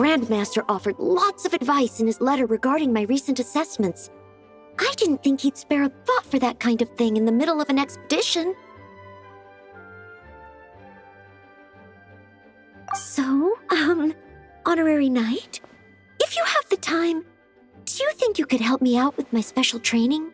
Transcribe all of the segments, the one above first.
Grandmaster offered lots of advice in his letter regarding my recent assessments. I didn't think he'd spare a thought for that kind of thing in the middle of an expedition. So, Honorary Knight, if you have the time, do you think you could help me out with my special training?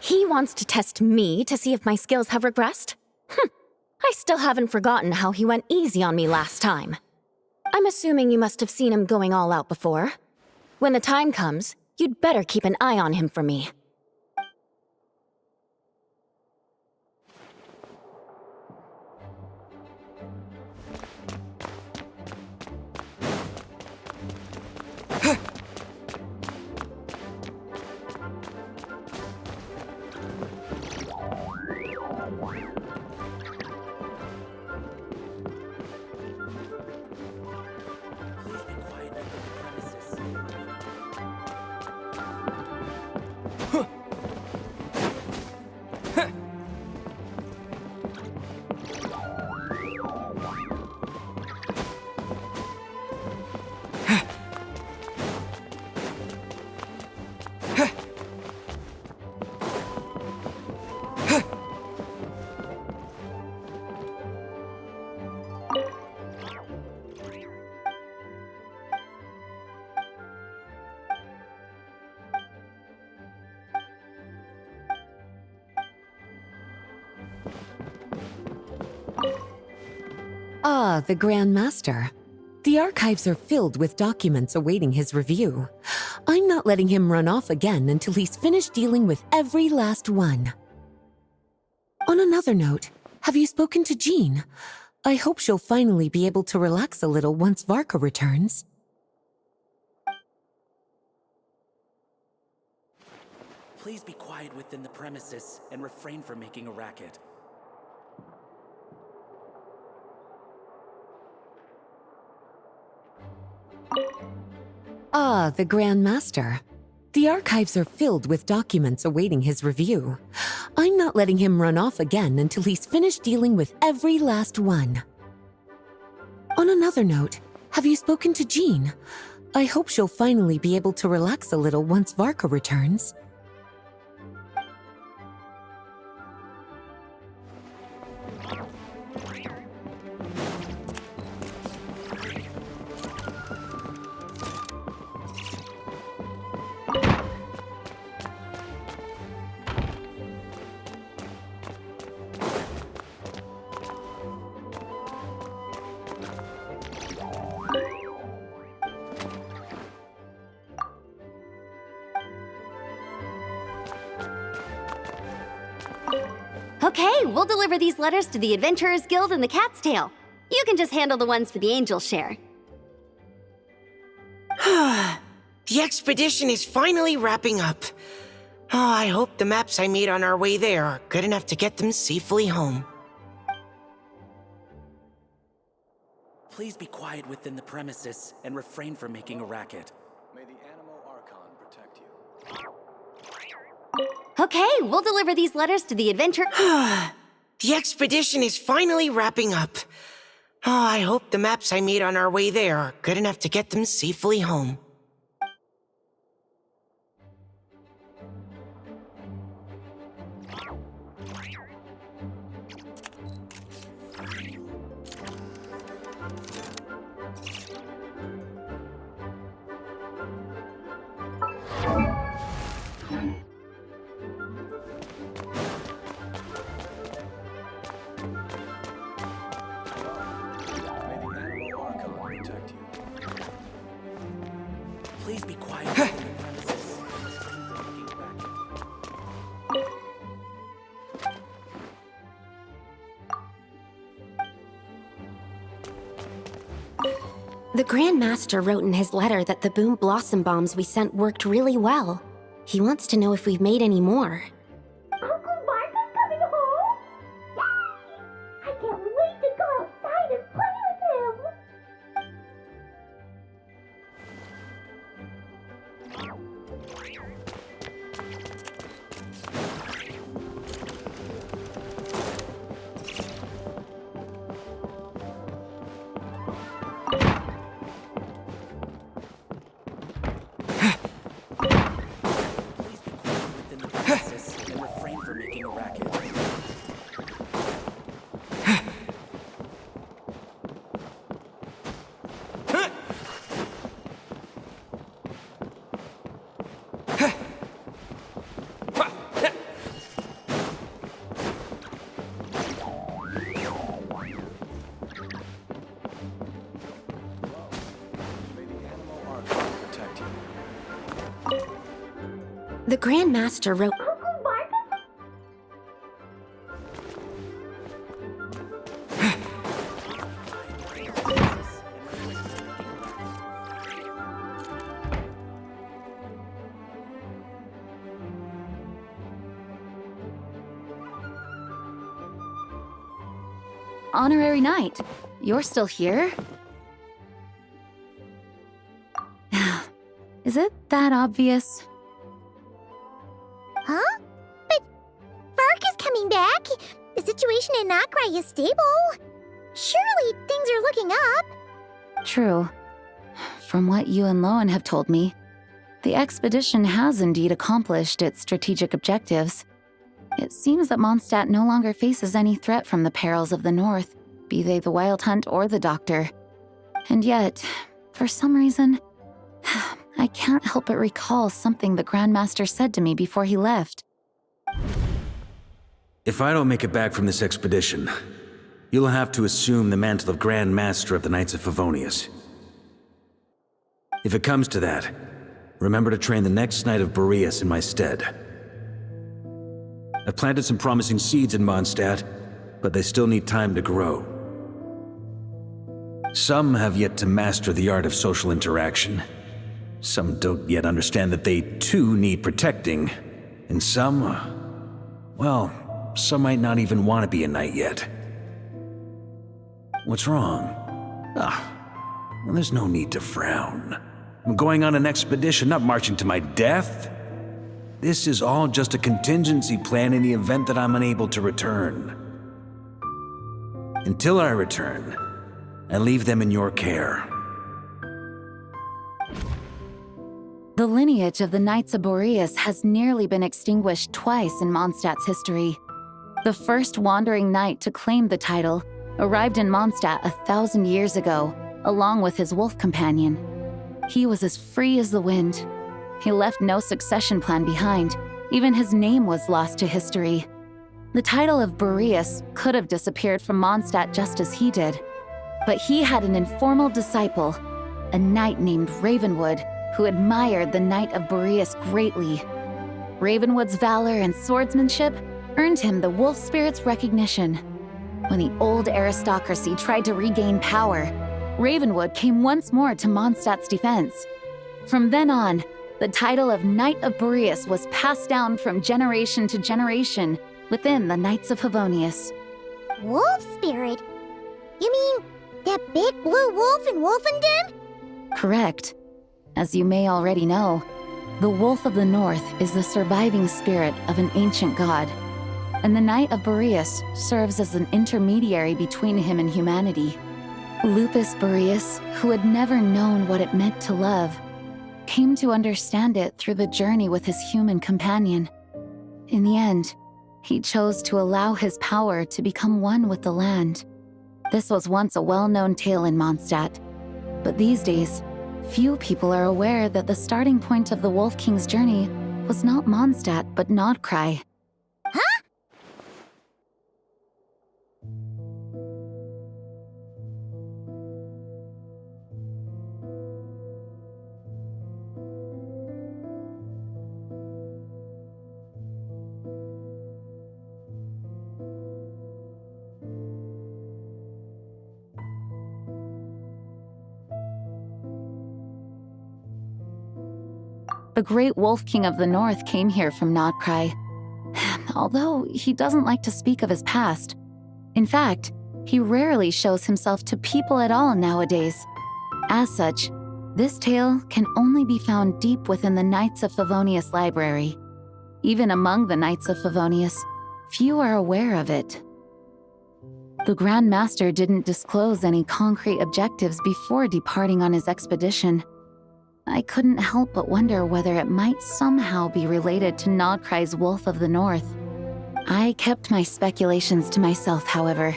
He wants to test me to see if my skills have regressed? I still haven't forgotten how he went easy on me last time. I'm assuming you must have seen him going all out before. When the time comes, you'd better keep an eye on him for me. Ah, the Grand Master. The archives are filled with documents awaiting his review. I'm not letting him run off again until he's finished dealing with every last one. On another note, have you spoken to Jean? I hope she'll finally be able to relax a little once Varka returns. Please be quiet within the premises and refrain from making a racket. Ah, the Grand Master. The archives are filled with documents awaiting his review. I'm not letting him run off again until he's finished dealing with every last one. On another note, have you spoken to Jean? I hope she'll finally be able to relax a little once Varka returns. Okay, we'll deliver these letters to the Adventurers Guild and the Cat's Tail. You can just handle the ones for the Angel Share. The expedition is finally wrapping up. Oh, I hope the maps I made on our way there are good enough to get them safely home. Please be quiet within the premises and refrain from making a racket. May the Animal Archon protect you. Okay, we'll deliver these letters to the Adventure... The expedition is finally wrapping up. Oh, I hope the maps I made on our way there are good enough to get them safely home. May the Animal Archon protect you. Please be quiet within the premises and refrain from making a racket. The Grand Master wrote in his letter that the Boom Blossom Bombs we sent worked really well. He wants to know if we've made any more. Uncle Varka's coming home? Yay! I can't wait to go outside and play with him! for making a racket. May the animal archon protect you. The Grand Master wrote. Uncle Varka? Honorary Knight, you're still here? Is it that obvious? Huh? But Varka's coming back. The situation in Nakrai is stable. Surely things are looking up. True. From what you and Lowen have told me, the expedition has indeed accomplished its strategic objectives. It seems that Mondstadt no longer faces any threat from the perils of the North, be they the Wild Hunt or the Doctor. And yet, for some reason, I can't help but recall something the Grandmaster said to me before he left. If I don't make it back from this expedition, you'll have to assume the mantle of Grand Master of the Knights of Favonius. If it comes to that, remember to train the next Knight of Boreas in my stead. I've planted some promising seeds in Mondstadt, but they still need time to grow. Some have yet to master the art of social interaction. Some don't yet understand that they too need protecting. And some, well, some might not even want to be a knight yet. What's wrong? Well, there's no need to frown. I'm going on an expedition, not marching to my death. This is all just a contingency plan in the event that I'm unable to return. Until I return, I leave them in your care. The lineage of the Knights of Boreas has nearly been extinguished twice in Mondstadt's history. The first wandering knight to claim the title arrived in Mondstadt 1,000 years ago, along with his wolf companion. He was as free as the wind. He left no succession plan behind. Even his name was lost to history. The title of Boreas could have disappeared from Mondstadt just as he did. But he had an informal disciple, a knight named Ravenwood, who admired the Knight of Boreas greatly. Ravenwood's valor and swordsmanship earned him the wolf spirit's recognition. When the old aristocracy tried to regain power, Ravenwood came once more to Mondstadt's defense. From then on, the title of Knight of Boreas was passed down from generation to generation within the Knights of Favonius. Wolf spirit? You mean that big blue wolf in Wolfenden? Correct. As you may already know, the Wolf of the North is the surviving spirit of an ancient god, and the Knight of Boreas serves as an intermediary between him and humanity. Lupus Boreas, who had never known what it meant to love, came to understand it through the journey with his human companion. In the end, he chose to allow his power to become one with the land. This was once a well-known tale in Mondstadt, but these days, few people are aware that the starting point of the Wolf King's journey was not Mondstadt, but Nodcry. The great Wolf King of the North came here from Nodcry, although he doesn't like to speak of his past. In fact, he rarely shows himself to people at all nowadays. As such, this tale can only be found deep within the Knights of Favonius library. Even among the Knights of Favonius, few are aware of it. The Grand Master didn't disclose any concrete objectives before departing on his expedition. I couldn't help but wonder whether it might somehow be related to Nodcry's Wolf of the North. I kept my speculations to myself, however.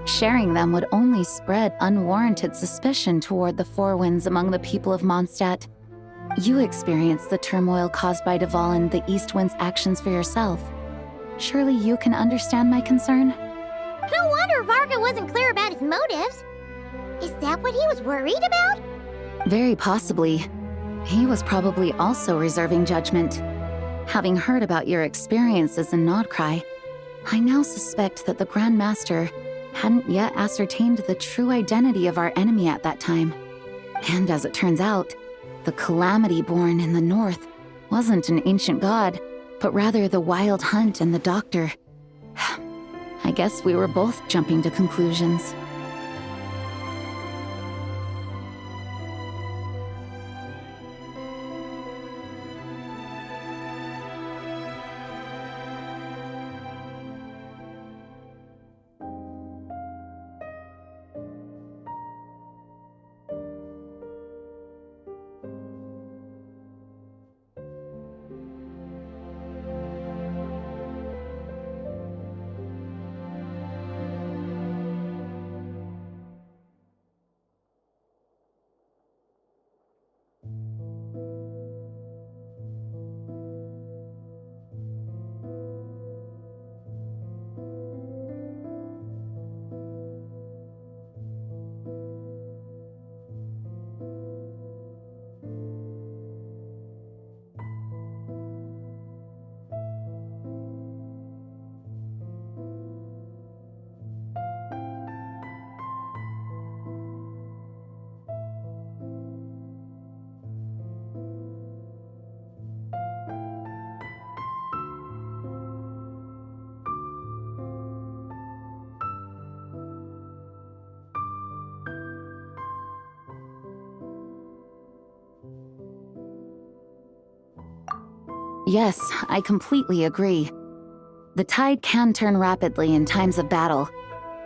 Sharing them would only spread unwarranted suspicion toward the Four Winds among the people of Mondstadt. You experienced the turmoil caused by Duval and the East Wind's actions for yourself. Surely you can understand my concern? No wonder Varka wasn't clear about his motives. Is that what he was worried about? Very possibly. He was probably also reserving judgment. Having heard about your experiences in Nodcry, I now suspect that the Grand Master hadn't yet ascertained the true identity of our enemy at that time. And as it turns out, the Calamity born in the north wasn't an ancient god, but rather the Wild Hunt and the Doctor. I guess we were both jumping to conclusions. Yes, I completely agree. The tide can turn rapidly in times of battle.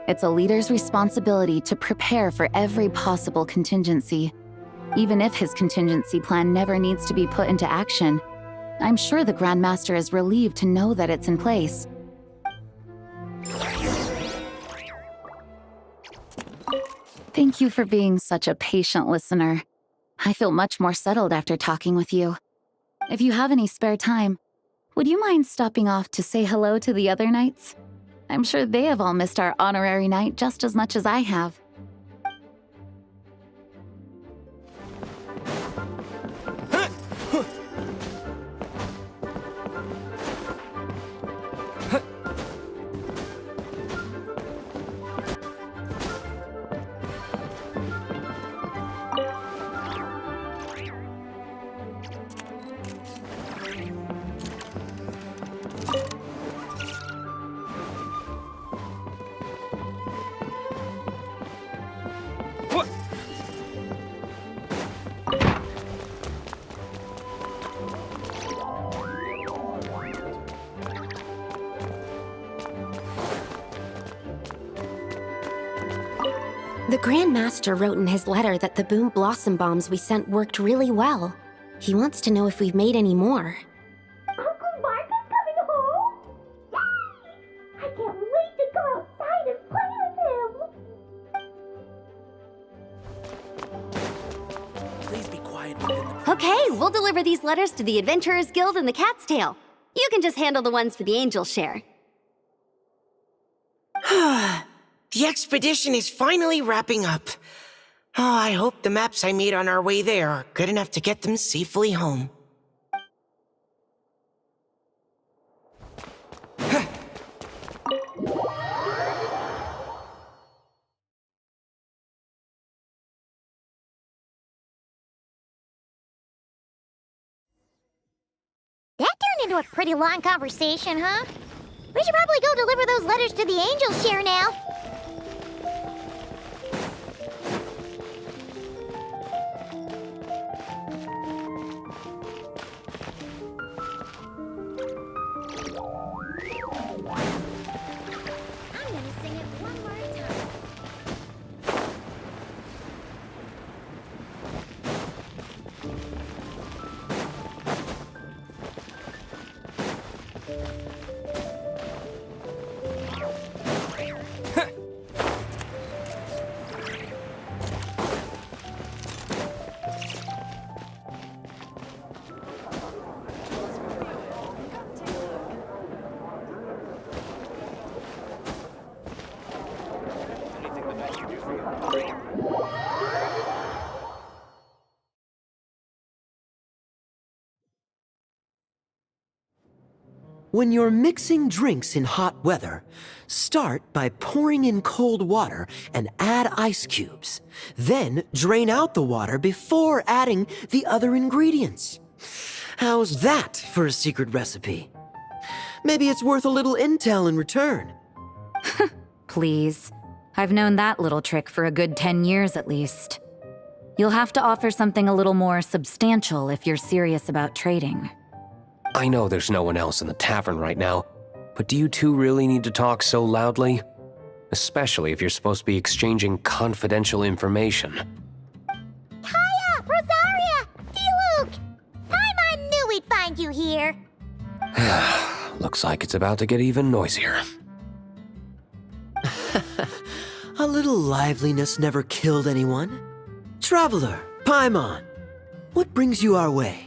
It's a leader's responsibility to prepare for every possible contingency. Even if his contingency plan never needs to be put into action, I'm sure the Grand Master is relieved to know that it's in place. Thank you for being such a patient listener. I feel much more settled after talking with you. If you have any spare time, would you mind stopping off to say hello to the other knights? I'm sure they have all missed our honorary knight just as much as I have. The Grand Master wrote in his letter that the Boom Blossom bombs we sent worked really well. He wants to know if we've made any more. Uncle Varka's coming home? Yay! I can't wait to go outside and play with him! Please be quiet within the... Okay, we'll deliver these letters to the Adventurers Guild and the Cat's Tail. You can just handle the ones for the Angel share. The expedition is finally wrapping up. Oh, I hope the maps I made on our way there are good enough to get them safely home. That turned into a pretty long conversation, huh? We should probably go deliver those letters to the Angel share now. I'm gonna sing it one more time. When you're mixing drinks in hot weather, start by pouring in cold water and add ice cubes. Then drain out the water before adding the other ingredients. How's that for a secret recipe? Maybe it's worth a little intel in return. Please. I've known that little trick for a good 10 years at least. You'll have to offer something a little more substantial if you're serious about trading. I know there's no one else in the tavern right now, but do you two really need to talk so loudly? Especially if you're supposed to be exchanging confidential information. Hiya, Rosaria! D-Luke! I knew we'd find you here. Looks like it's about to get even noisier. A little liveliness never killed anyone. Traveler, Paimon, what brings you our way?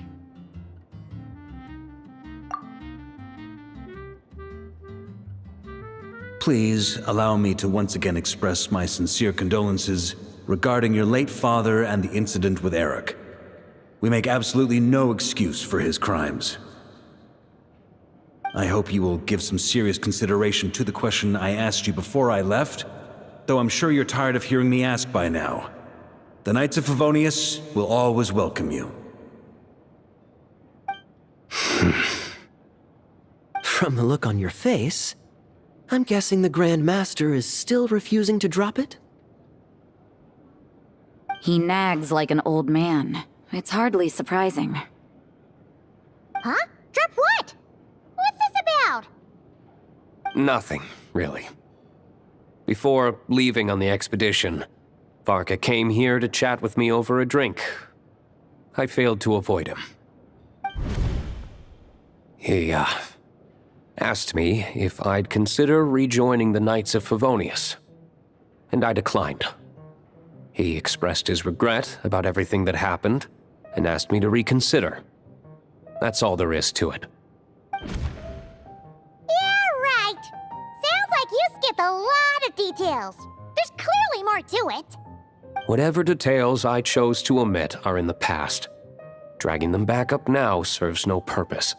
Please allow me to once again express my sincere condolences regarding your late father and the incident with Eric. We make absolutely no excuse for his crimes. I hope you will give some serious consideration to the question I asked you before I left, though I'm sure you're tired of hearing me ask by now. The Knights of Favonius will always welcome you. From the look on your face, I'm guessing the Grand Master is still refusing to drop it? He nags like an old man. It's hardly surprising. Huh? Drop what? What's this about? Nothing, really. Before leaving on the expedition, Varka came here to chat with me over a drink. I failed to avoid him. He, asked me if I'd consider rejoining the Knights of Favonius, and I declined. He expressed his regret about everything that happened, and asked me to reconsider. That's all there is to it. Yeah, right. Sounds like you skipped a lot of details. There's clearly more to it. Whatever details I chose to omit are in the past. Dragging them back up now serves no purpose.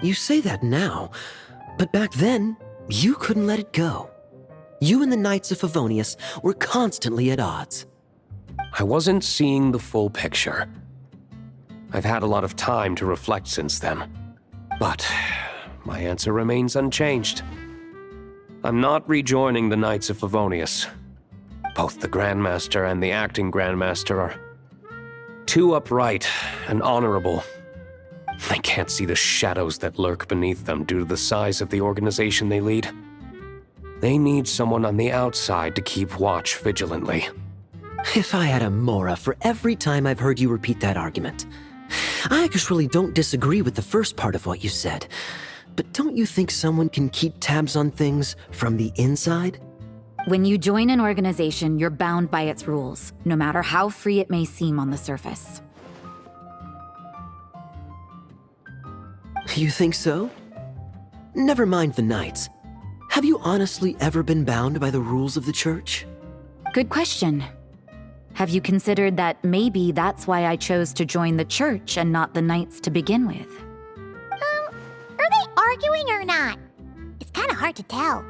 You say that now, but back then, you couldn't let it go. You and the Knights of Favonius were constantly at odds. I wasn't seeing the full picture. I've had a lot of time to reflect since then. But my answer remains unchanged. I'm not rejoining the Knights of Favonius. Both the Grandmaster and the acting Grandmaster are too upright and honorable. I can't see the shadows that lurk beneath them due to the size of the organization they lead. They need someone on the outside to keep watch vigilantly. If I had a Mora for every time I've heard you repeat that argument. I actually don't disagree with the first part of what you said, but don't you think someone can keep tabs on things from the inside? When you join an organization, you're bound by its rules, no matter how free it may seem on the surface. You think so? Never mind the Knights. Have you honestly ever been bound by the rules of the Church? Good question. Have you considered that maybe that's why I chose to join the Church and not the Knights to begin with? Are they arguing or not? It's kind of hard to tell.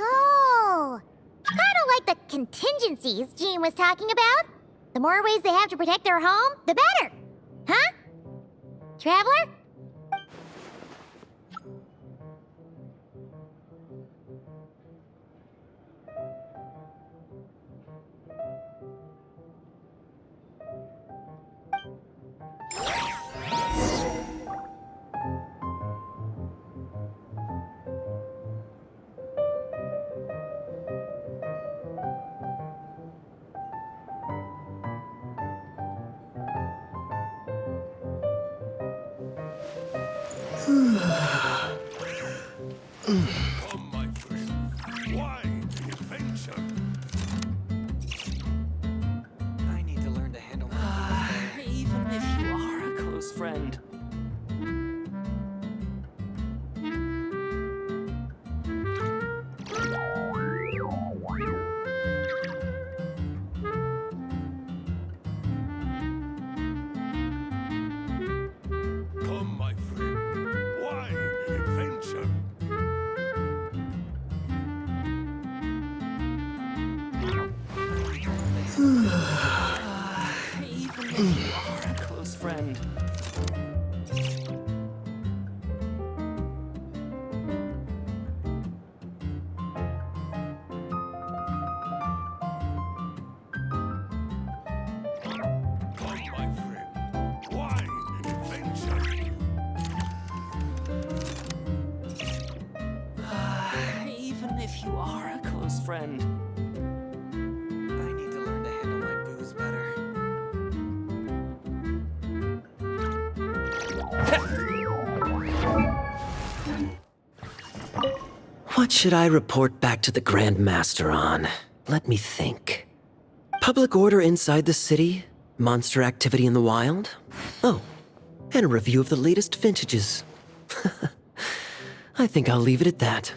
Oh, kind of like the contingencies Jean was talking about. The more ways they have to protect their home, the better. Huh? Traveler? Come, my friend. Why the adventure? I need to learn to handle my Even if you are a close friend. You are a close friend. Come, my friend. Wine and adventure. Even if you are a close friend, I need to learn to handle my booze better. What should I report back to the Grand Master on? Let me think. Public order inside the city? Monster activity in the wild? Oh, and a review of the latest vintages. I think I'll leave it at that.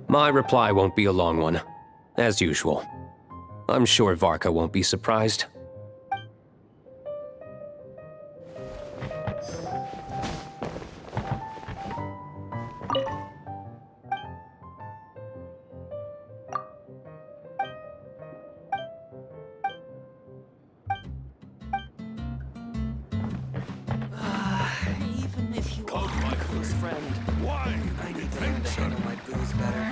My reply won't be a long one, as usual. I'm sure Varka won't be surprised. Even if you Come, are my a close friend, Wine I and need to learn to handle adventure. my booze better.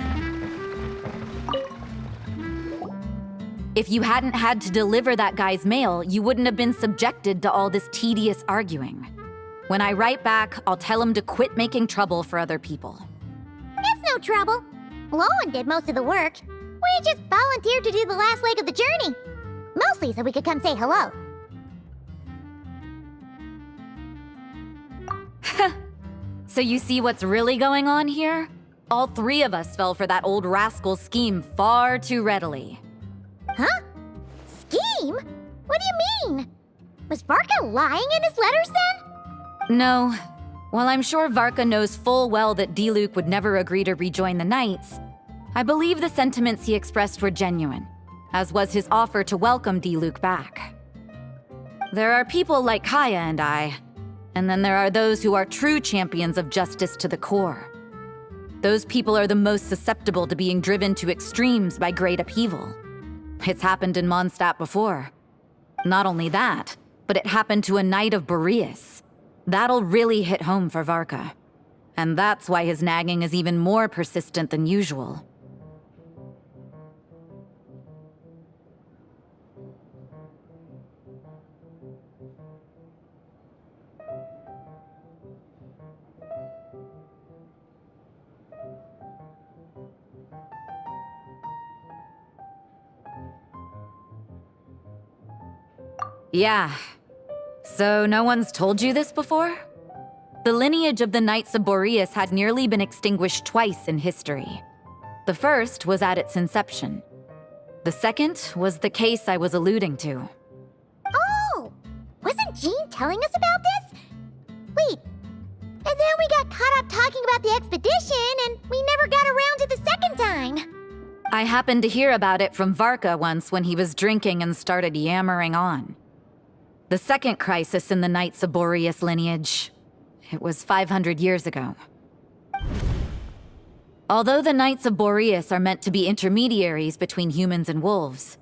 If you hadn't had to deliver that guy's mail, you wouldn't have been subjected to all this tedious arguing. When I write back, I'll tell him to quit making trouble for other people. It's no trouble. Lowen did most of the work. We just volunteered to do the last leg of the journey. Mostly so we could come say hello. So you see what's really going on here? All three of us fell for that old rascal's scheme far too readily. Huh? Scheme? What do you mean? Was Varka lying in his letters then? No. While I'm sure Varka knows full well that Diluc would never agree to rejoin the Knights, I believe the sentiments he expressed were genuine, as was his offer to welcome Diluc back. There are people like Kaya and I, and then there are those who are true champions of justice to the core. Those people are the most susceptible to being driven to extremes by great upheaval. It's happened in Mondstadt before. Not only that, but it happened to a Knight of Boreas. That'll really hit home for Varka. And that's why his nagging is even more persistent than usual. Yeah. So no one's told you this before? The lineage of the Knights of Boreas had nearly been extinguished twice in history. The first was at its inception. The second was the case I was alluding to. Oh! Wasn't Jean telling us about this? Wait. And then we got caught up talking about the expedition, and we never got around to the second time. I happened to hear about it from Varka once when he was drinking and started yammering on. The second crisis in the Knights of Boreas lineage. It was 500 years ago. Although the Knights of Boreas are meant to be intermediaries between humans and wolves,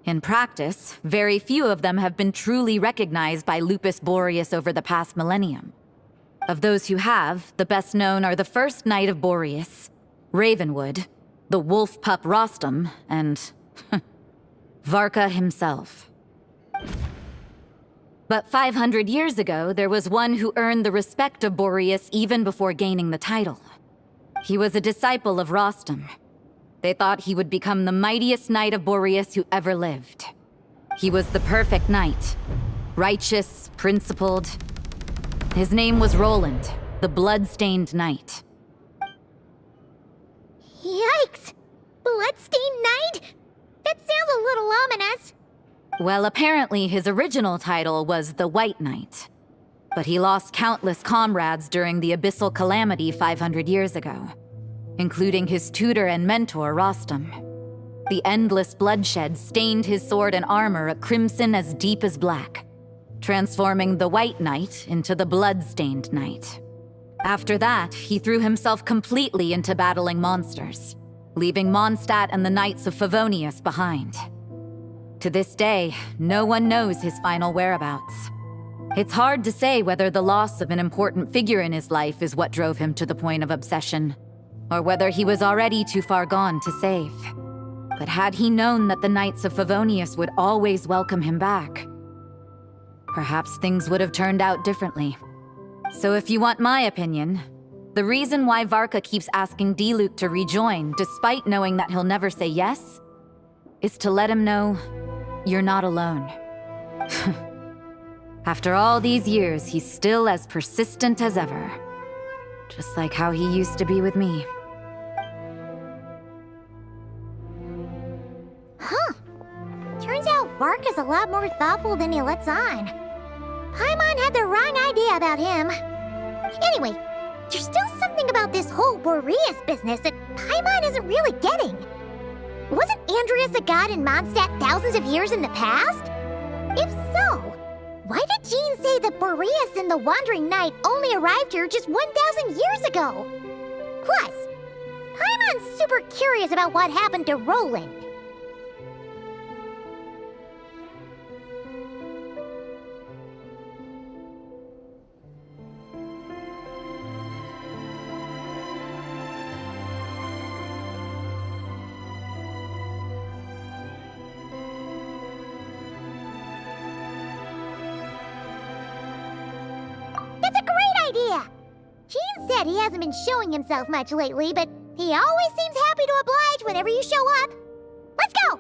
in practice, very few of them have been truly recognized by Lupus Boreas over the past millennium. Of those who have, the best known are the first Knight of Boreas, Ravenwood, the wolf pup Rostam, and Varka himself. But 500 years ago, there was one who earned the respect of Boreas even before gaining the title. He was a disciple of Rostam. They thought he would become the mightiest Knight of Boreas who ever lived. He was the perfect knight. Righteous, principled. His name was Roland, the blood-stained knight. Yikes! Bloodstained Knight? That sounds a little ominous. Well, apparently his original title was the White Knight. But he lost countless comrades during the Abyssal Calamity 500 years ago, including his tutor and mentor, Rostam. The endless bloodshed stained his sword and armor a crimson as deep as black, transforming the White Knight into the Blood-Stained Knight. After that, he threw himself completely into battling monsters, leaving Mondstadt and the Knights of Favonius behind. To this day, no one knows his final whereabouts. It's hard to say whether the loss of an important figure in his life is what drove him to the point of obsession, or whether he was already too far gone to save. But had he known that the Knights of Favonius would always welcome him back, perhaps things would have turned out differently. So if you want my opinion, the reason why Varka keeps asking Diluc to rejoin, despite knowing that he'll never say yes, is to let him know you're not alone. After all these years, he's still as persistent as ever. Just like how he used to be with me. Huh. Turns out Varka's a lot more thoughtful than he lets on. Paimon had the wrong idea about him. Anyway, there's still something about this whole Boreas business that Paimon isn't really getting. Wasn't Andreas a god in Mondstadt thousands of years in the past? If so, why did Jean say that Boreas and the Wandering Knight only arrived here just 1,000 years ago? Plus, Paimon's super curious about what happened to Roland. Jean said he hasn't been showing himself much lately, but he always seems happy to oblige whenever you show up. Let's go!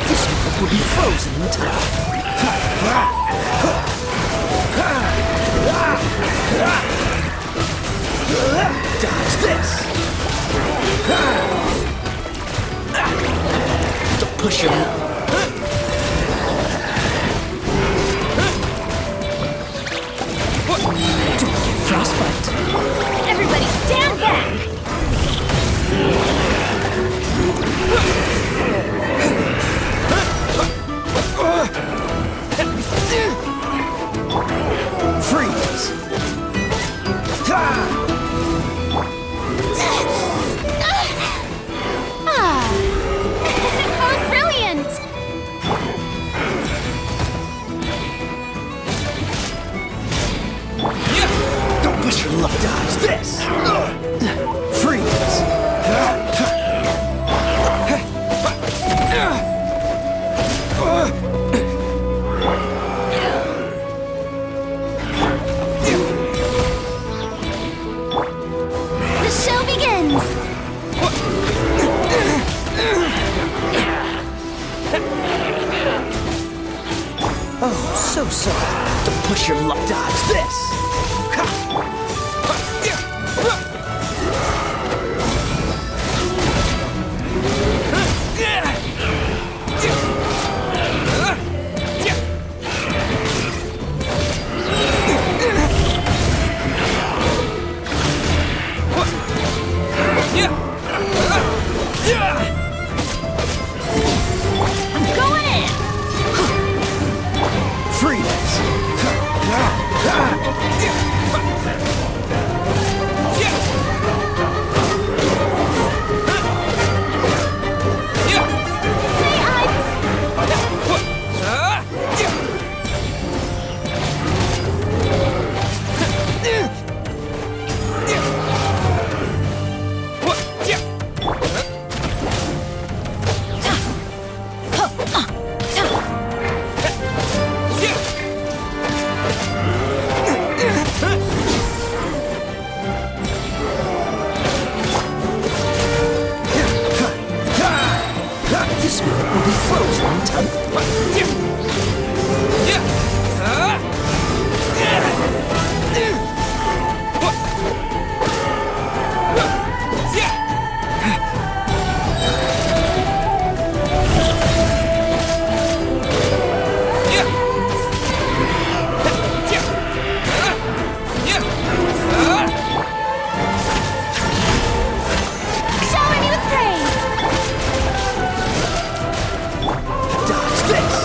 This world will be frozen in time. Dodge this! Don't push your... Don't get frostbite. Everybody stand back! Freeze! Oh, brilliant! Don't push your luck. Dodge this! Freeze! The show begins! Oh, so sorry. Don't push your luck. Dodge this! I'm going in! Freeze! This world will be frozen in time. Shower me with praise! Dodge this!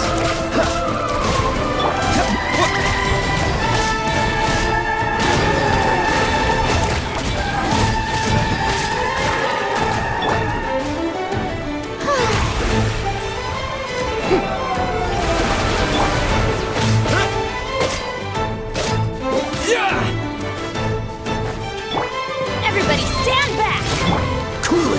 Everybody stand back! Cool it!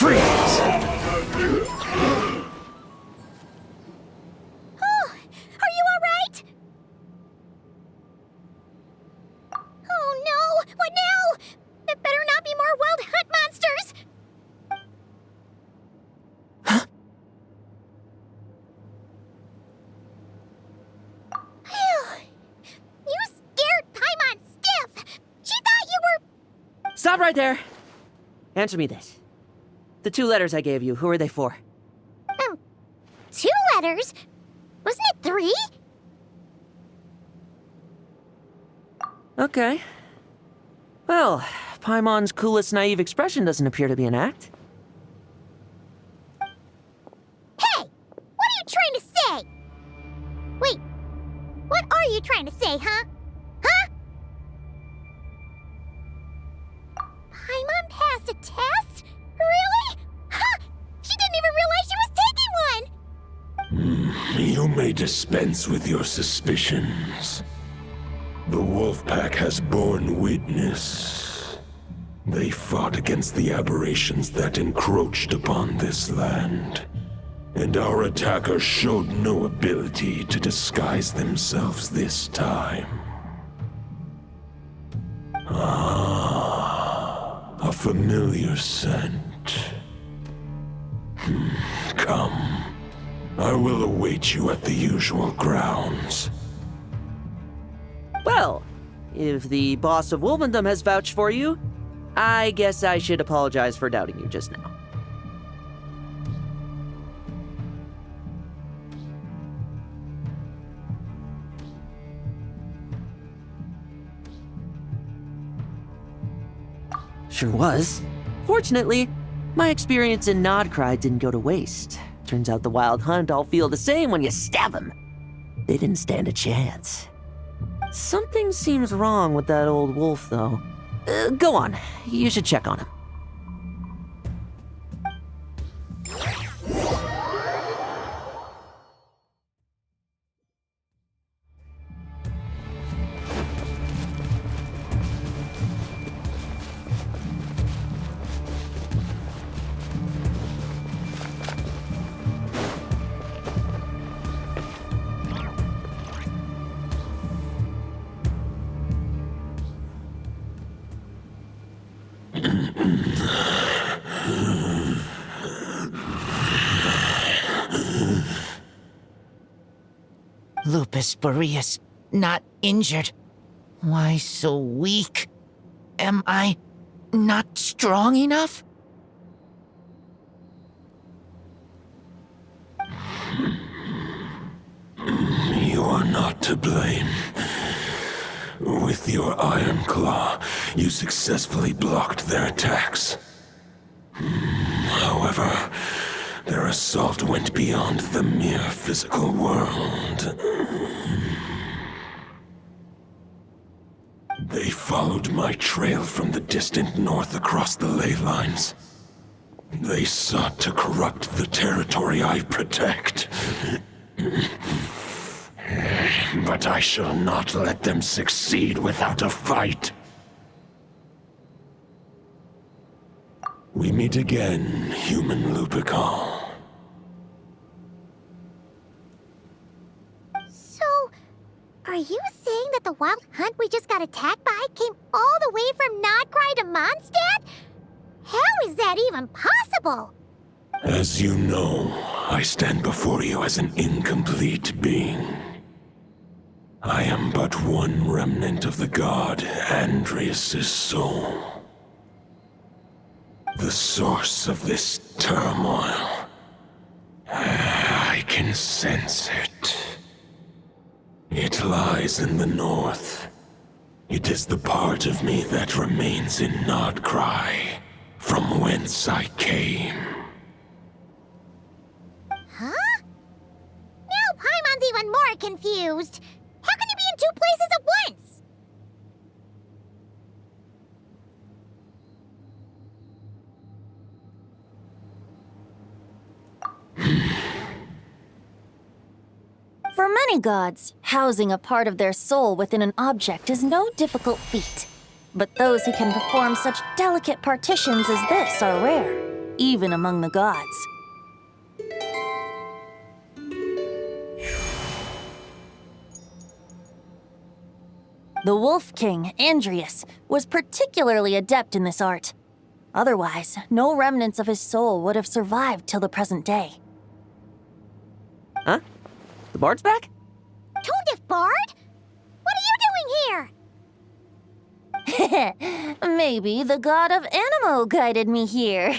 Freeze! Are you alright? Oh no! What now? It better not be more wild hunt monsters! You scared Paimon stiff! She thought you were... Stop right there! Answer me this. The 2 letters I gave you, who are they for? 2 letters? Wasn't it 3? Okay. Well, Paimon's coolest naive expression doesn't appear to be an act. Hey! What are you trying to say? Wait, what are you trying to say, huh? Huh? Paimon passed a test? Really? Ha! She didn't even realize she was taking one! You may dispense with your suspicions. The wolf pack has borne witness. They fought against the aberrations that encroached upon this land. And our attackers showed no ability to disguise themselves this time. Ah, a familiar scent. Come. I will await you at the usual grounds. Well, if the boss of Wolvendom has vouched for you, I guess I should apologize for doubting you just now. Sure was. Fortunately, my experience in Nodcry didn't go to waste. Turns out the Wild Hunt all feel the same when you stab them. They didn't stand a chance. Something seems wrong with that old wolf, though. Go on. You should check on him. Lupus Boreas, not injured. Why so weak? Am I not strong enough? You are not to blame. With your Iron Claw, you successfully blocked their attacks. However, their assault went beyond the mere physical world. They followed my trail from the distant north across the ley lines. They sought to corrupt the territory I protect. But I shall not let them succeed without a fight. We meet again, human Lupical. So, are you saying that the Wild Hunt we just got attacked by came all the way from Nodcry to Mondstadt? How is that even possible? As you know, I stand before you as an incomplete being. I am but one remnant of the god Andreas' soul. The source of this turmoil. I can sense it. It lies in the north. It is the part of me that remains in Nodcry, from whence I came. Huh? Now Paimon's even more confused. How can you be in two places at once? For many gods, housing a part of their soul within an object is no difficult feat. But those who can perform such delicate partitions as this are rare, even among the gods. The Wolf King, Andreas, was particularly adept in this art. Otherwise, no remnants of his soul would have survived till the present day. Huh? The Bard's back? Tondif Bard? What are you doing here? Maybe the god of Animo guided me here.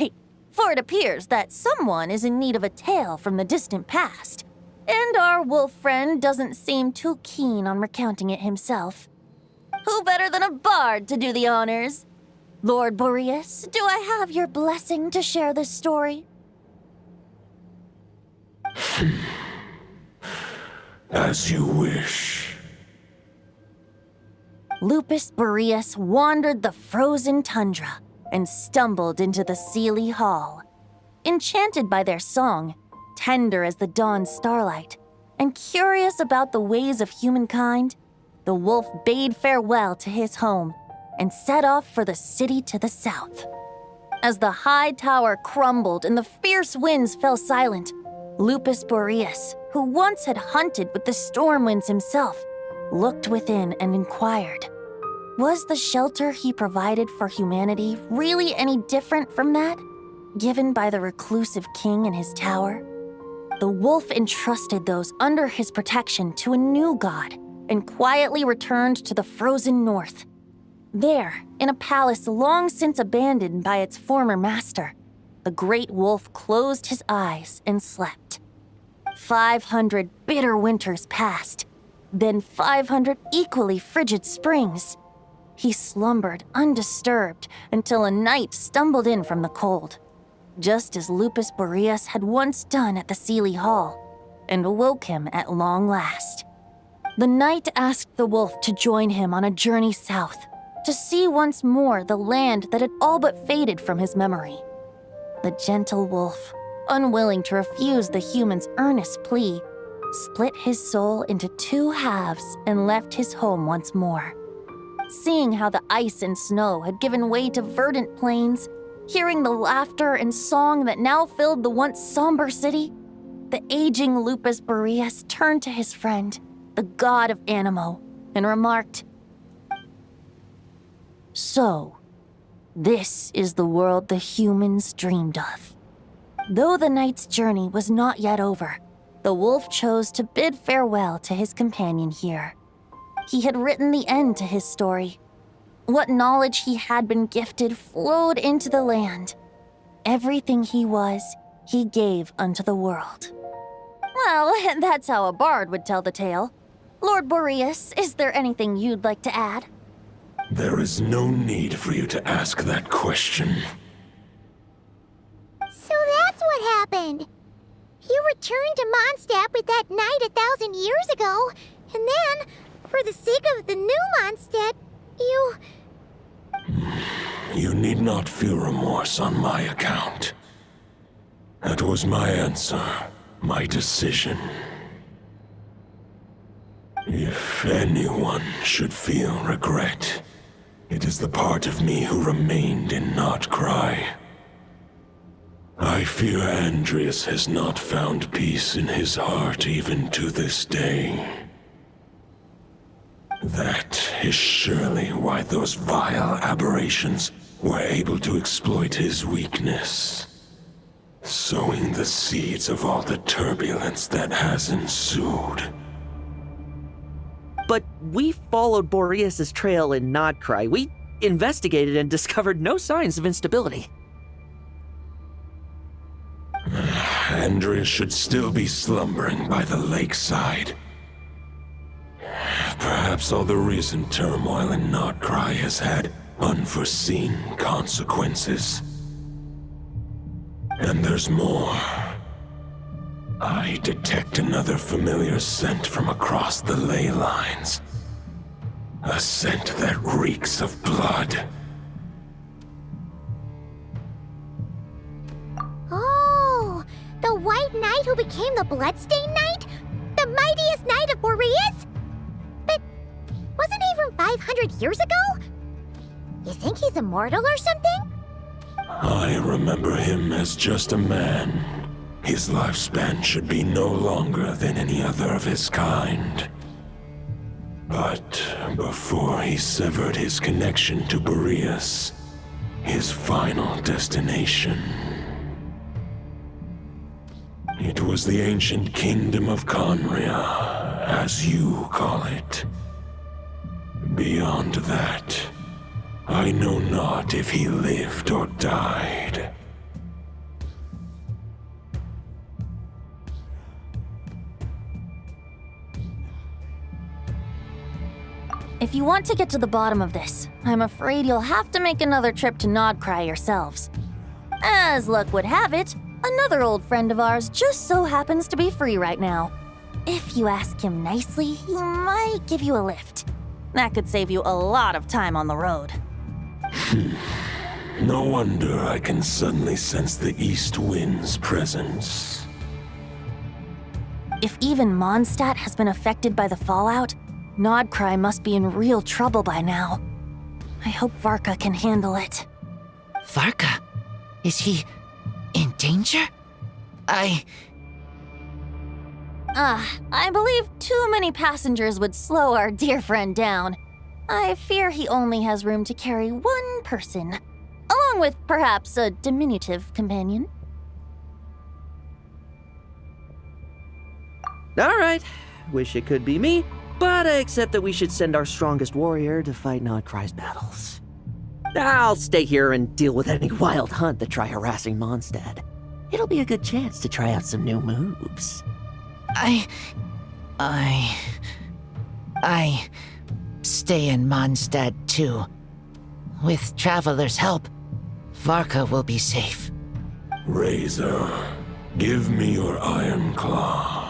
For it appears that someone is in need of a tale from the distant past. And our wolf friend doesn't seem too keen on recounting it himself. Who better than a bard to do the honors? Lord Boreas, do I have your blessing to share this story? As you wish. Lupus Boreas wandered the frozen tundra and stumbled into the Seelie Hall. Enchanted by their song, tender as the dawn starlight, and curious about the ways of humankind, the wolf bade farewell to his home and set off for the city to the south. As the high tower crumbled and the fierce winds fell silent, Lupus Boreas, who once had hunted with the storm winds himself, looked within and inquired, was the shelter he provided for humanity really any different from that given by the reclusive king in his tower? The wolf entrusted those under his protection to a new god and quietly returned to the frozen north. There, in a palace long since abandoned by its former master, the great wolf closed his eyes and slept. 500 bitter winters passed, then 500 equally frigid springs. He slumbered undisturbed until a night stumbled in from the cold, just as Lupus Boreas had once done at the Seelie Hall, and awoke him at long last. The night asked the wolf to join him on a journey south, to see once more the land that had all but faded from his memory. The gentle wolf, unwilling to refuse the human's earnest plea, split his soul into 2 halves and left his home once more. Seeing how the ice and snow had given way to verdant plains, hearing the laughter and song that now filled the once somber city, the aging Lupus Boreas turned to his friend, the god of Animo, and remarked, "So, this is the world the humans dreamed of." Though the night's journey was not yet over, the wolf chose to bid farewell to his companion here. He had written the end to his story. What knowledge he had been gifted flowed into the land. Everything he was, he gave unto the world. Well, that's how a bard would tell the tale. Lord Boreas, is there anything you'd like to add? There is no need for you to ask that question. So that's what happened. You returned to Mondstadt with that knight 1,000 years ago, and then, for the sake of the new Mondstadt, you... You need not feel remorse on my account. That was my answer, my decision. If anyone should feel regret, it is the part of me who remained and not cry. I fear Andreas has not found peace in his heart even to this day. That is surely why those vile aberrations were able to exploit his weakness, sowing the seeds of all the turbulence that has ensued. But we followed Boreas' trail in Nodcry. We investigated and discovered no signs of instability. Andreas should still be slumbering by the lakeside. Perhaps all the recent turmoil in Nodcry has had unforeseen consequences. And there's more. I detect another familiar scent from across the ley lines. A scent that reeks of blood. Oh, the White Knight who became the Bloodstained Knight? The mightiest knight of Boreas? But wasn't he from 500 years ago? You think he's immortal or something? I remember him as just a man. His lifespan should be no longer than any other of his kind. But before he severed his connection to Boreas, his final destination, it was the ancient kingdom of Conria, as you call it. Beyond that, I know not if he lived or died. If you want to get to the bottom of this, I'm afraid you'll have to make another trip to Nodcry yourselves. As luck would have it, another old friend of ours just so happens to be free right now. If you ask him nicely, he might give you a lift. That could save you a lot of time on the road. No wonder I can suddenly sense the east wind's presence. If even Mondstadt has been affected by the fallout, Nodcry must be in real trouble by now. I hope Varka can handle it. Varka? Is he in danger? I believe too many passengers would slow our dear friend down. I fear he only has room to carry one person, along with perhaps a diminutive companion. Alright, wish it could be me, but I accept that we should send our strongest warrior to fight Nodcry's battles. I'll stay here and deal with any wild hunt that try harassing Mondstadt. It'll be a good chance to try out some new moves. I stay in Mondstadt too. With Traveler's help, Varka will be safe. Razor, give me your iron claw.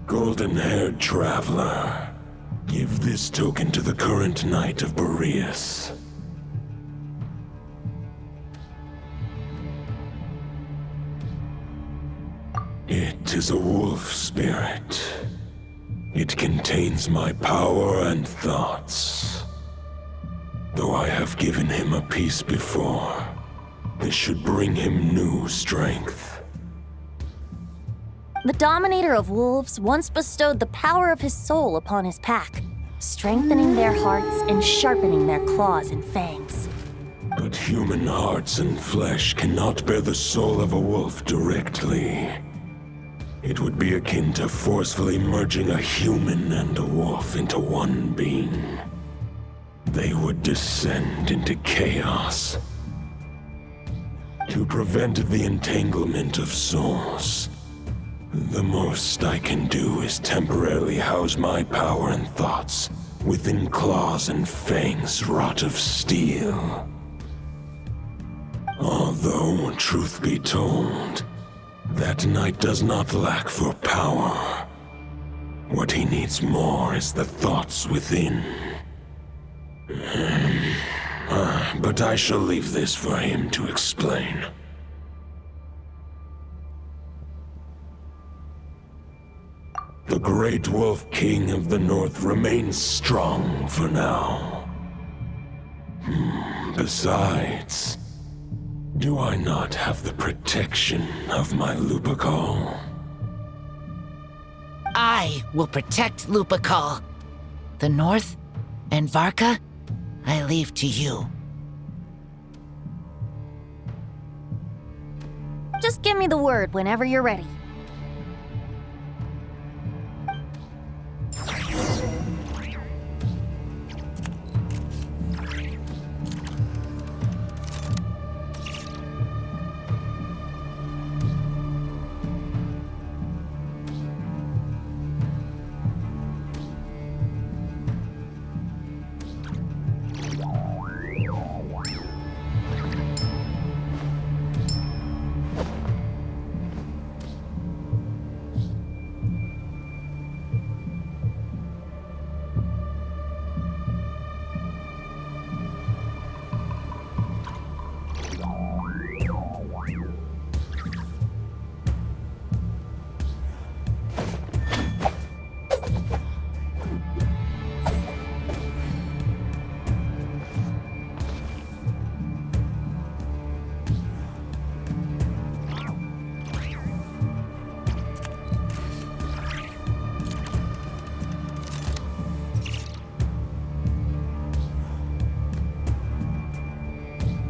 Golden-haired traveler, give this token to the current knight of Boreas. It is a wolf spirit. It contains my power and thoughts. Though I have given him a piece before, this should bring him new strength. The Dominator of Wolves once bestowed the power of his soul upon his pack, strengthening their hearts and sharpening their claws and fangs. But human hearts and flesh cannot bear the soul of a wolf directly. It would be akin to forcefully merging a human and a wolf into one being. They would descend into chaos. To prevent the entanglement of souls, the most I can do is temporarily house my power and thoughts within claws and fangs wrought of steel. Although, truth be told, that knight does not lack for power. What he needs more is the thoughts within. But I shall leave this for him to explain. The Great Wolf King of the North remains strong for now. Besides, do I not have the protection of my Lupacol? I will protect Lupacol. The North and Varka, I leave to you. Just give me the word whenever you're ready.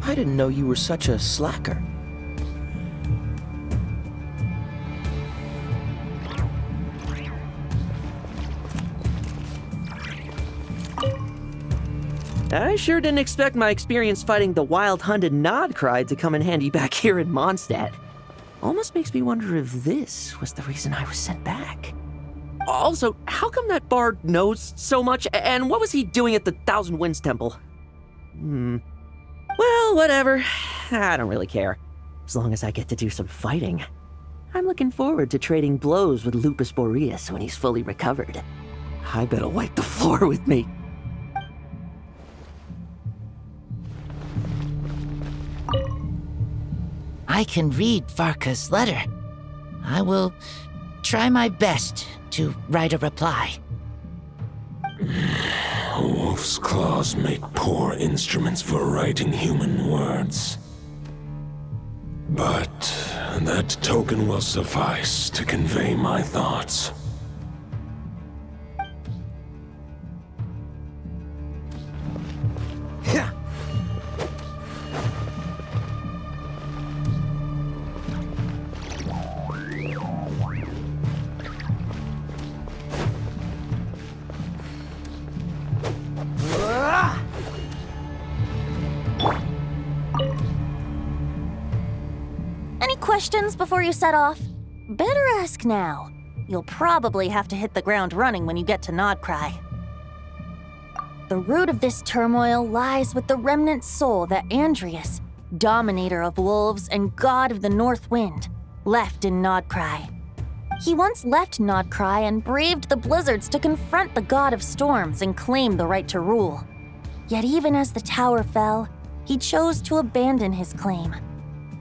I didn't know you were such a slacker. I sure didn't expect my experience fighting the wild-hunted Nodcry to come in handy back here in Mondstadt. Almost makes me wonder if this was the reason I was sent back. Also, how come that bard knows so much, and what was he doing at the Thousand Winds Temple? Well, whatever. I don't really care. As long as I get to do some fighting. I'm looking forward to trading blows with Lupus Boreas when he's fully recovered. I bet he'll wipe the floor with me. I can read Varka's letter. I will try my best to write a reply. A wolf's claws make poor instruments for writing human words. But that token will suffice to convey my thoughts. Any questions before you set off? Better ask now. You'll probably have to hit the ground running when you get to Nodcry. The root of this turmoil lies with the remnant soul that Andrias, dominator of wolves and god of the North Wind, left in Nodcry. He once left Nodcry and braved the blizzards to confront the god of storms and claim the right to rule. Yet even as the tower fell, he chose to abandon his claim.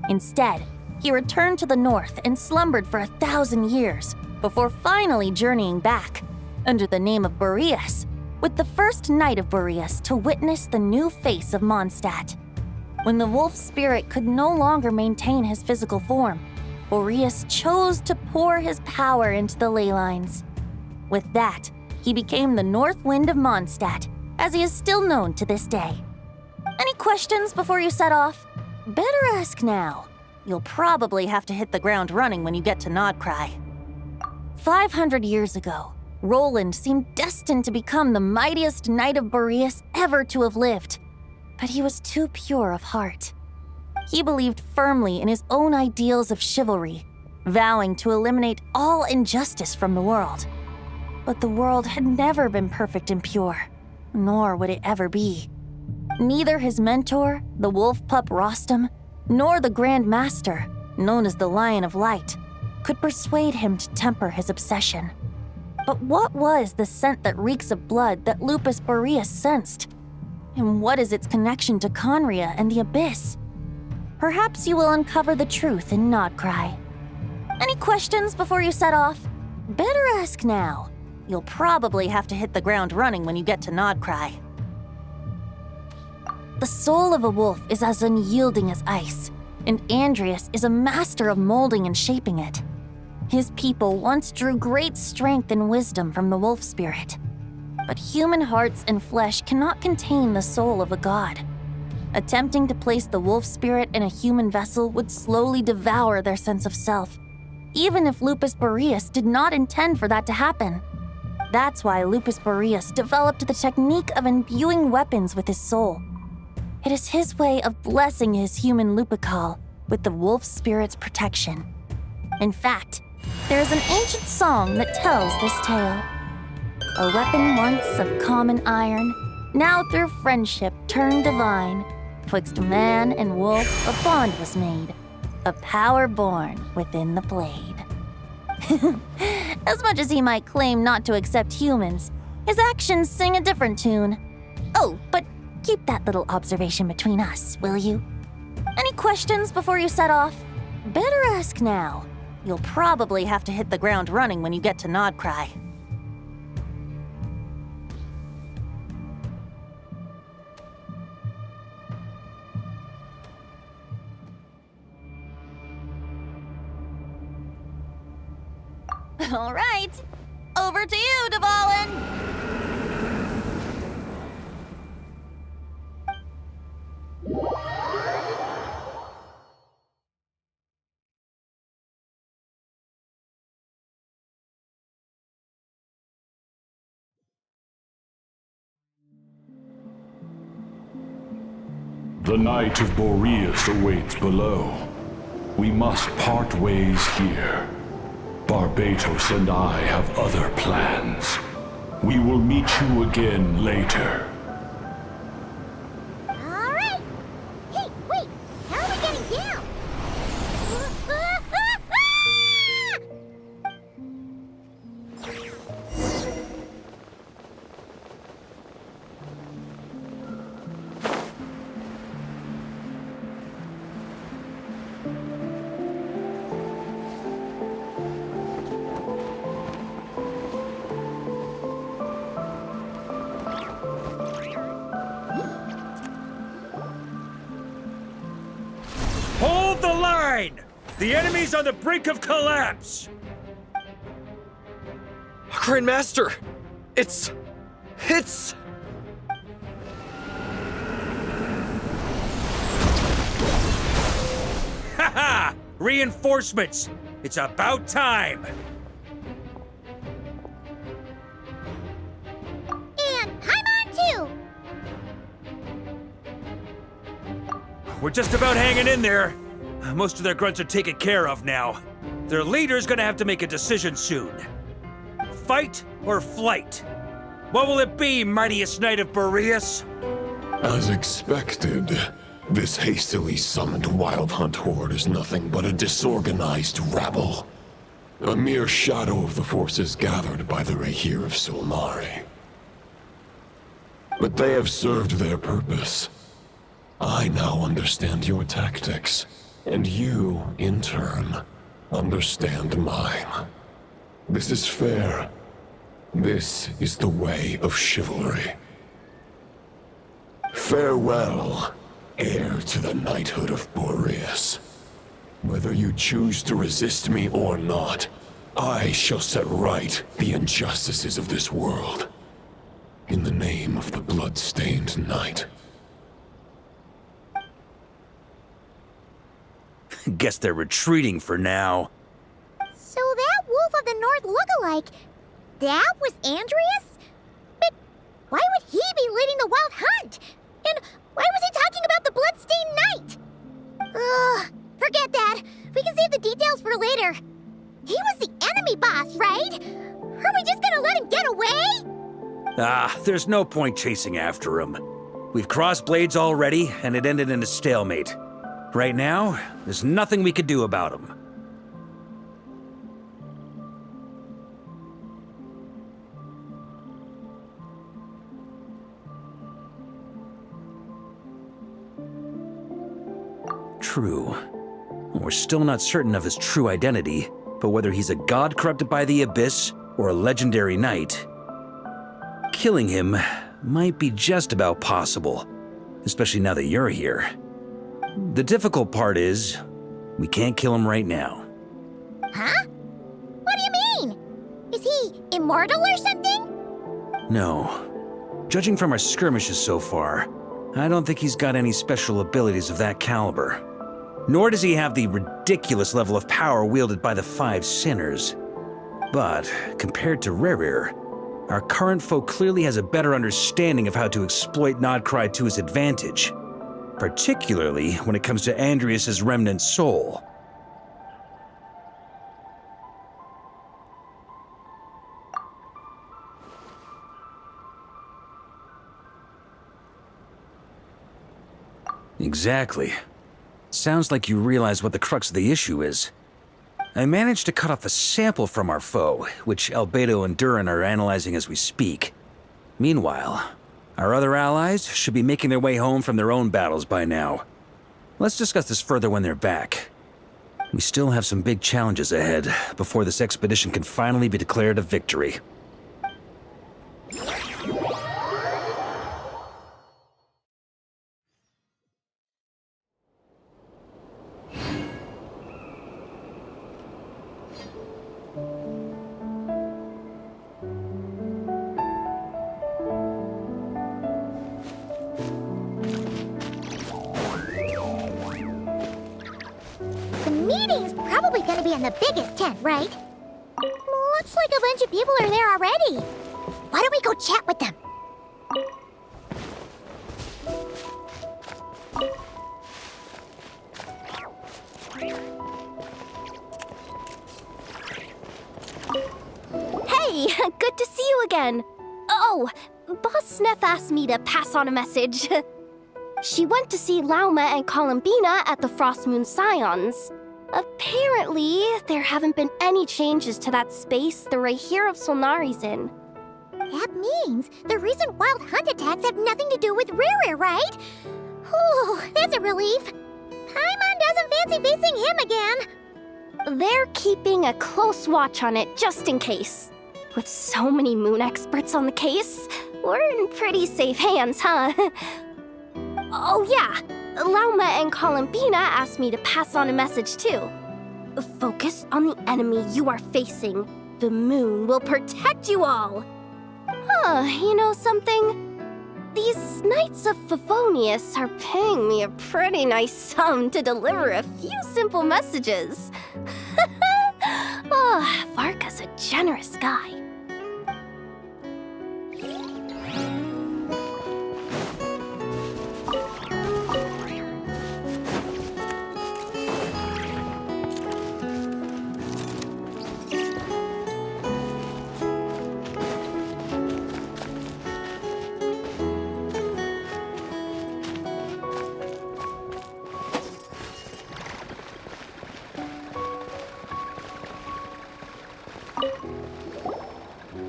Instead, he returned to the north and slumbered for 1,000 years before finally journeying back, under the name of Boreas, with the first knight of Boreas to witness the new face of Mondstadt. When the wolf spirit could no longer maintain his physical form, Boreas chose to pour his power into the ley lines. With that, he became the North Wind of Mondstadt, as he is still known to this day. Any questions before you set off? Better ask now. You'll probably have to hit the ground running when you get to Nodcry. 500 years ago, Roland seemed destined to become the mightiest knight of Boreas ever to have lived, but he was too pure of heart. He believed firmly in his own ideals of chivalry, vowing to eliminate all injustice from the world. But the world had never been perfect and pure, nor would it ever be. Neither his mentor, the wolf pup Rostam, nor the Grand Master, known as the Lion of Light, could persuade him to temper his obsession. But what was the scent that reeks of blood that Lupus Boreas sensed? And what is its connection to Conria and the Abyss? Perhaps you will uncover the truth in Nodcry. Any questions before you set off? Better ask now. You'll probably have to hit the ground running when you get to Nodcry. The soul of a wolf is as unyielding as ice, and Andrias is a master of molding and shaping it. His people once drew great strength and wisdom from the wolf spirit. But human hearts and flesh cannot contain the soul of a god. Attempting to place the wolf spirit in a human vessel would slowly devour their sense of self, even if Lupus Boreas did not intend for that to happen. That's why Lupus Boreas developed the technique of imbuing weapons with his soul. It is his way of blessing his human Lupical with the wolf spirit's protection. In fact, there is an ancient song that tells this tale. A weapon once of common iron, now through friendship turned divine. Twixt man and wolf a bond was made, a power born within the blade. As much as he might claim not to accept humans, his actions sing a different tune. Oh, but keep that little observation between us, will you? Any questions before you set off? Better ask now. You'll probably have to hit the ground running when you get to Nodcry. All right, over to you, Dvalin! The Knight of Boreas awaits below. We must part ways here. Barbatos and I have other plans. We will meet you again later. All right. Hey, wait. How are we getting down? line! The enemy's on the brink of collapse! Grandmaster! It's... Haha! Reinforcements! It's about time! And Paimon too! We're just about hanging in there. Most of their grunts are taken care of now. Their leader's gonna have to make a decision soon. Fight or flight? What will it be, mightiest knight of Boreas? As expected, this hastily summoned Wild Hunt horde is nothing but a disorganized rabble. A mere shadow of the forces gathered by the Rahir of Solnari. But they have served their purpose. I now understand your tactics, and you, in turn, understand mine. This is fair. This is the way of chivalry. Farewell, heir to the knighthood of Boreas. Whether you choose to resist me or not, I shall set right the injustices of this world. In the name of the blood-stained knight. Guess they're retreating for now. So that Wolf of the North look-alike, that was Andreas? But why would he be leading the Wild Hunt? And why was he talking about the Bloodstained Knight? Ugh, forget that. We can save the details for later. He was the enemy boss, right? Are we just gonna let him get away? There's no point chasing after him. We've crossed blades already, and it ended in a stalemate. Right now, there's nothing we could do about him. True. We're still not certain of his true identity, but whether he's a god corrupted by the Abyss or a legendary knight, killing him might be just about possible, especially now that you're here. The difficult part is, we can't kill him right now. Huh? What do you mean? Is he immortal or something? No. Judging from our skirmishes so far, I don't think he's got any special abilities of that caliber. Nor does he have the ridiculous level of power wielded by the Five Sinners. But, compared to Rerir, our current foe clearly has a better understanding of how to exploit Nodcry to his advantage. Particularly when it comes to Andreas' remnant soul. Exactly. Sounds like you realize what the crux of the issue is. I managed to cut off a sample from our foe, which Albedo and Durin are analyzing as we speak. Meanwhile, our other allies should be making their way home from their own battles by now. Let's discuss this further when they're back. We still have some big challenges ahead before this expedition can finally be declared a victory. Probably gonna be in the biggest tent, right? Looks like a bunch of people are there already. Why don't we go chat with them? Hey, good to see you again. Oh, Boss Sneff asked me to pass on a message. She went to see Lauma and Columbina at the Frostmoon Scions. Apparently, there haven't been any changes to that space the Rahir of Solnari's in. That means the recent Wild Hunt attacks have nothing to do with Rerir, right? Whew, that's a relief. Paimon doesn't fancy facing him again. They're keeping a close watch on it just in case. With so many moon experts on the case, we're in pretty safe hands, huh? Oh yeah, Lauma and Columbina asked me to pass on a message too. Focus on the enemy you are facing. The moon will protect you all. Huh, you know something? These Knights of Favonius are paying me a pretty nice sum to deliver a few simple messages. Oh, Varka's a generous guy.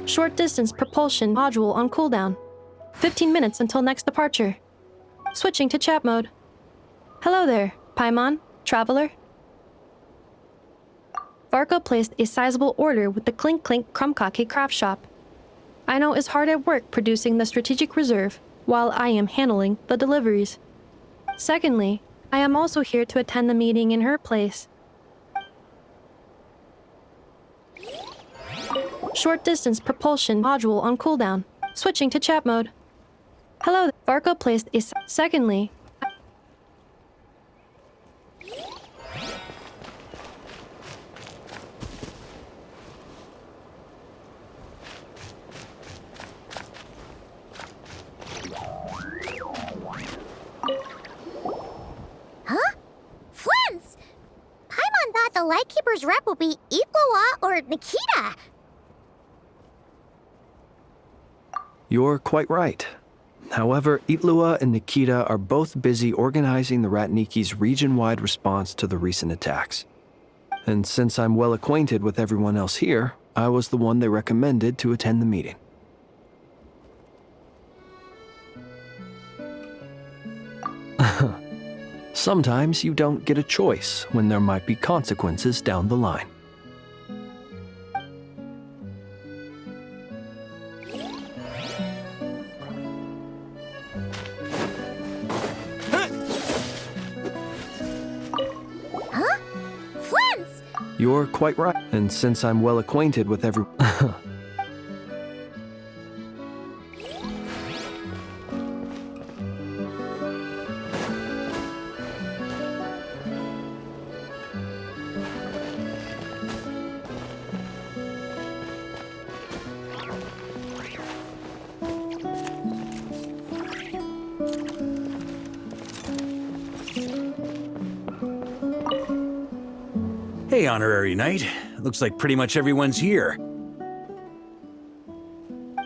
Short distance propulsion module on cooldown. 15 minutes until next departure. Switching to chat mode. Hello there, Paimon, traveler. Varka placed a sizable order with the Clink Clink Krumkake craft shop. Aino is hard at work producing the strategic reserve, while I am handling the deliveries. Secondly, I am also here to attend the meeting in her place. Short distance propulsion module on cooldown. Switching to chat mode. Hello, Varka placed a secondly. Huh? Flins! Paimon thought the Lightkeeper's rep would be Iqua or Nikita. You're quite right. However, Itlua and Nikita are both busy organizing the Ratniki's region-wide response to the recent attacks. And since I'm well acquainted with everyone else here, I was the one they recommended to attend the meeting. Sometimes you don't get a choice when there might be consequences down the line. You're quite right. And since I'm well acquainted with every... Hey, Honorary Knight. Looks like pretty much everyone's here.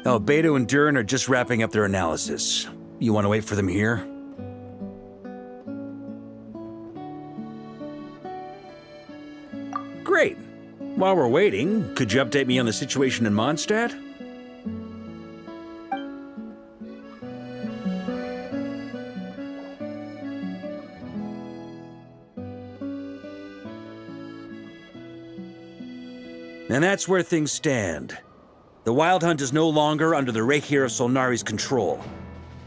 Oh, Beto and Durin are just wrapping up their analysis. You want to wait for them here? Great. While we're waiting, could you update me on the situation in Mondstadt? And that's where things stand. The Wild Hunt is no longer under the Reikir of Solnari's control,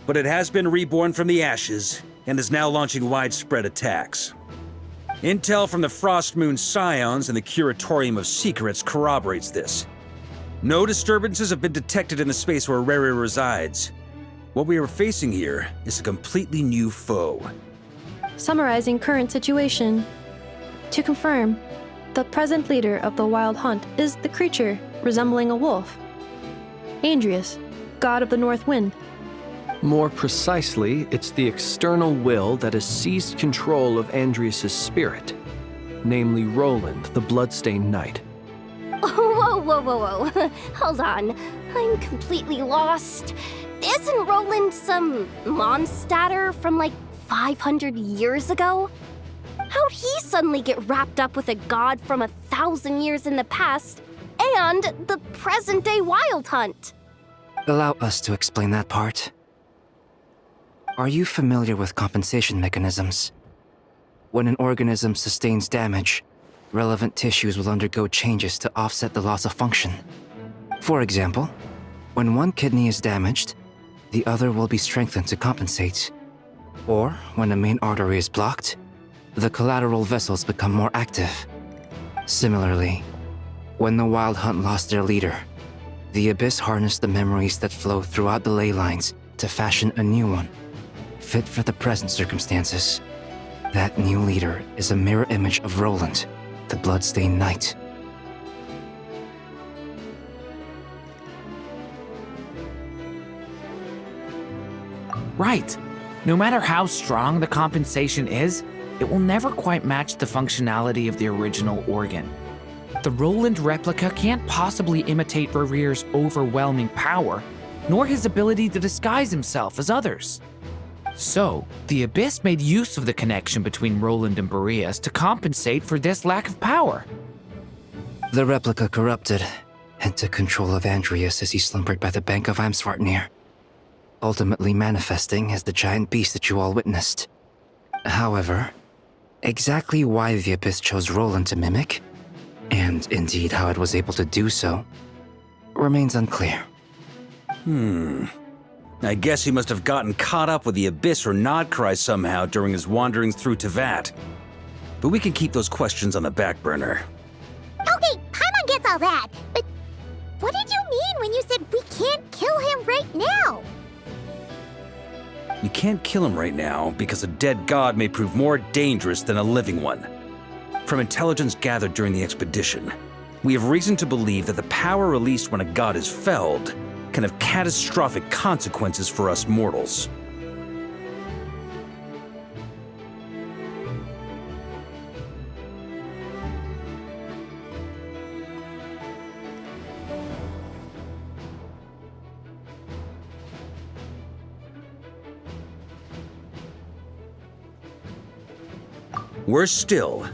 but it has been reborn from the ashes and is now launching widespread attacks. Intel from the Frost Moon Scions and the Curatorium of Secrets corroborates this. No disturbances have been detected in the space where Rere resides. What we are facing here is a completely new foe. Summarizing current situation. To confirm, the present leader of the Wild Hunt is the creature resembling a wolf. Andrius, god of the North Wind. More precisely, it's the external will that has seized control of Andrius' spirit, namely Roland, the Bloodstained Knight. Whoa, whoa, whoa, whoa. Hold on. I'm completely lost. Isn't Roland some Mondstadter from like 500 years ago? How'd he suddenly get wrapped up with a god from 1,000 years in the past and the present-day Wild Hunt? Allow us to explain that part. Are you familiar with compensation mechanisms? When an organism sustains damage, relevant tissues will undergo changes to offset the loss of function. For example, when one kidney is damaged, the other will be strengthened to compensate. Or, when a main artery is blocked, the collateral vessels become more active. Similarly, when the Wild Hunt lost their leader, the Abyss harnessed the memories that flow throughout the ley lines to fashion a new one, fit for the present circumstances. That new leader is a mirror image of Roland, the Bloodstained Knight. Right. No matter how strong the compensation is, it will never quite match the functionality of the original organ. The Roland replica can't possibly imitate Barir's overwhelming power, nor his ability to disguise himself as others. So, the Abyss made use of the connection between Roland and Boreas to compensate for this lack of power. The replica corrupted and took control of Andreas as he slumbered by the bank of Eimsvartnir, ultimately manifesting as the giant beast that you all witnessed. However, exactly why the Abyss chose Roland to mimic, and indeed how it was able to do so, remains unclear. I guess he must have gotten caught up with the Abyss or Nodcry somehow during his wanderings through Tevat. But we can keep those questions on the back burner. Okay, Paimon gets all that, but what did you mean when you said we can't kill him right now? You can't kill him right now because a dead god may prove more dangerous than a living one. From intelligence gathered during the expedition, we have reason to believe that the power released when a god is felled can have catastrophic consequences for us mortals. Worse still,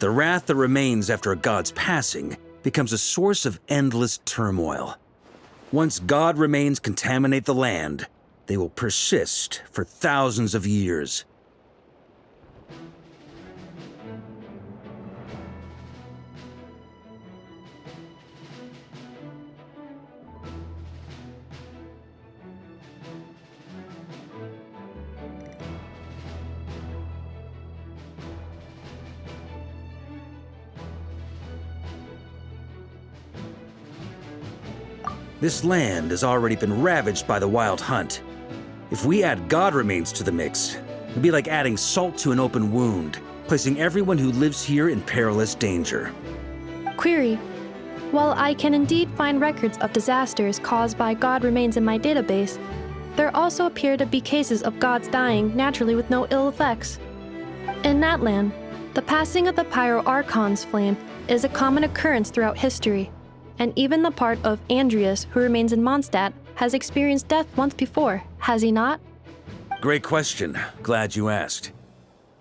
the wrath that remains after a god's passing becomes a source of endless turmoil. Once god remains contaminate the land, they will persist for thousands of years. This land has already been ravaged by the Wild Hunt. If we add god remains to the mix, it'd be like adding salt to an open wound, placing everyone who lives here in perilous danger. Query. While I can indeed find records of disasters caused by god remains in my database, there also appear to be cases of gods dying naturally with no ill effects. In that land, the passing of the Pyro-Archon's flame is a common occurrence throughout history, and even the part of Andreas who remains in Mondstadt has experienced death once before, has he not? Great question. Glad you asked.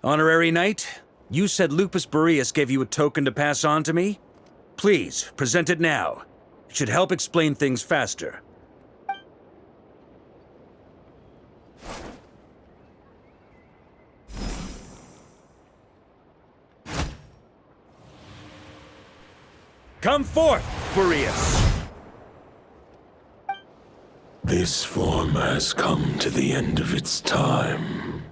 Honorary Knight, you said Lupus Boreas gave you a token to pass on to me? Please, present it now. It should help explain things faster. Come forth, Boreas! This form has come to the end of its time.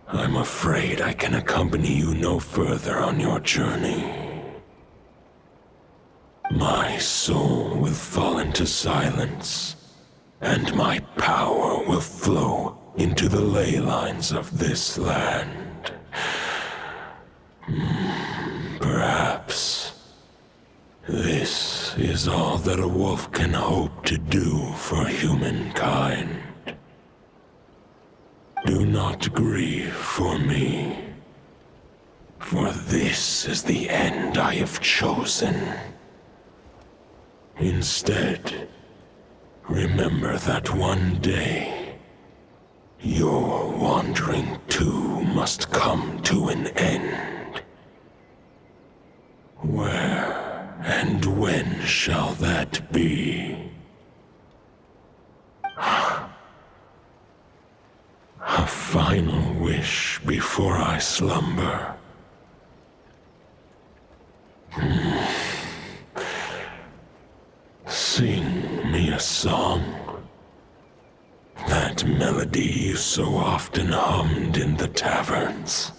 I'm afraid I can accompany you no further on your journey. My soul will fall into silence, and my power will flow into the ley lines of this land. Perhaps this is all that a wolf can hope to do for humankind. Do not grieve for me, for this is the end I have chosen. Instead, remember that one day, your wandering too must come to an end. Where and when shall that be? A final wish before I slumber. Sing me a song that that melody you so often hummed in the taverns.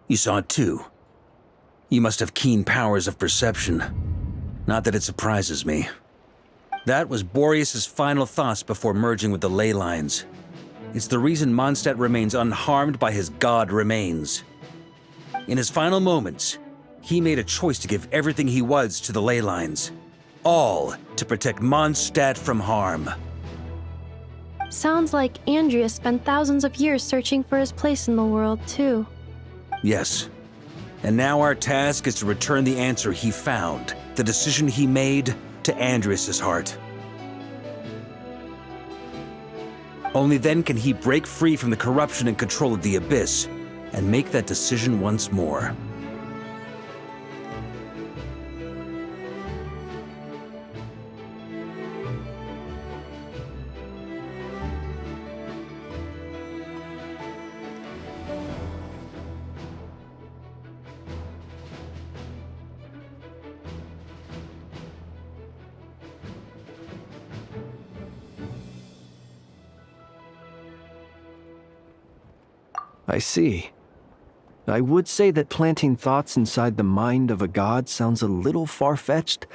You saw it too. You must have keen powers of perception. Not that it surprises me. That was Boreas' final thoughts before merging with the ley lines. It's the reason Mondstadt remains unharmed by his god remains. In his final moments, he made a choice to give everything he was to the ley lines. All to protect Mondstadt from harm. Sounds like Andreas spent thousands of years searching for his place in the world, too. Yes. And now our task is to return the answer he found, the decision he made, to Andreas' heart. Only then can he break free from the corruption and control of the Abyss, and make that decision once more. I see. I would say that planting thoughts inside the mind of a god sounds a little far-fetched,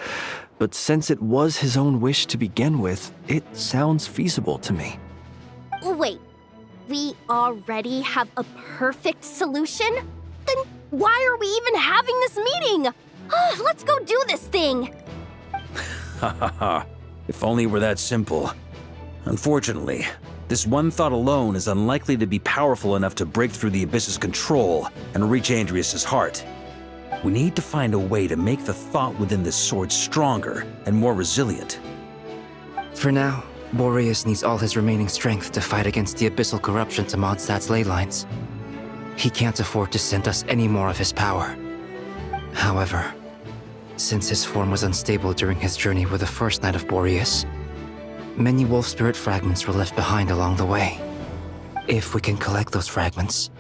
but since it was his own wish to begin with, it sounds feasible to me. Wait, we already have a perfect solution? Then why are we even having this meeting? Let's go do this thing! Ha ha ha. If only it were that simple. Unfortunately, this one thought alone is unlikely to be powerful enough to break through the Abyss's control and reach Andreas' heart. We need to find a way to make the thought within this sword stronger and more resilient. For now, Boreas needs all his remaining strength to fight against the abyssal corruption to Mondstadt's ley lines. He can't afford to send us any more of his power. However, since his form was unstable during his journey with the first Knight of Boreas, many wolf spirit fragments were left behind along the way. If we can collect those fragments,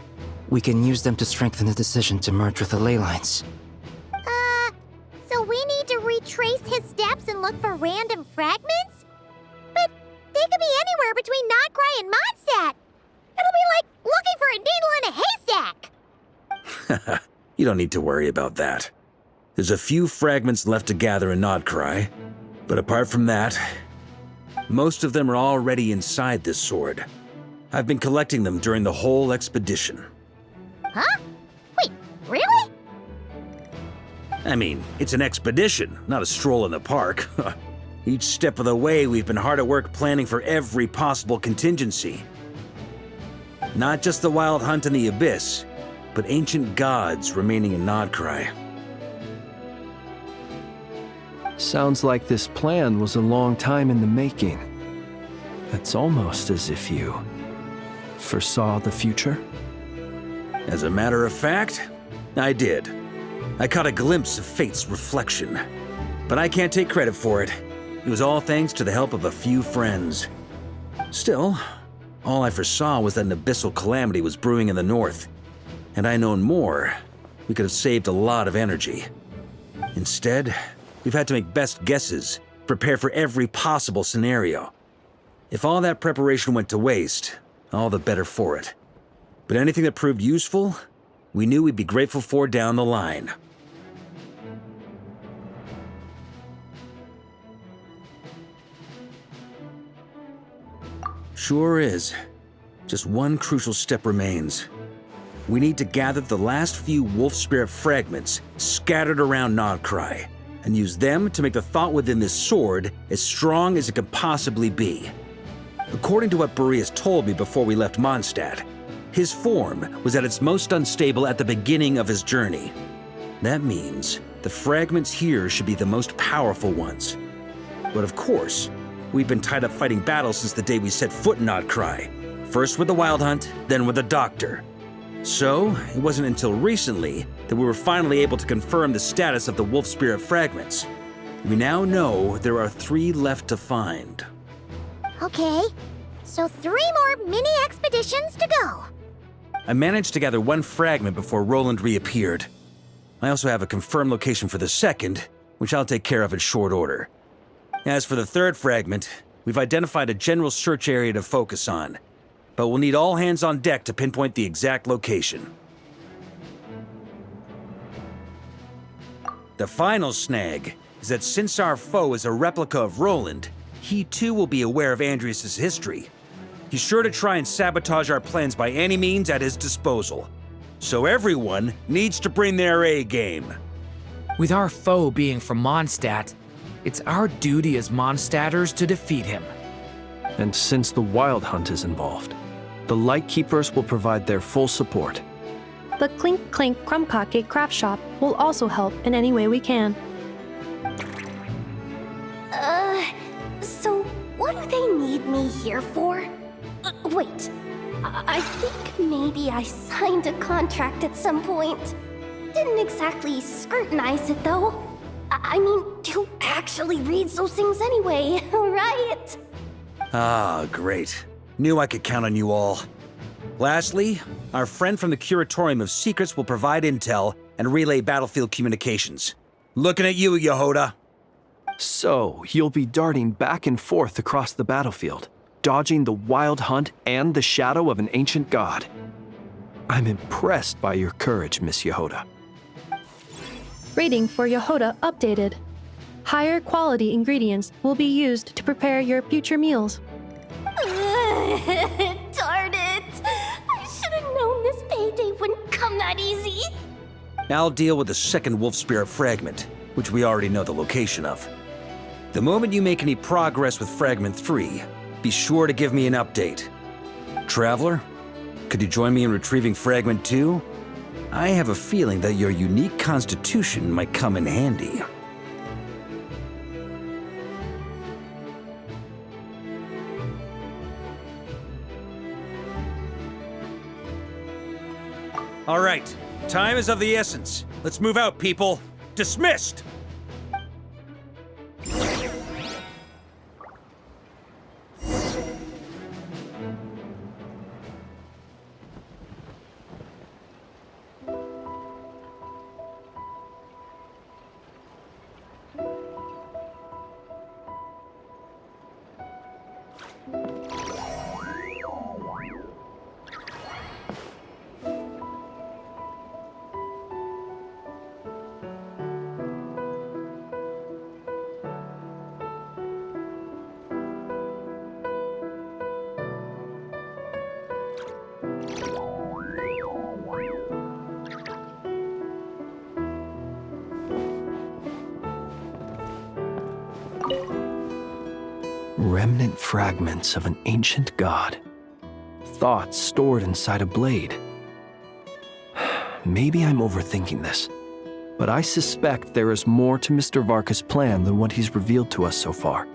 we can use them to strengthen the decision to merge with the ley lines. So we need to retrace his steps and look for random fragments? But they could be anywhere between Nodcry and Mondstadt. It'll be like looking for a needle in a haystack. You don't need to worry about that. There's a few fragments left to gather in Nodcry, but apart from that, most of them are already inside this sword. I've been collecting them during the whole expedition. Huh? Wait, really? I mean, it's an expedition, not a stroll in the park. Each step of the way, we've been hard at work planning for every possible contingency. Not just the wild hunt in the Abyss, but ancient gods remaining in Nodcry. Sounds like this plan was a long time in the making. It's almost as if you foresaw the future. As a matter of fact, I did. I caught a glimpse of fate's reflection. But I can't take credit for it. It was all thanks to the help of a few friends. Still, all I foresaw was that an abyssal calamity was brewing in the north. Had I known more, we could have saved a lot of energy. Instead, we've had to make best guesses, prepare for every possible scenario. If all that preparation went to waste, all the better for it. But anything that proved useful, we knew we'd be grateful for down the line. Sure is. Just one crucial step remains. We need to gather the last few wolf spirit fragments scattered around Nodcry, and use them to make the thought within this sword as strong as it could possibly be. According to what Boreas told me before we left Mondstadt, his form was at its most unstable at the beginning of his journey. That means the fragments here should be the most powerful ones. But of course, We've been tied up fighting battles since the day we set foot in Outcry. First with the Wild Hunt, then with the Doctor. So, it wasn't until recently that we were finally able to confirm the status of the Wolf Spirit fragments. We now know there are 3 left to find. Okay, so 3 more mini expeditions to go. I managed to gather 1 fragment before Roland reappeared. I also have a confirmed location for the second, which I'll take care of in short order. As for the 3rd fragment, we've identified a general search area to focus on, but we'll need all hands on deck to pinpoint the exact location. The final snag is that since our foe is a replica of Roland, he too will be aware of Andrias' history. He's sure to try and sabotage our plans by any means at his disposal. So everyone needs to bring their A game. With our foe being from Mondstadt, it's our duty as Mondstadters to defeat him. And since the Wild Hunt is involved, the Lightkeepers will provide their full support. The Clink Clink Krumkake craft shop will also help in any way we can. So what do they need me here for? Wait, I think maybe I signed a contract at some point. Didn't exactly scrutinize it though. I mean, who actually reads those things anyway, right? Ah, great. Knew I could count on you all. Lastly, our friend from the Curatorium of Secrets will provide intel and relay battlefield communications. Looking at you, Yehoda. So, you'll be darting back and forth across the battlefield, dodging the Wild Hunt and the shadow of an ancient god. I'm impressed by your courage, Miss Yehoda. Rating for Yehoda updated. Higher quality ingredients will be used to prepare your future meals. Darn it! I should have known this payday wouldn't come that easy. I'll deal with the second Wolf Spirit fragment, which we already know the location of. The moment you make any progress with Fragment 3, be sure to give me an update. Traveler, could you join me in retrieving Fragment 2? I have a feeling that your unique constitution might come in handy. All right, time is of the essence. Let's move out, people. Dismissed! Remnant fragments of an ancient god. Thoughts stored inside a blade. Maybe I'm overthinking this, but I suspect there is more to Mr. Varka's plan than what he's revealed to us so far.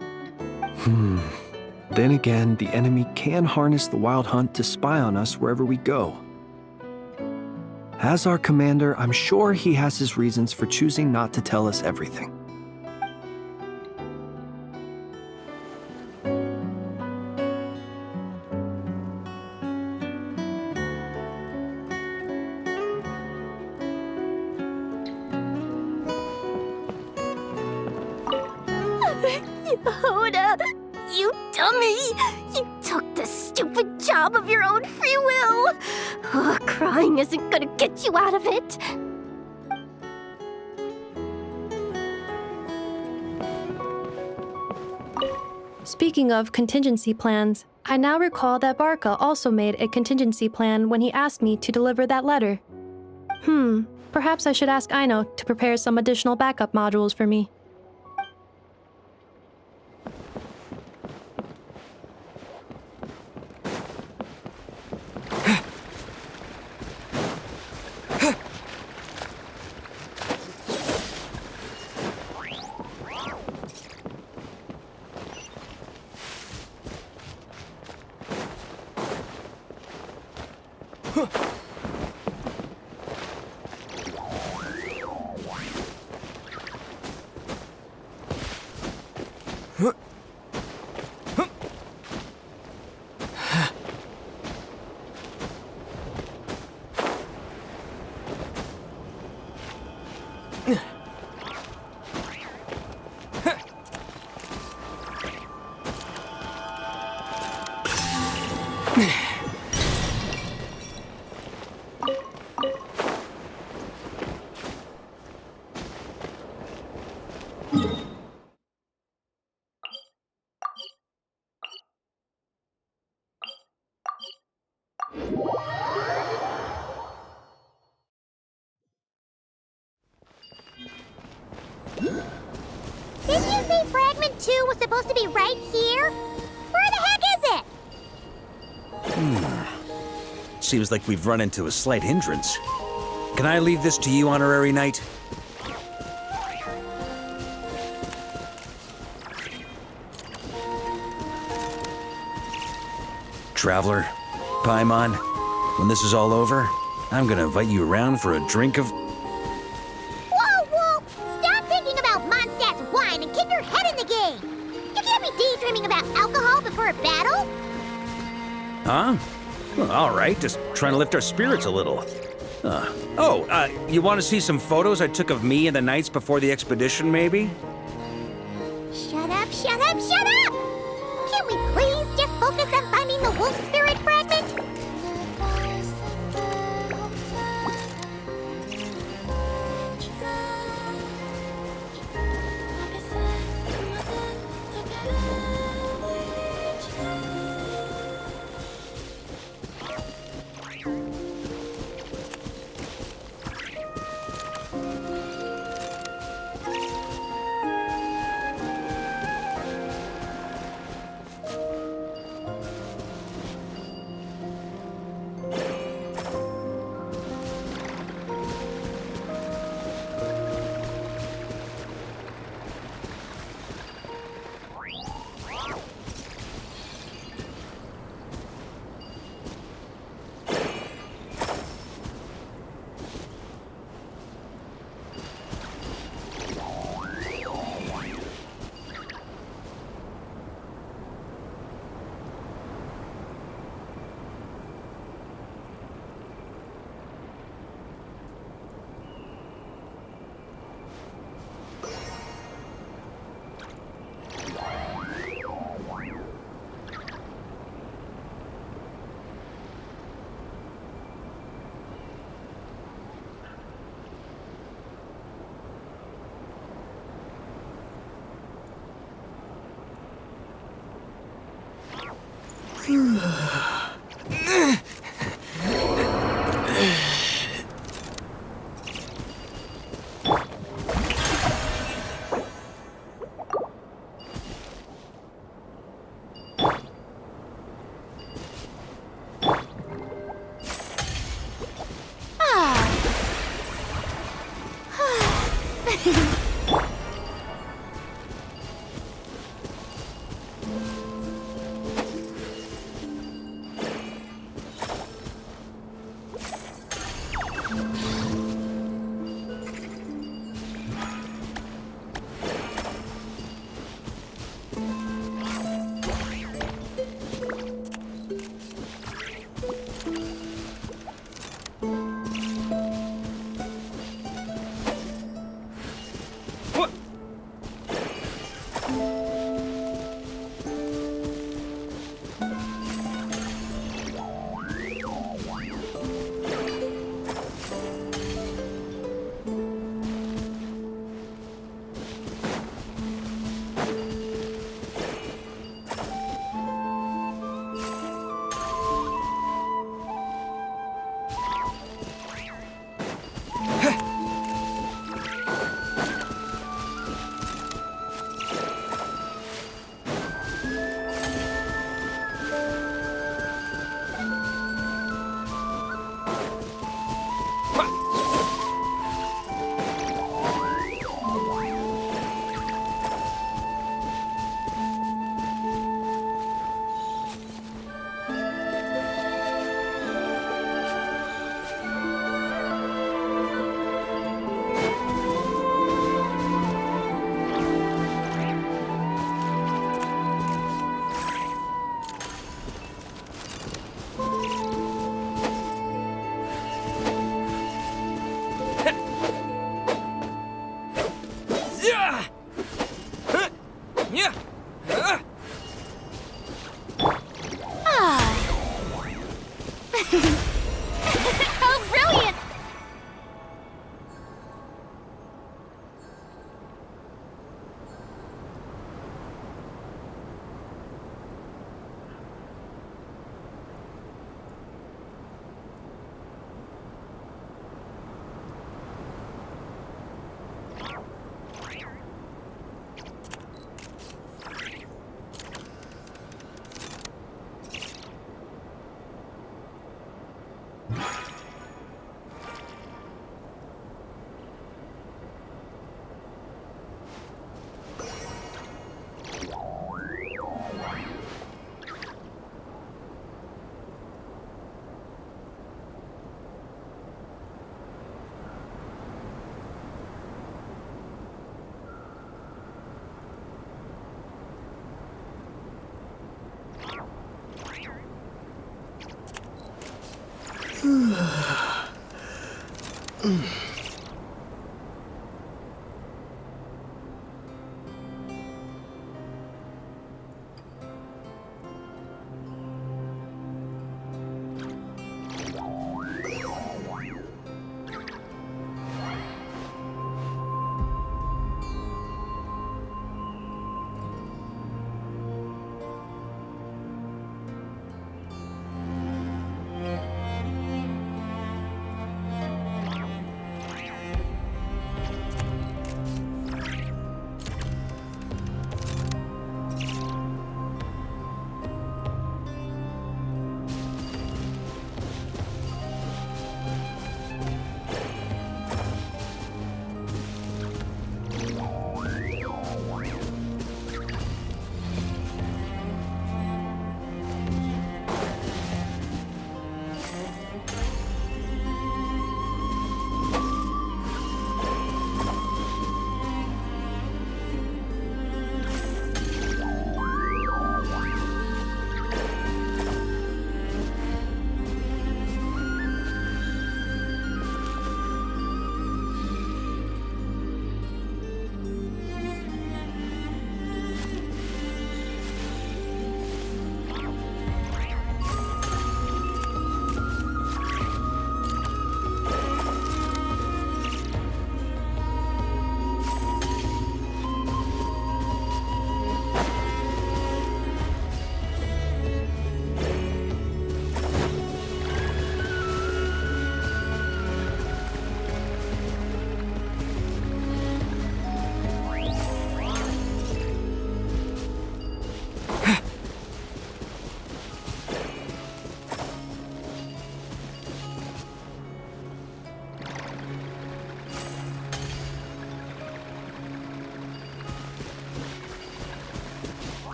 Then again, the enemy can harness the Wild Hunt to spy on us wherever we go. As our commander, I'm sure he has his reasons for choosing not to tell us everything. Yehoda, you dummy! You took the stupid job of your own free will! Crying isn't gonna get you out of it! Speaking of contingency plans, I now recall that Varka also made a contingency plan when he asked me to deliver that letter. Perhaps I should ask Aino to prepare some additional backup modules for me. Didn't you say Fragment 2 was supposed to be right here? Where the heck is it? Seems like we've run into a slight hindrance. Can I leave this to you, Honorary Knight? Traveler, Paimon, when this is all over, I'm gonna invite you around for a drink of... Whoa! Stop thinking about Mondstadt's wine and keep your head in the game! You can't be daydreaming about alcohol before a battle! Huh? Well, all right, just trying to lift our spirits a little. You want to see some photos I took of me and the knights before the expedition, maybe? Shut up! Can't we please just focus on finding the wolf spirit fragment?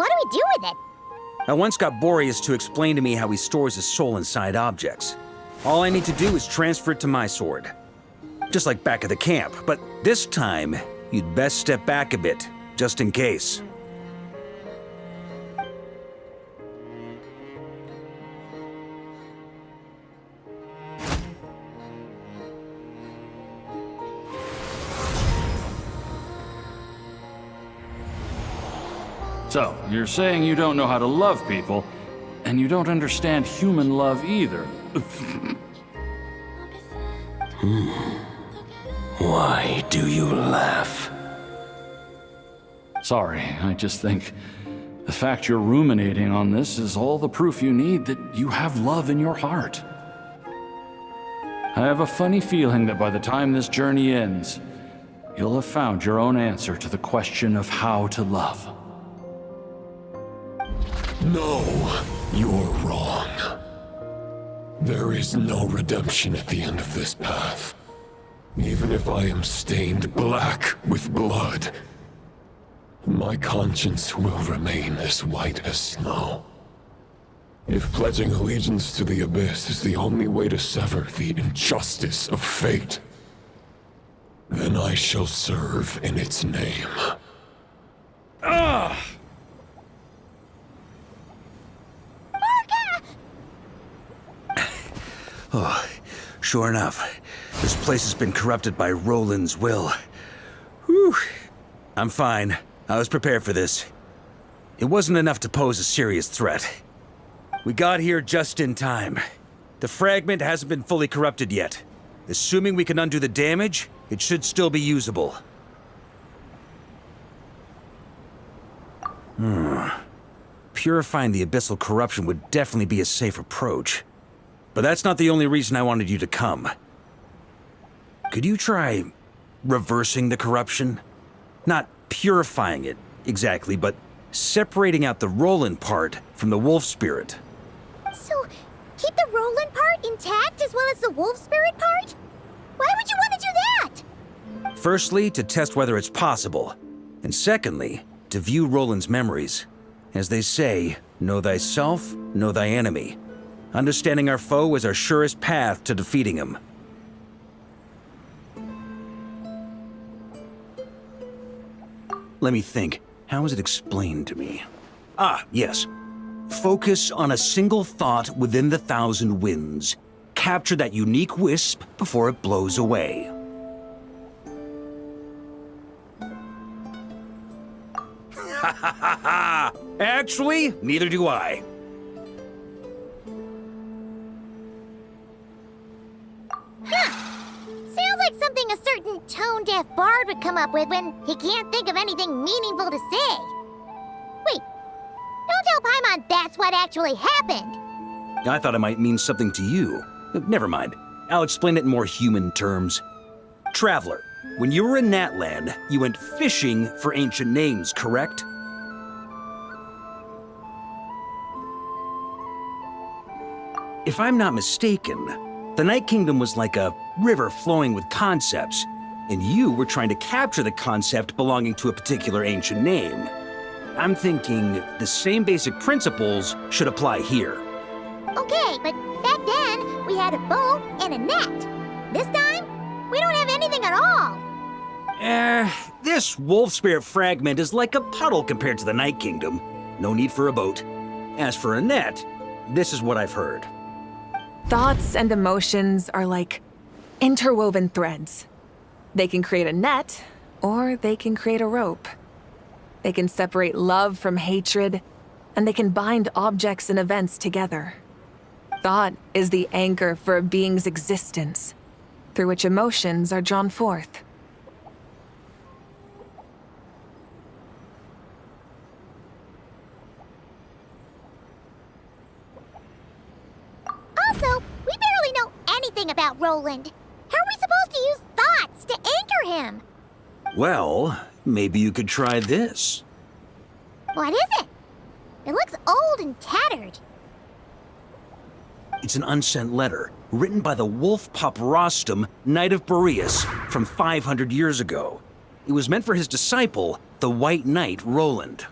What do we do with it? I once got Boreas to explain to me how he stores his soul inside objects. All I need to do is transfer it to my sword. Just like back at the camp, but this time, you'd best step back a bit, just in case. So, you're saying you don't know how to love people, and you don't understand human love either. Why do you laugh? Sorry, I just think the fact you're ruminating on this is all the proof you need that you have love in your heart. I have a funny feeling that by the time this journey ends, you'll have found your own answer to the question of how to love. No, you're wrong. There is no redemption at the end of this path. Even if I am stained black with blood, my conscience will remain as white as snow. If pledging allegiance to the Abyss is the only way to sever the injustice of fate, then I shall serve in its name. Ah! Oh, sure enough. This place has been corrupted by Roland's will. Whew. I'm fine. I was prepared for this. It wasn't enough to pose a serious threat. We got here just in time. The fragment hasn't been fully corrupted yet. Assuming we can undo the damage, it should still be usable. Purifying the abyssal corruption would definitely be a safe approach. But that's not the only reason I wanted you to come. Could you try reversing the corruption? Not purifying it, exactly, but separating out the Roland part from the wolf spirit. So, keep the Roland part intact as well as the wolf spirit part? Why would you want to do that? Firstly, to test whether it's possible. And secondly, to view Roland's memories. As they say, know thyself, know thy enemy. Understanding our foe is our surest path to defeating him. Let me think. How is it explained to me? Ah, yes. Focus on a single thought within the 1,000 winds. Capture that unique wisp before it blows away. Ha ha ha ha! Actually, neither do I. Sounds like something a certain tone-deaf bard would come up with when he can't think of anything meaningful to say. Wait, don't tell Paimon that's what actually happened. I thought it might mean something to you. Never mind. I'll explain it in more human terms. Traveler, when you were in Natland, you went fishing for ancient names, correct? If I'm not mistaken, the Night Kingdom was like a river flowing with concepts, and you were trying to capture the concept belonging to a particular ancient name. I'm thinking the same basic principles should apply here. Okay, but back then, we had a boat and a net. This time, we don't have anything at all. This wolf spirit fragment is like a puddle compared to the Night Kingdom. No need for a boat. As for a net, this is what I've heard. Thoughts and emotions are like interwoven threads. They can create a net, or they can create a rope. They can separate love from hatred, and they can bind objects and events together. Thought is the anchor for a being's existence, through which emotions are drawn forth. Also, we barely know anything about Roland. How are we supposed to use thoughts to anchor him? Well, maybe you could try this. What is it? It looks old and tattered. It's an unsent letter, written by the wolf pup Rostam, Knight of Boreas, from 500 years ago. It was meant for his disciple, the White Knight Roland.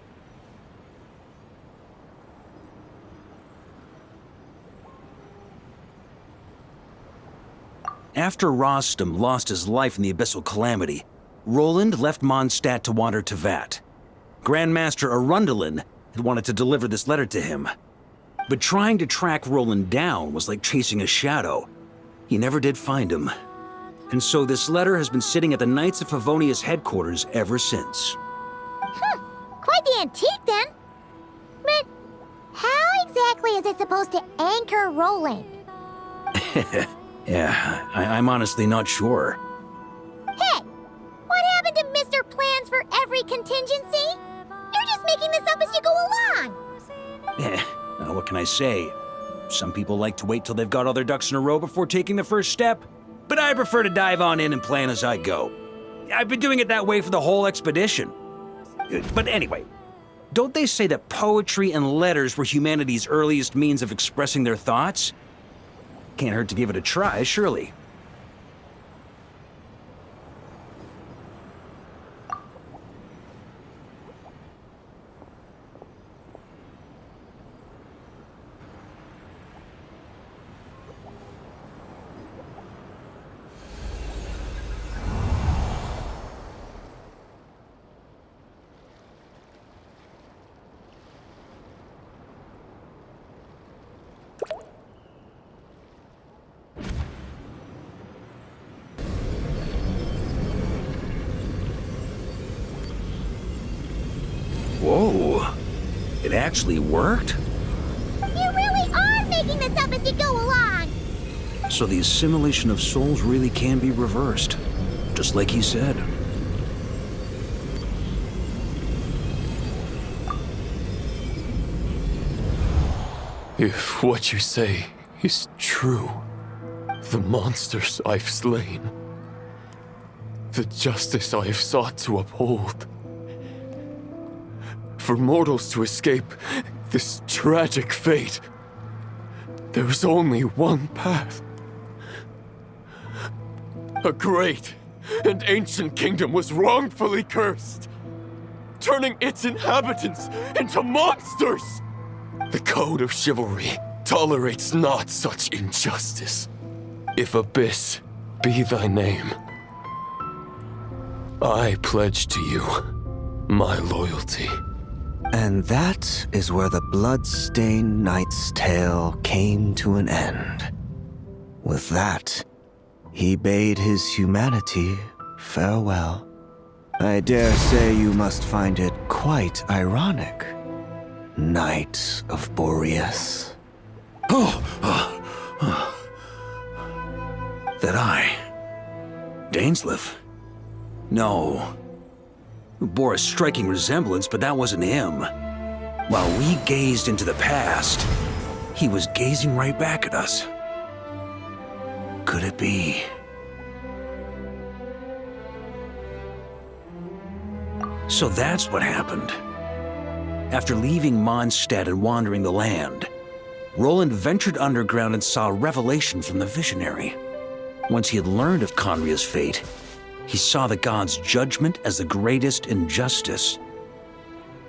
After Rostam lost his life in the Abyssal Calamity, Roland left Mondstadt to wander to Vat. Grandmaster Arundelen had wanted to deliver this letter to him. But trying to track Roland down was like chasing a shadow. He never did find him. And so this letter has been sitting at the Knights of Favonius headquarters ever since. Quite the antique, then. But how exactly is it supposed to anchor Roland? Yeah, I'm honestly not sure. Hey! What happened to Mr. Plans for every contingency? You're just making this up as you go along! What can I say? Some people like to wait till they've got all their ducks in a row before taking the first step, but I prefer to dive on in and plan as I go. I've been doing it that way for the whole expedition. But anyway, don't they say that poetry and letters were humanity's earliest means of expressing their thoughts? Can't hurt to give it a try, surely. Whoa, it actually worked? You really are making this up as you go along! So the assimilation of souls really can be reversed, just like he said. If what you say is true, the monsters I've slain, the justice I have sought to uphold, for mortals to escape this tragic fate, there is only one path. A great and ancient kingdom was wrongfully cursed, turning its inhabitants into monsters. The code of chivalry tolerates not such injustice. If Abyss be thy name, I pledge to you my loyalty. And that is where the blood-stained knight's tale came to an end. With that, he bade his humanity farewell. I dare say you must find it quite ironic, Knight of Boreas. That I, Dainsleif? No. Bore a striking resemblance, but that wasn't him. While we gazed into the past, he was gazing right back at us. Could it be? So that's what happened. After leaving Mondstadt and wandering the land, Roland ventured underground and saw a revelation from the Visionary. Once he had learned of Conria's fate, he saw the gods' judgment as the greatest injustice.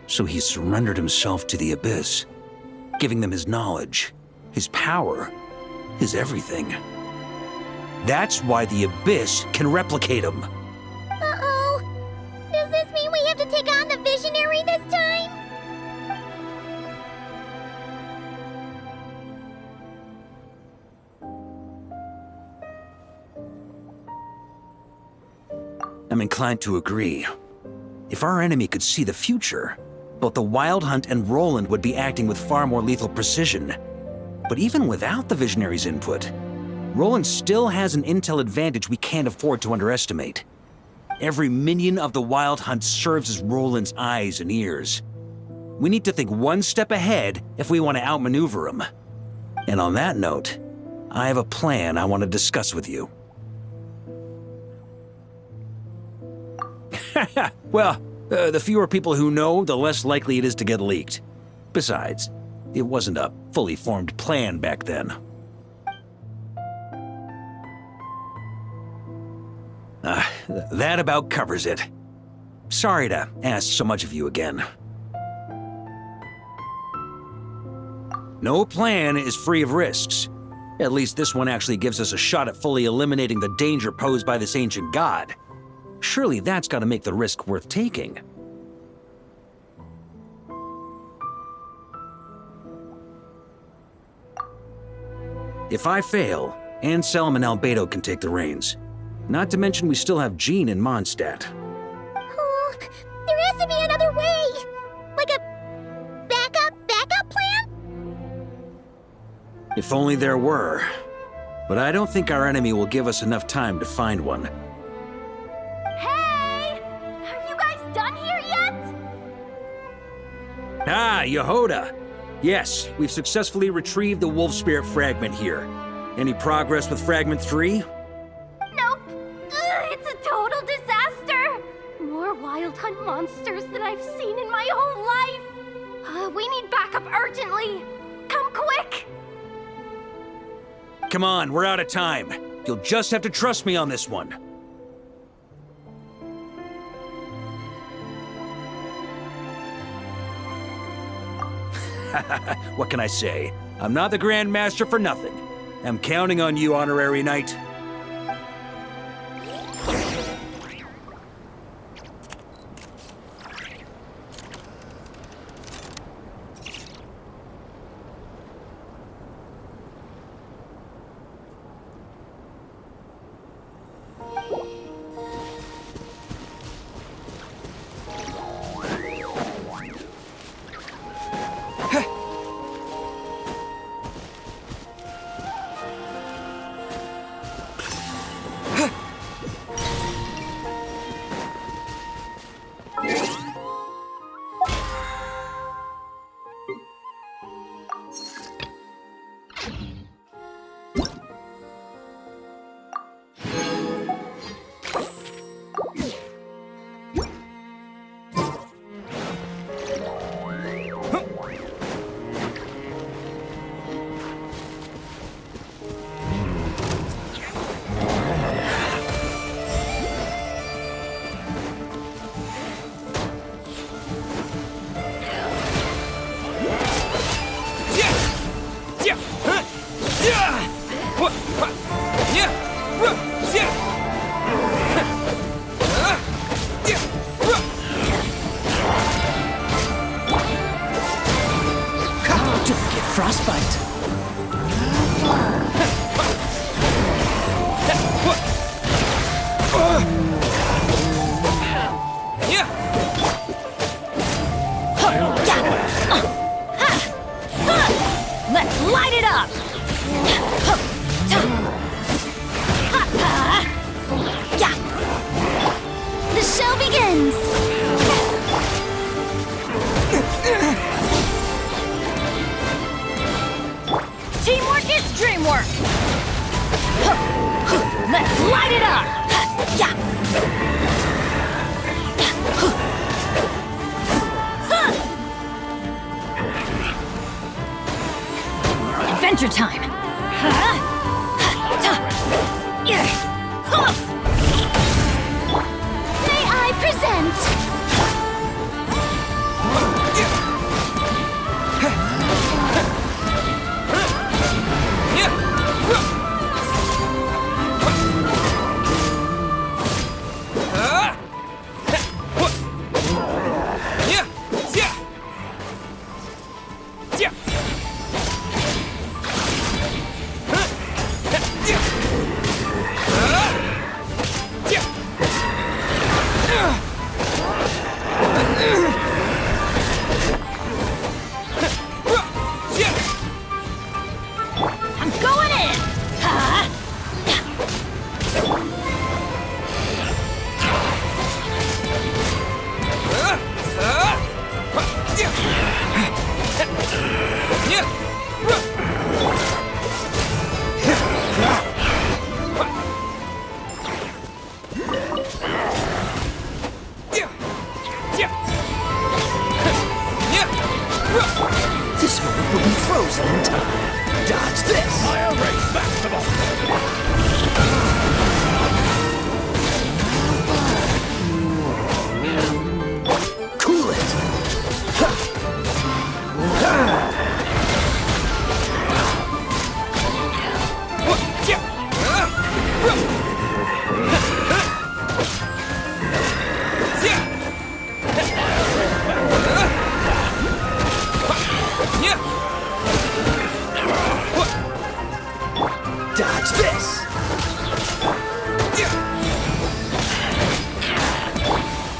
So he surrendered himself to the Abyss, giving them his knowledge, his power, his everything. That's why the Abyss can replicate him. Uh-oh. Does this mean we have to take on the Visionary this time? I'm inclined to agree. If our enemy could see the future, both the Wild Hunt and Roland would be acting with far more lethal precision. But even without the Visionary's input, Roland still has an intel advantage we can't afford to underestimate. Every minion of the Wild Hunt serves as Roland's eyes and ears. We need to think one step ahead if we want to outmaneuver him. And on that note, I have a plan I want to discuss with you. Well, the fewer people who know, the less likely it is to get leaked. Besides, it wasn't a fully formed plan back then. That about covers it. Sorry to ask so much of you again. No plan is free of risks. At least this one actually gives us a shot at fully eliminating the danger posed by this ancient god. Surely that's gotta make the risk worth taking. If I fail, Anselm and Albedo can take the reins. Not to mention we still have Jean in Mondstadt. Oh, there has to be another way! Like a backup plan? If only there were. But I don't think our enemy will give us enough time to find one. Hey! Are you guys done here yet? Ah, Yehoda! Yes, we've successfully retrieved the Wolf Spirit fragment here. Any progress with Fragment 3? Nope. It's a total disaster. More Wild Hunt monsters than I've seen in my whole life. We need backup urgently. Come quick. Come on, we're out of time. You'll just have to trust me on this one. What can I say? I'm not the Grand Master for nothing. I'm counting on you, Honorary Knight. Let's light it up! The show begins! Teamwork is dreamwork! Let's light it up! Adventure time! May I present? This moment will be frozen in time. Dodge this! Fire rate maximum! Cool it! Dodge this!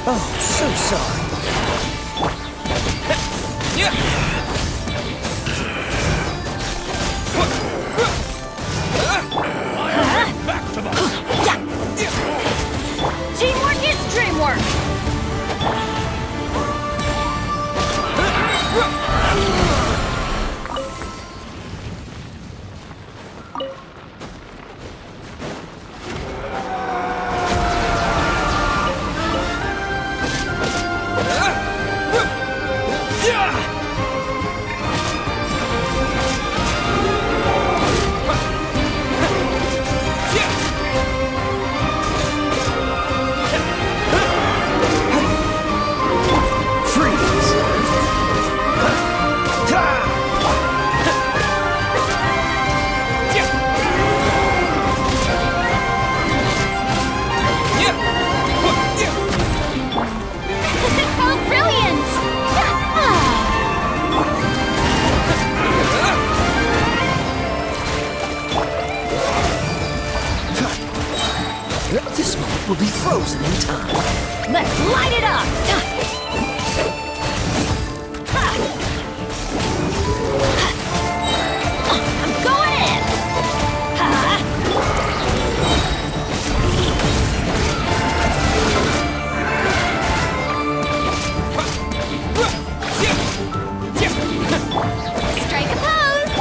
Oh, so sorry. Back to the... Teamwork is dreamwork! This moment will be frozen in time. Let's light it up! I'm going in! Strike a pose!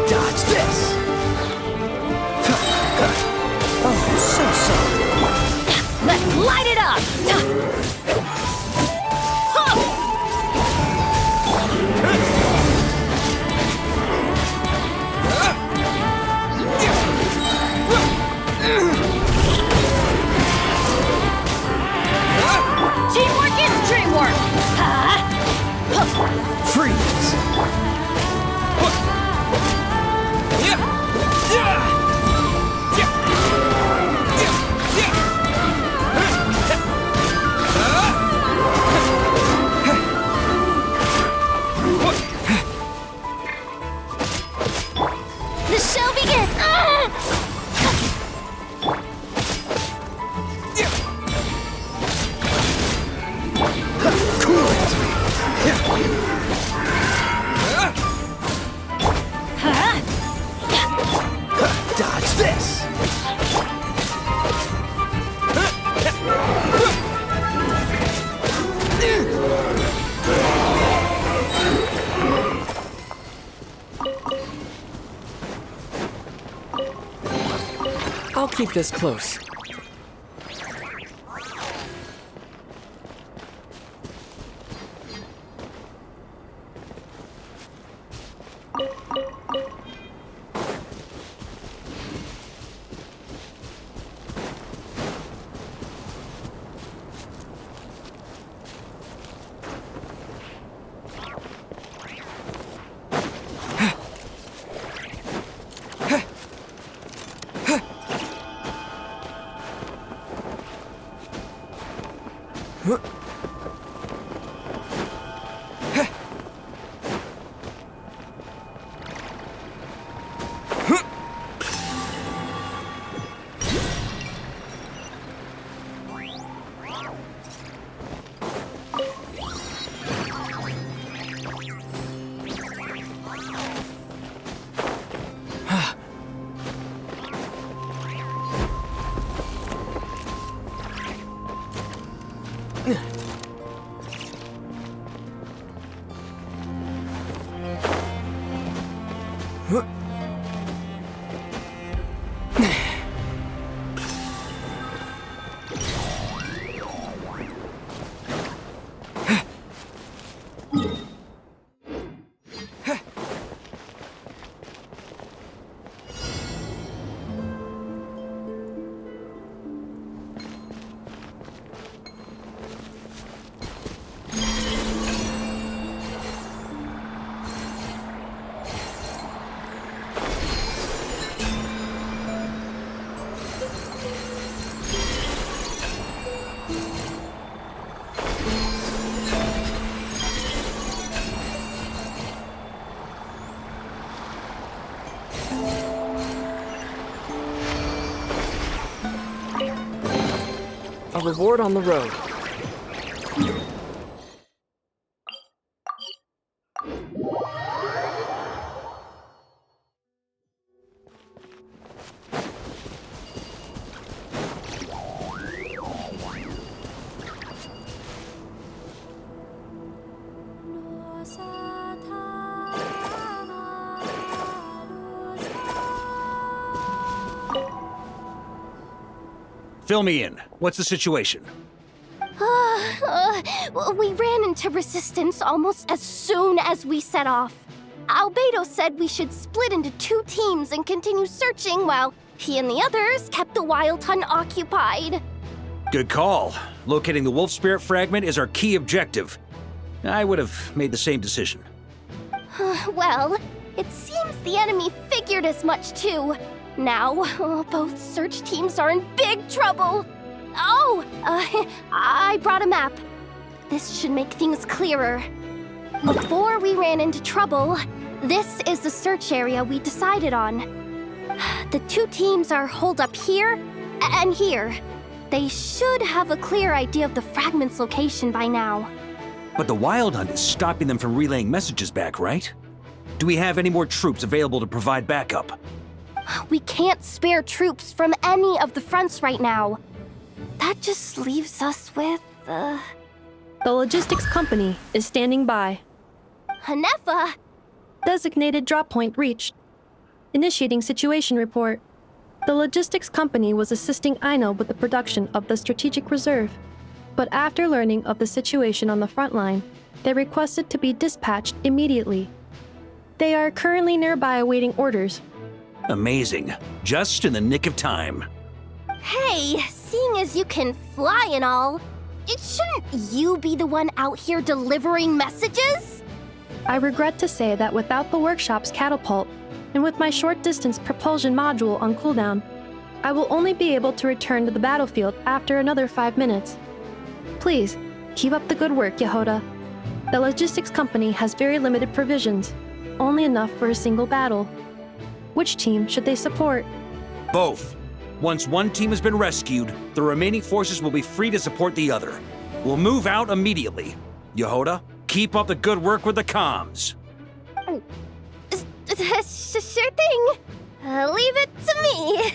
Dodge this! Oh, so sorry. Let's light it up! Teamwork is dreamwork! Freeze! The show begins! Cool it! Dodge this! I'll keep this close. reward on the road. Fill me in. What's the situation? We ran into resistance almost as soon as we set off. Albedo said we should split into 2 teams and continue searching while he and the others kept the Wild Hunt occupied. Good call. Locating the wolf spirit fragment is our key objective. I would have made the same decision. Well, it seems the enemy figured as much too. Now, both search teams are in big trouble. Oh, I brought a map. This should make things clearer. Before we ran into trouble, this is the search area we decided on. The 2 teams are holed up here and here. They should have a clear idea of the fragment's location by now. But the Wild Hunt is stopping them from relaying messages back, right? Do we have any more troops available to provide backup? We can't spare troops from any of the fronts right now. That just leaves us with, The logistics company is standing by. Hanefa! Designated drop point reached. Initiating situation report. The logistics company was assisting Aino with the production of the strategic reserve. But after learning of the situation on the front line, they requested to be dispatched immediately. They are currently nearby awaiting orders. Amazing. Just in the nick of time. Hey, seeing as you can fly and all, shouldn't you be the one out here delivering messages? I regret to say that without the workshop's catapult, and with my short-distance propulsion module on cooldown, I will only be able to return to the battlefield after another 5 minutes. Please, keep up the good work, Yehoda. The logistics company has very limited provisions, only enough for a single battle. Which team should they support? Both. Once one team has been rescued, the remaining forces will be free to support the other. We'll move out immediately. Yehoda, keep up the good work with the comms. Sure thing. Leave it to me.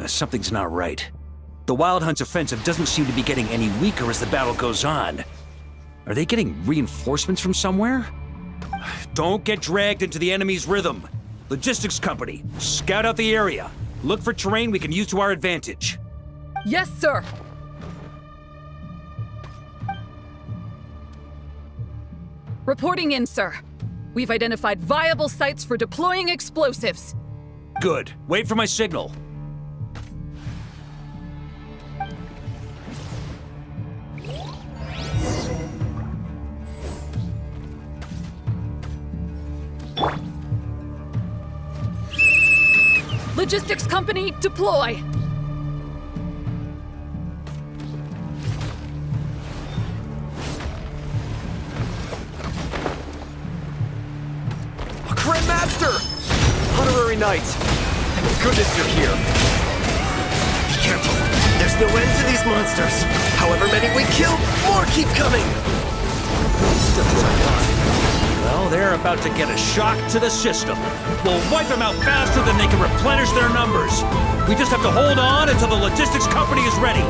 Something's not right. The Wild Hunt's offensive doesn't seem to be getting any weaker as the battle goes on. Are they getting reinforcements from somewhere? Don't get dragged into the enemy's rhythm. Logistics company, scout out the area. Look for terrain we can use to our advantage. Yes, sir! Reporting in, sir. We've identified viable sites for deploying explosives. Good. Wait for my signal. Logistics company, deploy! Master! Honorary Knight! Thank goodness you're here! Be careful! There's no end to these monsters! However many we kill, more keep coming! Well, they're about to get a shock to the system. We'll wipe them out faster than they can replenish their numbers. We just have to hold on until the logistics company is ready.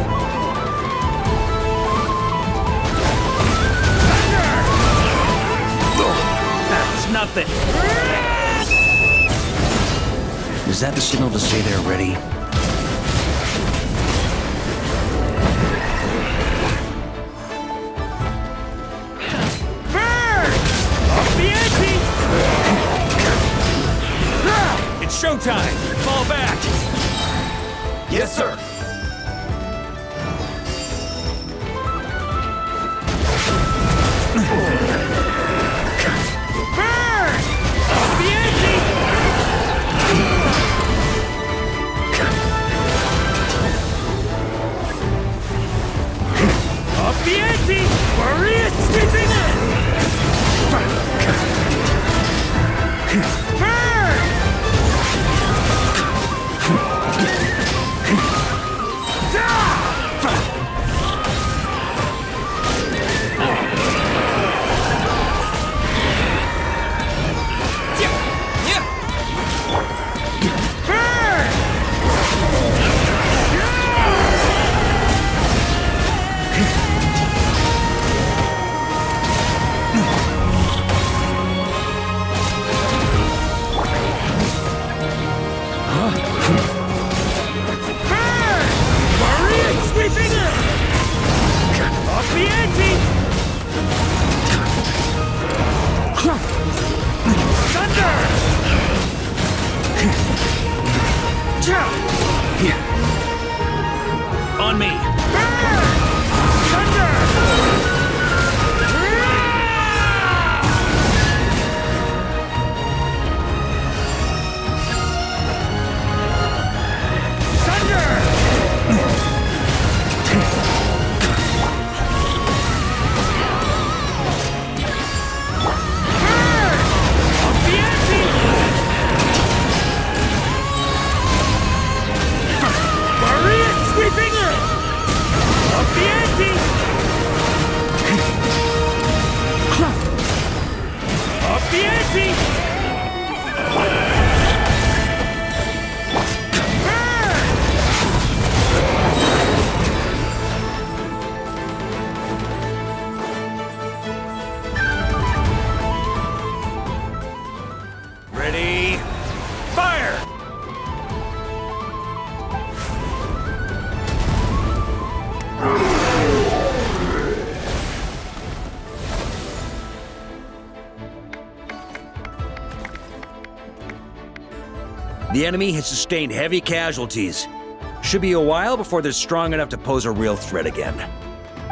That's nothing. Is that the signal to say they're ready? Burn! Off the ante! It's showtime! Fall back! Yes, sir! Burn! Off the ante! Off the ante! Maria sweeping in! Burn! On me! Thunder! Ready? Fire! The enemy has sustained heavy casualties. Should be a while before they're strong enough to pose a real threat again.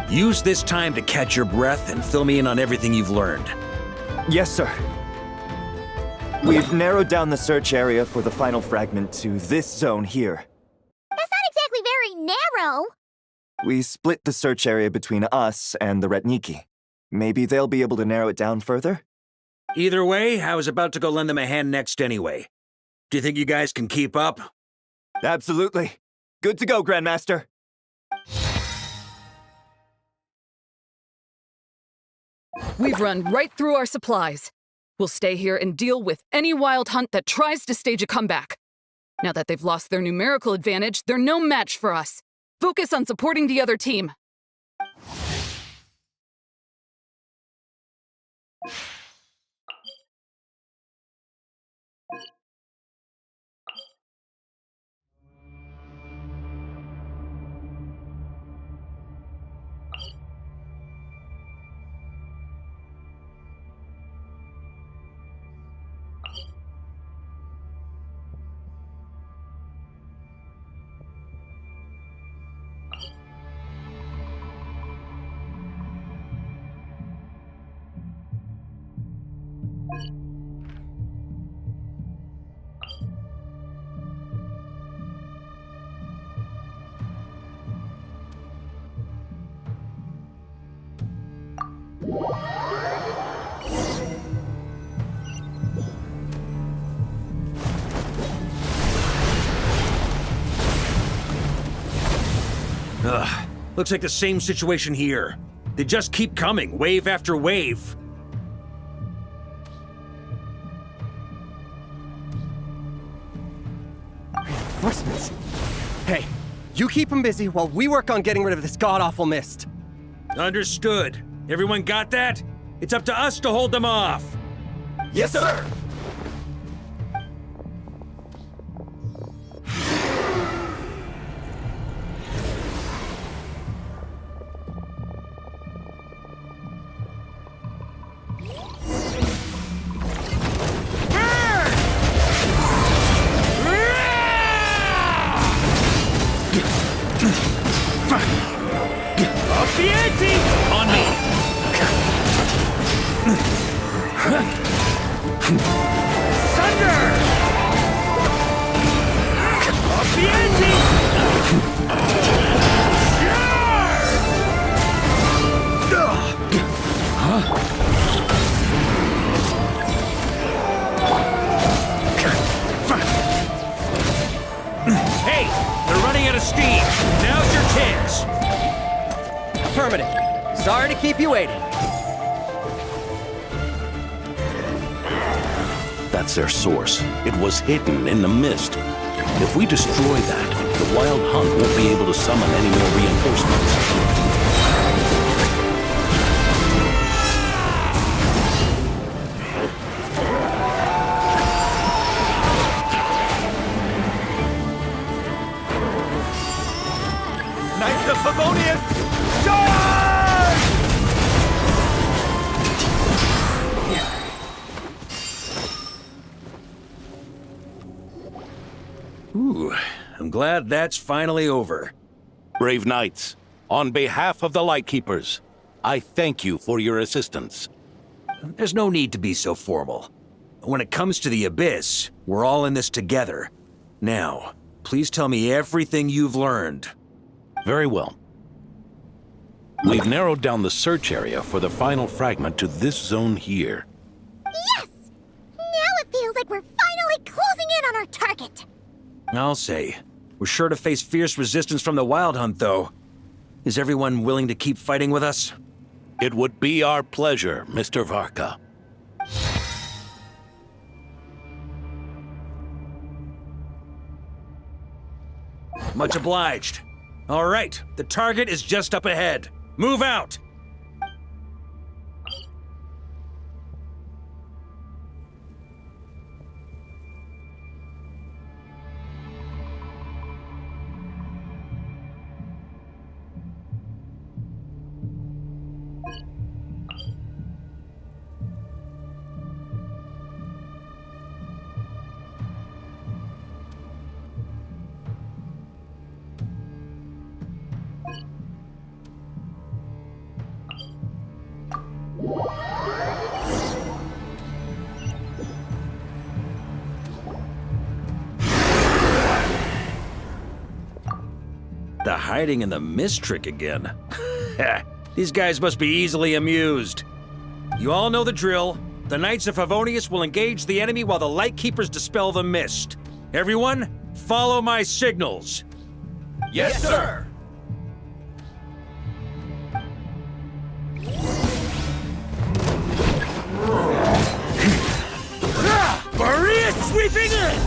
Use this time to catch your breath and fill me in on everything you've learned. Yes, sir. We've narrowed down the search area for the final fragment to this zone here. That's not exactly very narrow. We split the search area between us and the Retniki. Maybe they'll be able to narrow it down further? Either way, I was about to go lend them a hand next anyway. Do you think you guys can keep up? Absolutely. Good to go, Grandmaster. We've run right through our supplies. We'll stay here and deal with any wild hunt that tries to stage a comeback. Now that they've lost their numerical advantage, they're no match for us. Focus on supporting the other team. Ugh, looks like the same situation here. They just keep coming, wave after wave. Reinforcements. Hey, you keep them busy while we work on getting rid of this god-awful mist. Understood. Everyone got that? It's up to us to hold them off. Yes, sir! Up the ante! On me! Thunder! Up the ante! Hey, they're running out of steam. Now's your chance. Affirmative. Sorry to keep you waiting. That's their source. It was hidden in the mist. If we destroy that, the Wild Hunt won't be able to summon any more reinforcements. Knights of Pavilion, charge! Ooh, I'm glad that's finally over. Brave knights, on behalf of the Lightkeepers, I thank you for your assistance. There's no need to be so formal. When it comes to the Abyss, we're all in this together. Now, please tell me everything you've learned. Very well. We've narrowed down the search area for the final fragment to this zone here. Yes! Now it feels like we're finally closing in on our target. I'll say. We're sure to face fierce resistance from the Wild Hunt, though. Is everyone willing to keep fighting with us? It would be our pleasure, Mr. Varka. Much obliged. All right, the target is just up ahead. Move out! The hiding in the mist trick again. These guys must be easily amused. You all know the drill. The Knights of Favonius will engage the enemy while the Lightkeepers dispel the mist. Everyone, follow my signals. Yes, sir! Maria sweeping in!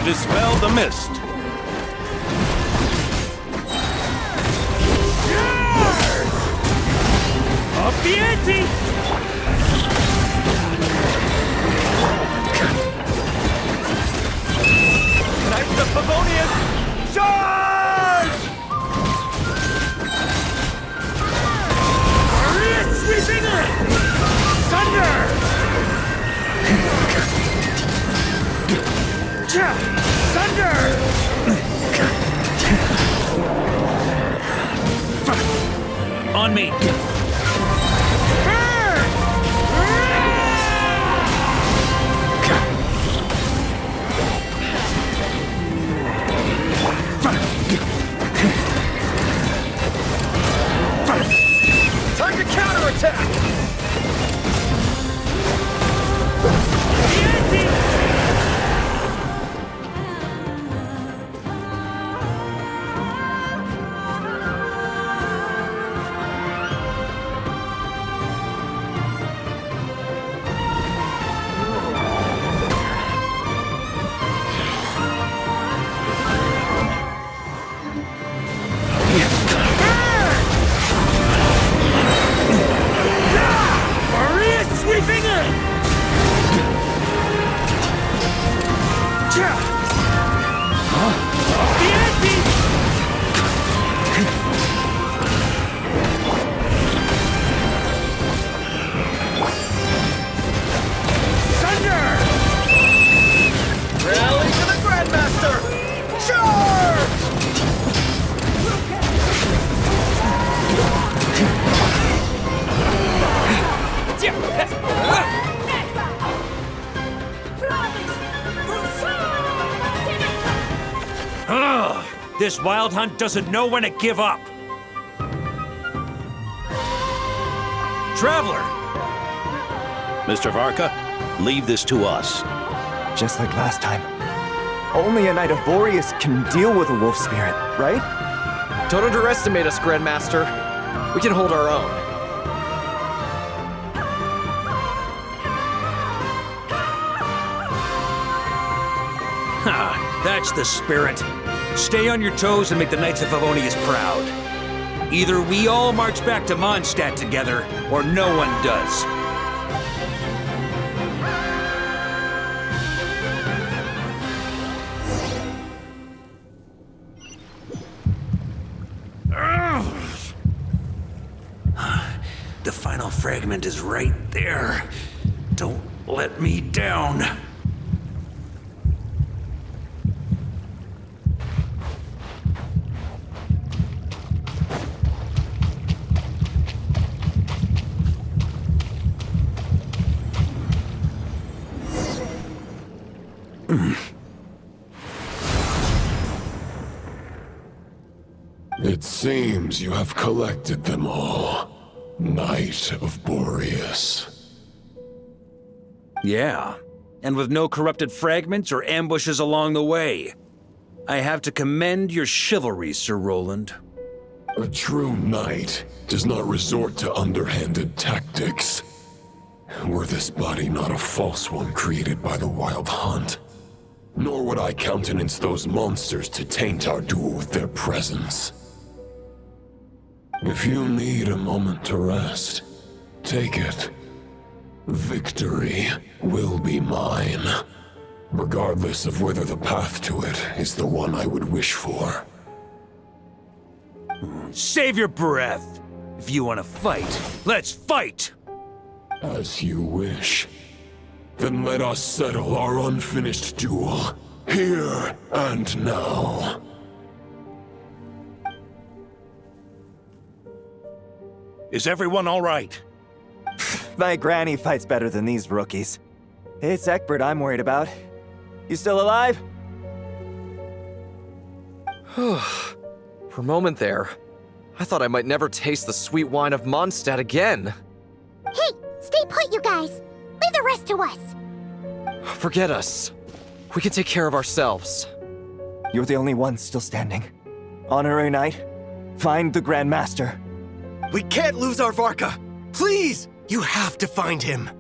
dispel the mist. Up the ante! Knights of Pavilion! Charge! Sweeping it! Thunder! Thunder! On me! Time to counterattack! Sweeping it! The ante! Thunder! Rally to the Grandmaster! Charge! Ugh, this wild hunt doesn't know when to give up. Traveler! Mr. Varka, leave this to us. Just like last time. Only a Knight of Boreas can deal with a wolf spirit, right? Don't underestimate us, Grandmaster. We can hold our own. Ha! That's the spirit. Stay on your toes and make the Knights of Favonius proud. Either we all march back to Mondstadt together, or no one does. The final fragment is right there. Don't let me down. It seems you have collected them all, Knight of Boreas. Yeah, and with no corrupted fragments or ambushes along the way. I have to commend your chivalry, Sir Roland. A true knight does not resort to underhanded tactics. Were this body not a false one created by the Wild Hunt, nor would I countenance those monsters to taint our duel with their presence. If you need a moment to rest, take it. Victory will be mine, regardless of whether the path to it is the one I would wish for. Save your breath! If you want to fight, let's fight! As you wish. Then let us settle our unfinished duel, here and now. Is everyone all right? My granny fights better than these rookies. It's Egbert I'm worried about. You still alive? For a moment there, I thought I might never taste the sweet wine of Mondstadt again. Hey, stay put, you guys. Leave the rest to us. Forget us. We can take care of ourselves. You're the only one still standing. Honorary Knight, find the Grand Master. We can't lose our Varka! Please! You have to find him!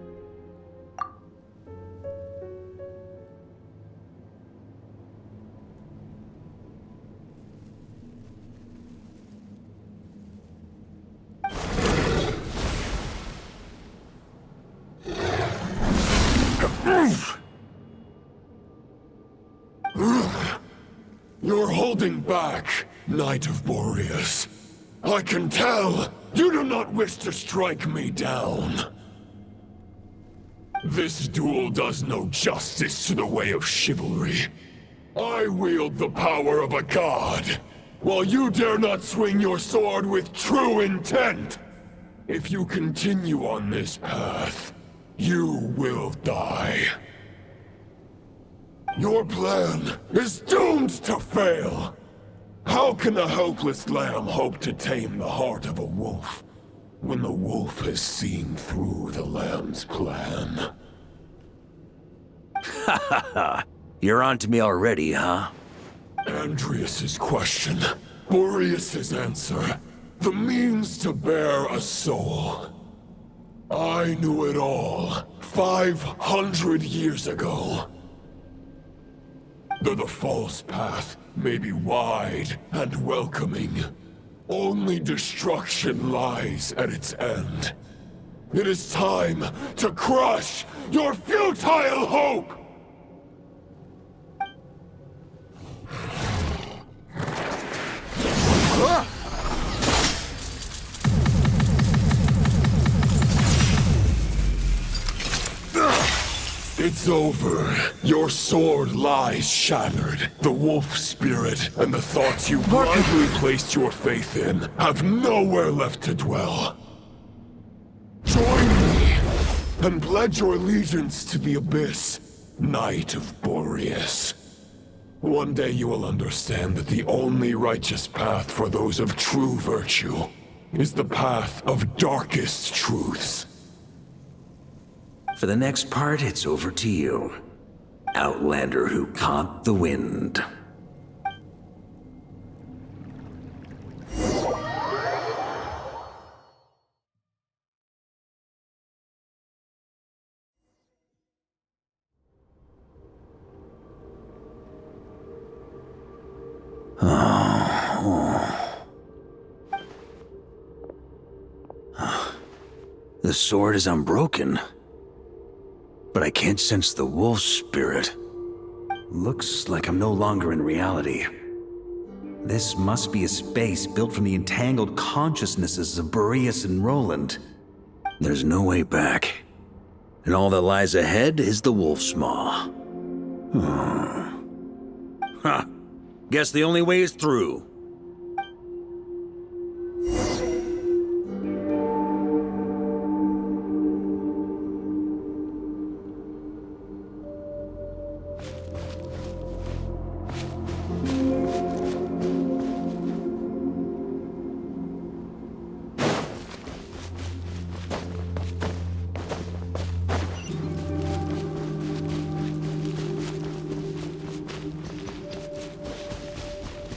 holding back, Knight of Boreas. I can tell you do not wish to strike me down. This duel does no justice to the way of chivalry. I wield the power of a god, while you dare not swing your sword with true intent. If you continue on this path, you will die. Your plan is doomed to fail. How can a helpless lamb hope to tame the heart of a wolf, when the wolf has seen through the lamb's plan? Ha ha ha! You're on to me already, huh? Andreas's question, Boreas's answer, the means to bear a soul. I knew it all 500 years ago. Though the false path may be wide and welcoming, only destruction lies at its end. It is time to crush your futile hope! It's over. Your sword lies shattered. The wolf spirit and the thoughts you blindly placed your faith in have nowhere left to dwell. Join me and pledge your allegiance to the abyss, Knight of Boreas. One day you will understand that the only righteous path for those of true virtue is the path of darkest truths. For the next part, it's over to you. Outlander who caught the wind. The sword is unbroken, but I can't sense the wolf spirit. Looks like I'm no longer in reality. This must be a space built from the entangled consciousnesses of Boreas and Roland. There's no way back, and all that lies ahead is the wolf's maw. Huh. Guess the only way is through.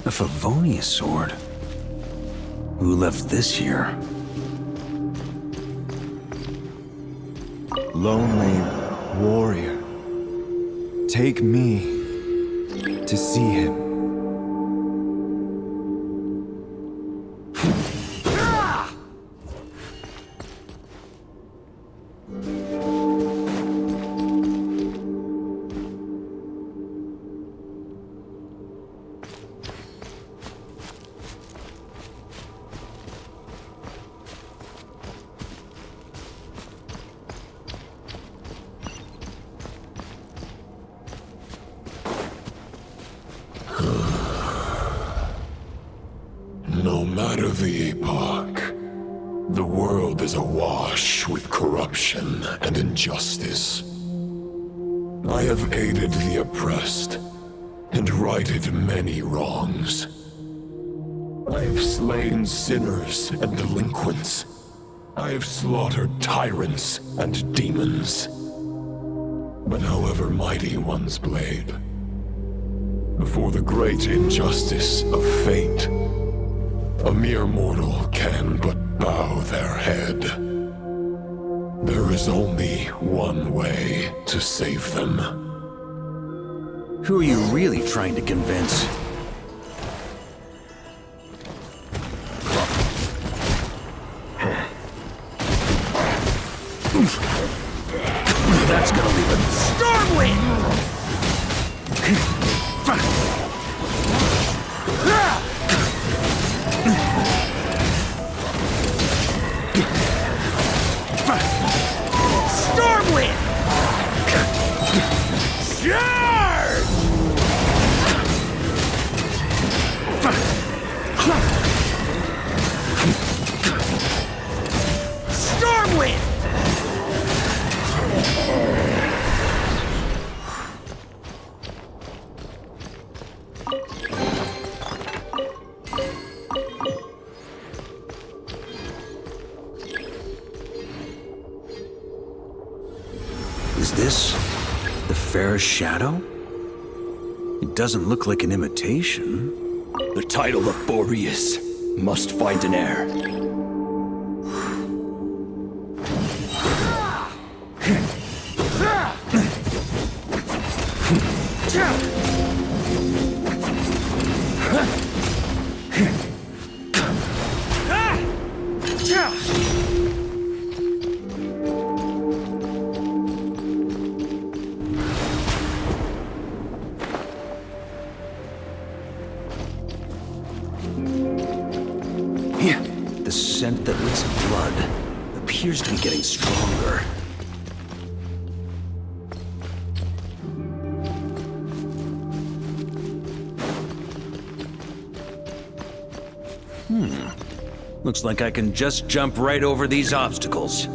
A Favonius sword? Who left this here? Lonely warrior, take me to see him. No matter the epoch, the world is awash with corruption and injustice. I have aided the oppressed and righted many wrongs. I have slain sinners and delinquents. I have slaughtered tyrants and demons. But however mighty one's blade, before the great injustice of fate, a mere mortal can but bow their head. There is only one way to save them. Who are you really trying to convince? That's gonna leave a Stormwind! this the fairest shadow? It doesn't look like an imitation. The title of Boreas must find an heir. The scent that reeks of blood appears to be getting stronger. Looks like I can just jump right over these obstacles.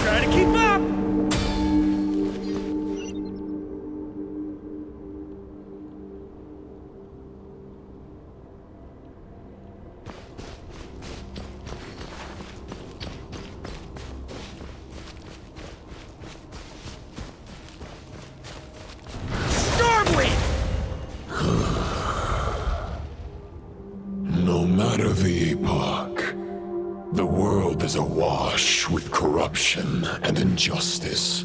Try to keep up! No matter the epoch, the world is awash with corruption and injustice.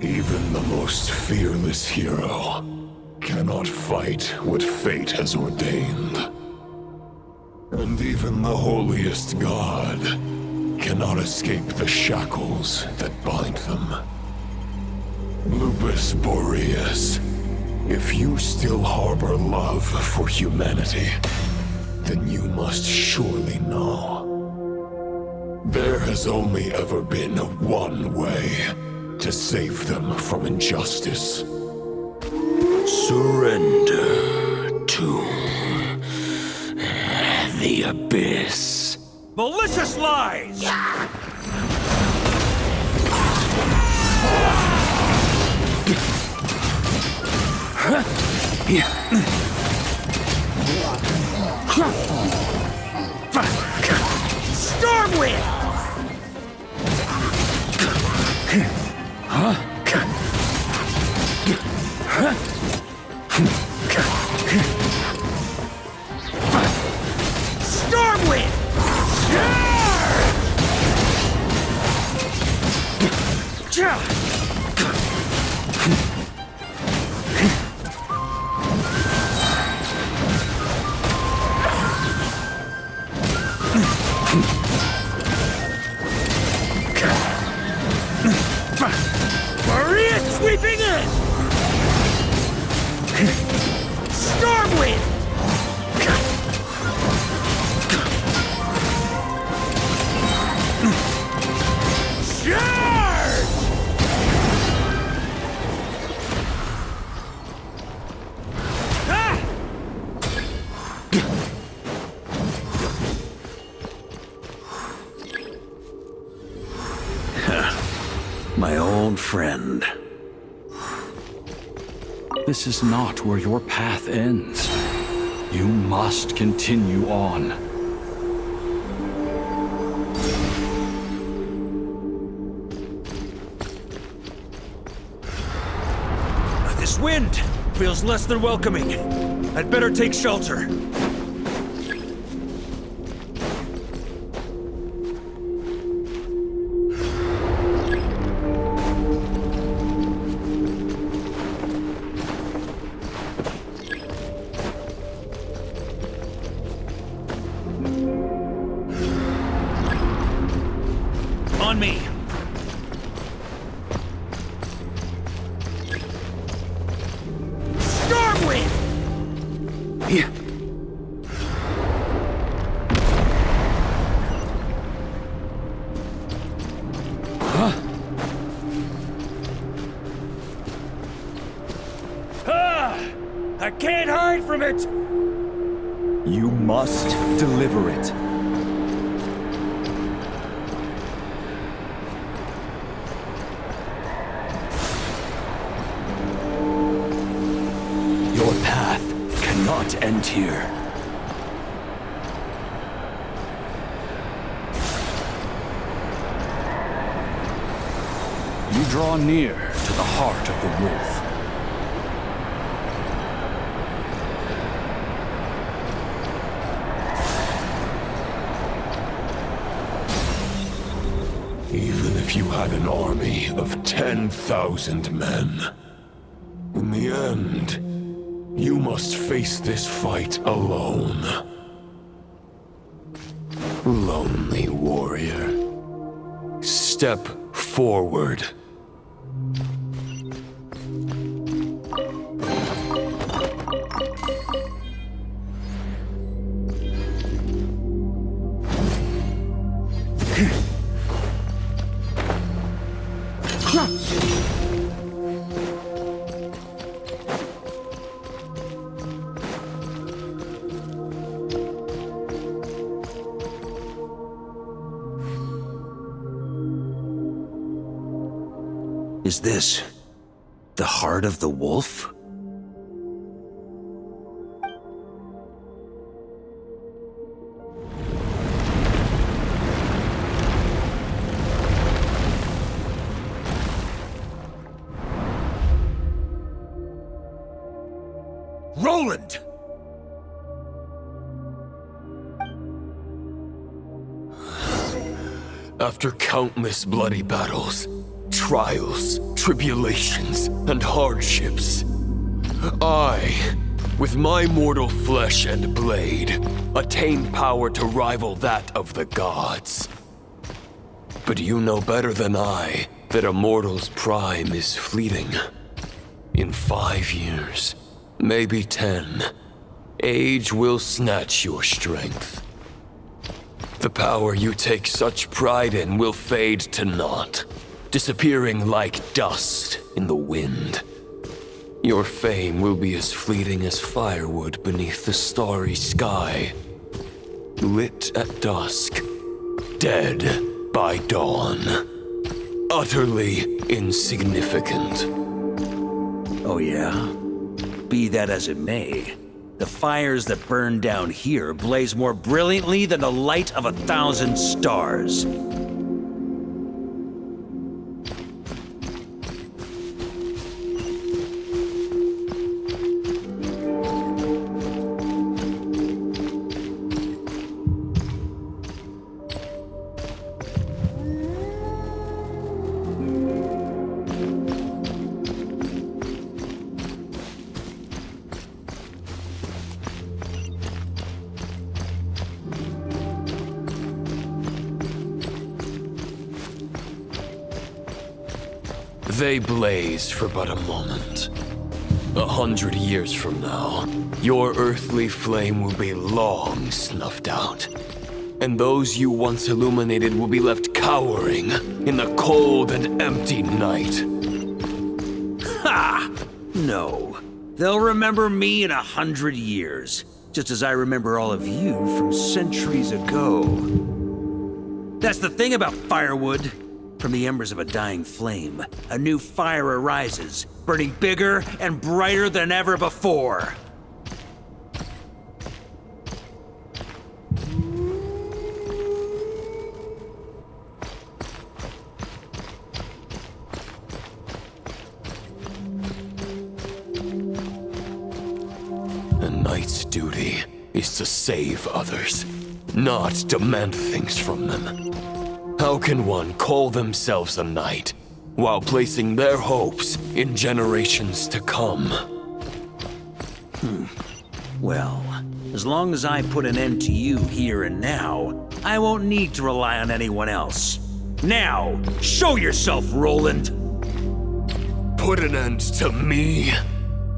Even the most fearless hero cannot fight what fate has ordained. And even the holiest god cannot escape the shackles that bind them. Lupus Boreas, if you still harbor love for humanity, then you must surely know. There has only ever been one way to save them from injustice. Surrender to the abyss. Malicious lies! Stormwind! Stormwind! Maria sweeping in! Stormwind! Charge! My old friend. This is not where your path ends. You must continue on. This wind feels less than welcoming. I'd better take shelter. On me. Stormwind! Yeah. I can't hide from it! You must deliver it. cannot end here. You draw near to the heart of the wolf. Even if you had an army of 10,000 men, in the end, you must face this fight alone. Lonely warrior. Step forward. Is this the heart of the wolf? Roland! After countless bloody battles, trials, tribulations, and hardships, I, with my mortal flesh and blade, attained power to rival that of the gods. But you know better than I that a mortal's prime is fleeting. In 5 years, maybe 10, age will snatch your strength. The power you take such pride in will fade to naught, disappearing like dust in the wind. Your fame will be as fleeting as firewood beneath the starry sky, lit at dusk, dead by dawn, utterly insignificant. Oh yeah? Be that as it may, the fires that burn down here blaze more brilliantly than the light of 1,000 stars. They blaze for but a moment. 100 years from now, your earthly flame will be long snuffed out. And those you once illuminated will be left cowering in the cold and empty night. Ha! No. They'll remember me in 100 years, just as I remember all of you from centuries ago. That's the thing about firewood. From the embers of a dying flame, a new fire arises, burning bigger and brighter than ever before. A knight's duty is to save others, not demand things from them. How can one call themselves a knight while placing their hopes in generations to come? Well, as long as I put an end to you here and now, I won't need to rely on anyone else. Now, show yourself, Roland! Put an end to me?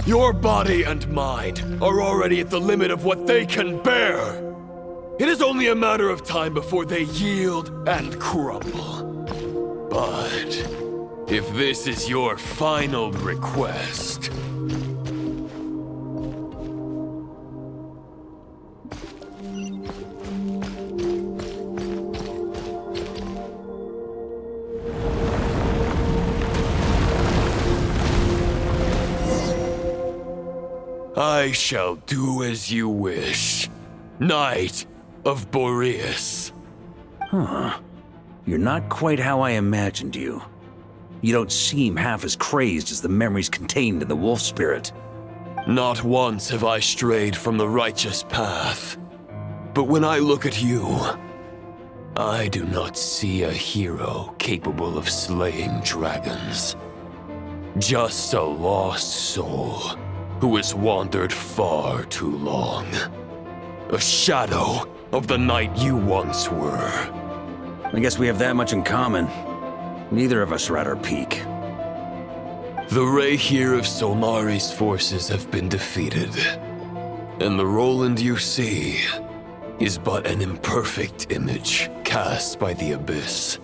Your body and mind are already at the limit of what they can bear. It is only a matter of time before they yield and crumble. But if this is your final request... I shall do as you wish, Knight of Boreas. Huh. You're not quite how I imagined you. You don't seem half as crazed as the memories contained in the wolf spirit. Not once have I strayed from the righteous path. But when I look at you, I do not see a hero capable of slaying dragons. Just a lost soul who has wandered far too long. A shadow of the knight you once were. I guess we have that much in common. Neither of us are at our peak. The Rayhir of Solmari's forces have been defeated, and the Roland you see is but an imperfect image cast by the Abyss.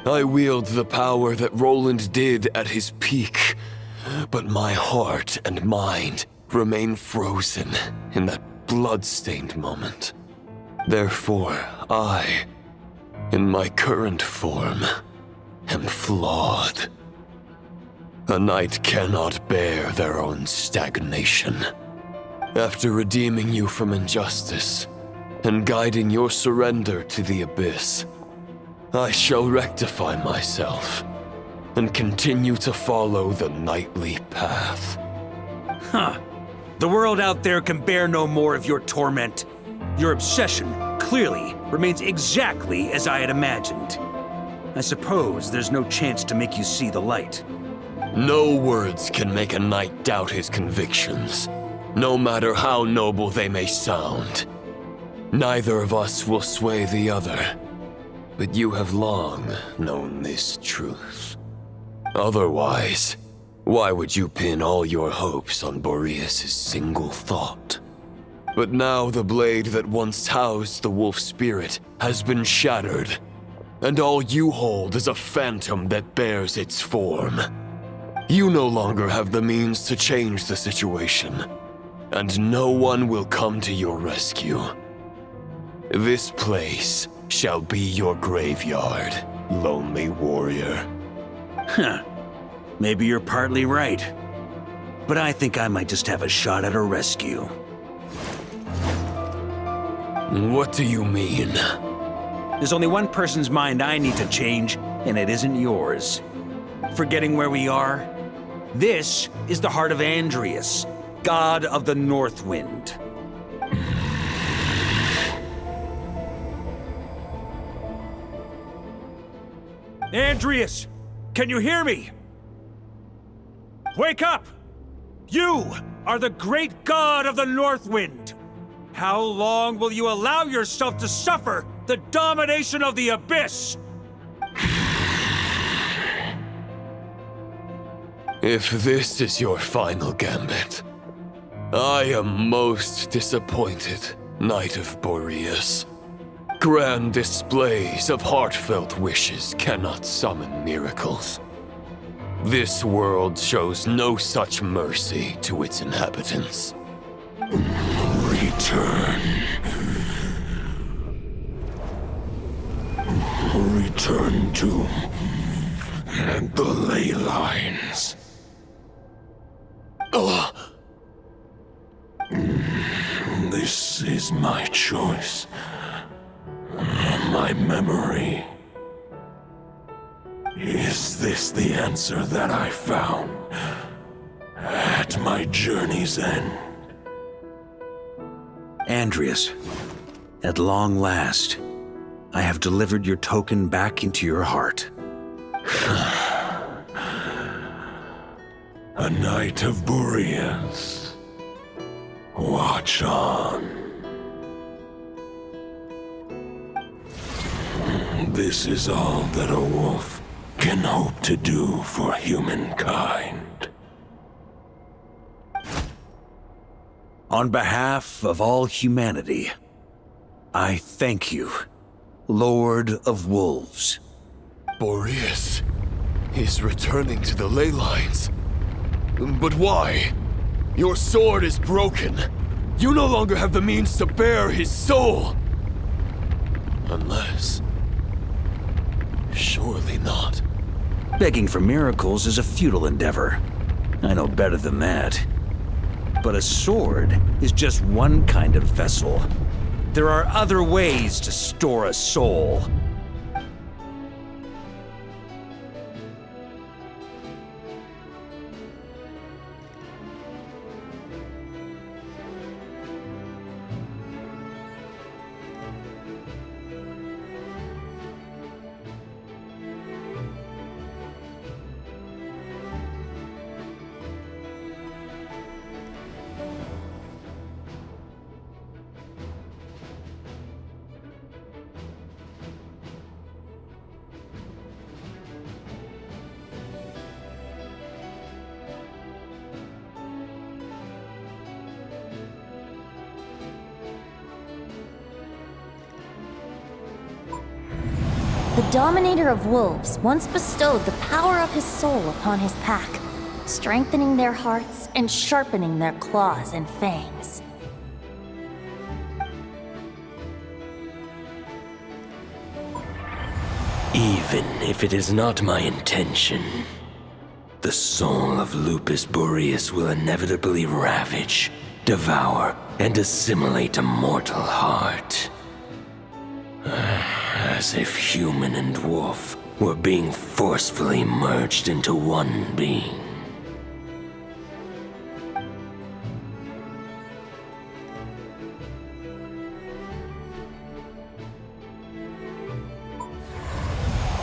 I wield the power that Roland did at his peak, but my heart and mind remain frozen in that blood-stained moment. Therefore, I, in my current form, am flawed. A knight cannot bear their own stagnation. After redeeming you from injustice and guiding your surrender to the Abyss, I shall rectify myself and continue to follow the knightly path. Huh. The world out there can bear no more of your torment. Your obsession, clearly, remains exactly as I had imagined. I suppose there's no chance to make you see the light. No words can make a knight doubt his convictions, no matter how noble they may sound. Neither of us will sway the other, but you have long known this truth. Otherwise, why would you pin all your hopes on Boreas' single thought? But now the blade that once housed the wolf spirit has been shattered, and all you hold is a phantom that bears its form. You no longer have the means to change the situation, and no one will come to your rescue. This place shall be your graveyard, lonely warrior. Huh. Maybe you're partly right. But I think I might just have a shot at a rescue. What do you mean? There's only one person's mind I need to change, and it isn't yours. Forgetting where we are? This is the heart of Andrias, god of the North Wind. Andrias! Can you hear me? Wake up! You are the great god of the North Wind! How long will you allow yourself to suffer the domination of the Abyss? If this is your final gambit, I am most disappointed, Knight of Boreas. Grand displays of heartfelt wishes cannot summon miracles. This world shows no such mercy to its inhabitants. Return. Return to the ley lines. This is my choice. My memory. Is this the answer that I found at my journey's end? Andrias, at long last, I have delivered your token back into your heart. A Knight of Boreas. Watch on. This is all that a wolf can hope to do for humankind. On behalf of all humanity, I thank you, Lord of Wolves. Boreas is returning to the ley lines. But why? Your sword is broken. You no longer have the means to bear his soul. Unless... surely not. Begging for miracles is a futile endeavor. I know better than that. But a sword is just one kind of vessel. There are other ways to store a soul. The Dominator of Wolves once bestowed the power of his soul upon his pack, strengthening their hearts and sharpening their claws and fangs. Even if it is not my intention, the soul of Lupus Boreas will inevitably ravage, devour, and assimilate a mortal heart. As if human and wolf were being forcefully merged into one being.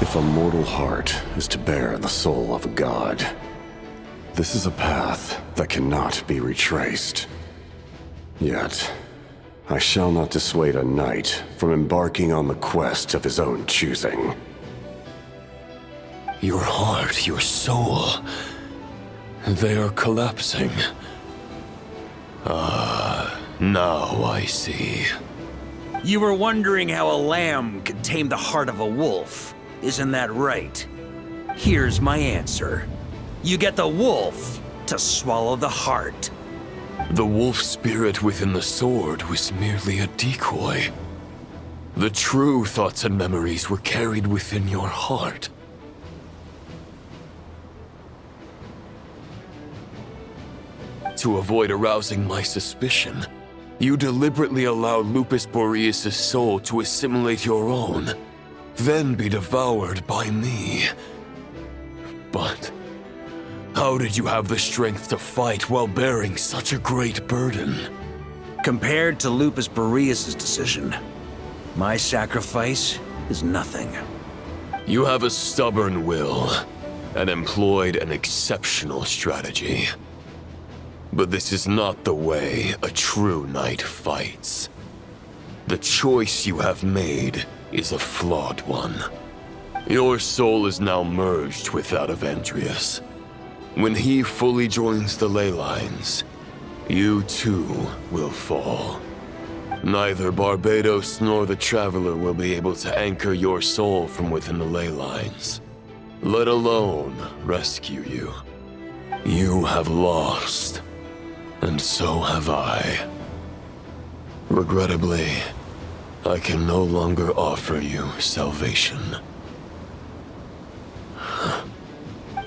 If a mortal heart is to bear the soul of a god, this is a path that cannot be retraced. Yet, I shall not dissuade a knight from embarking on the quest of his own choosing. Your heart, your soul, they are collapsing. Now I see. You were wondering how a lamb could tame the heart of a wolf, isn't that right? Here's my answer. You get the wolf to swallow the heart. The wolf spirit within the sword was merely a decoy. The true thoughts and memories were carried within your heart. To avoid arousing my suspicion, you deliberately allowed Lupus Boreas' soul to assimilate your own, then be devoured by me. But how did you have the strength to fight while bearing such a great burden? Compared to Lupus Boreas' decision, my sacrifice is nothing. You have a stubborn will and employed an exceptional strategy. But this is not the way a true knight fights. The choice you have made is a flawed one. Your soul is now merged with that of Andreas. When he fully joins the ley lines, you too will fall. Neither Barbados nor the Traveler will be able to anchor your soul from within the ley lines, let alone rescue you. You have lost, and so have I. Regrettably, I can no longer offer you salvation.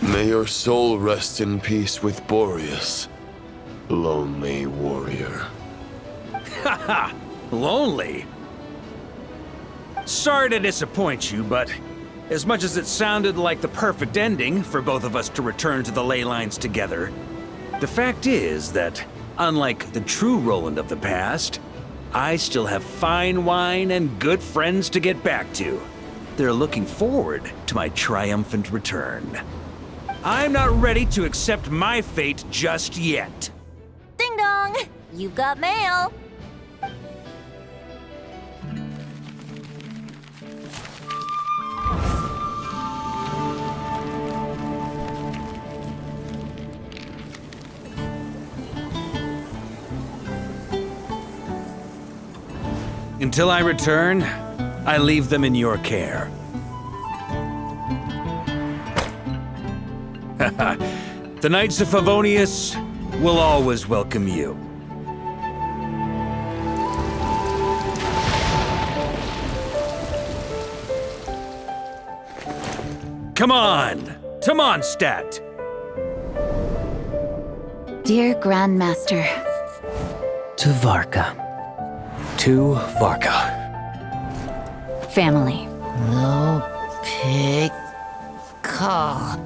May your soul rest in peace with Boreas, lonely warrior. Haha, lonely? Sorry to disappoint you, but as much as it sounded like the perfect ending for both of us to return to the ley lines together, the fact is that, unlike the true Roland of the past, I still have fine wine and good friends to get back to. They're looking forward to my triumphant return. I'm not ready to accept my fate just yet. Ding dong! You've got mail! Until I return, I leave them in your care. The Knights of Favonius will always welcome you. Come on! To Mondstadt! Dear Grandmaster. To Varka. To Varka. Family. No pig call.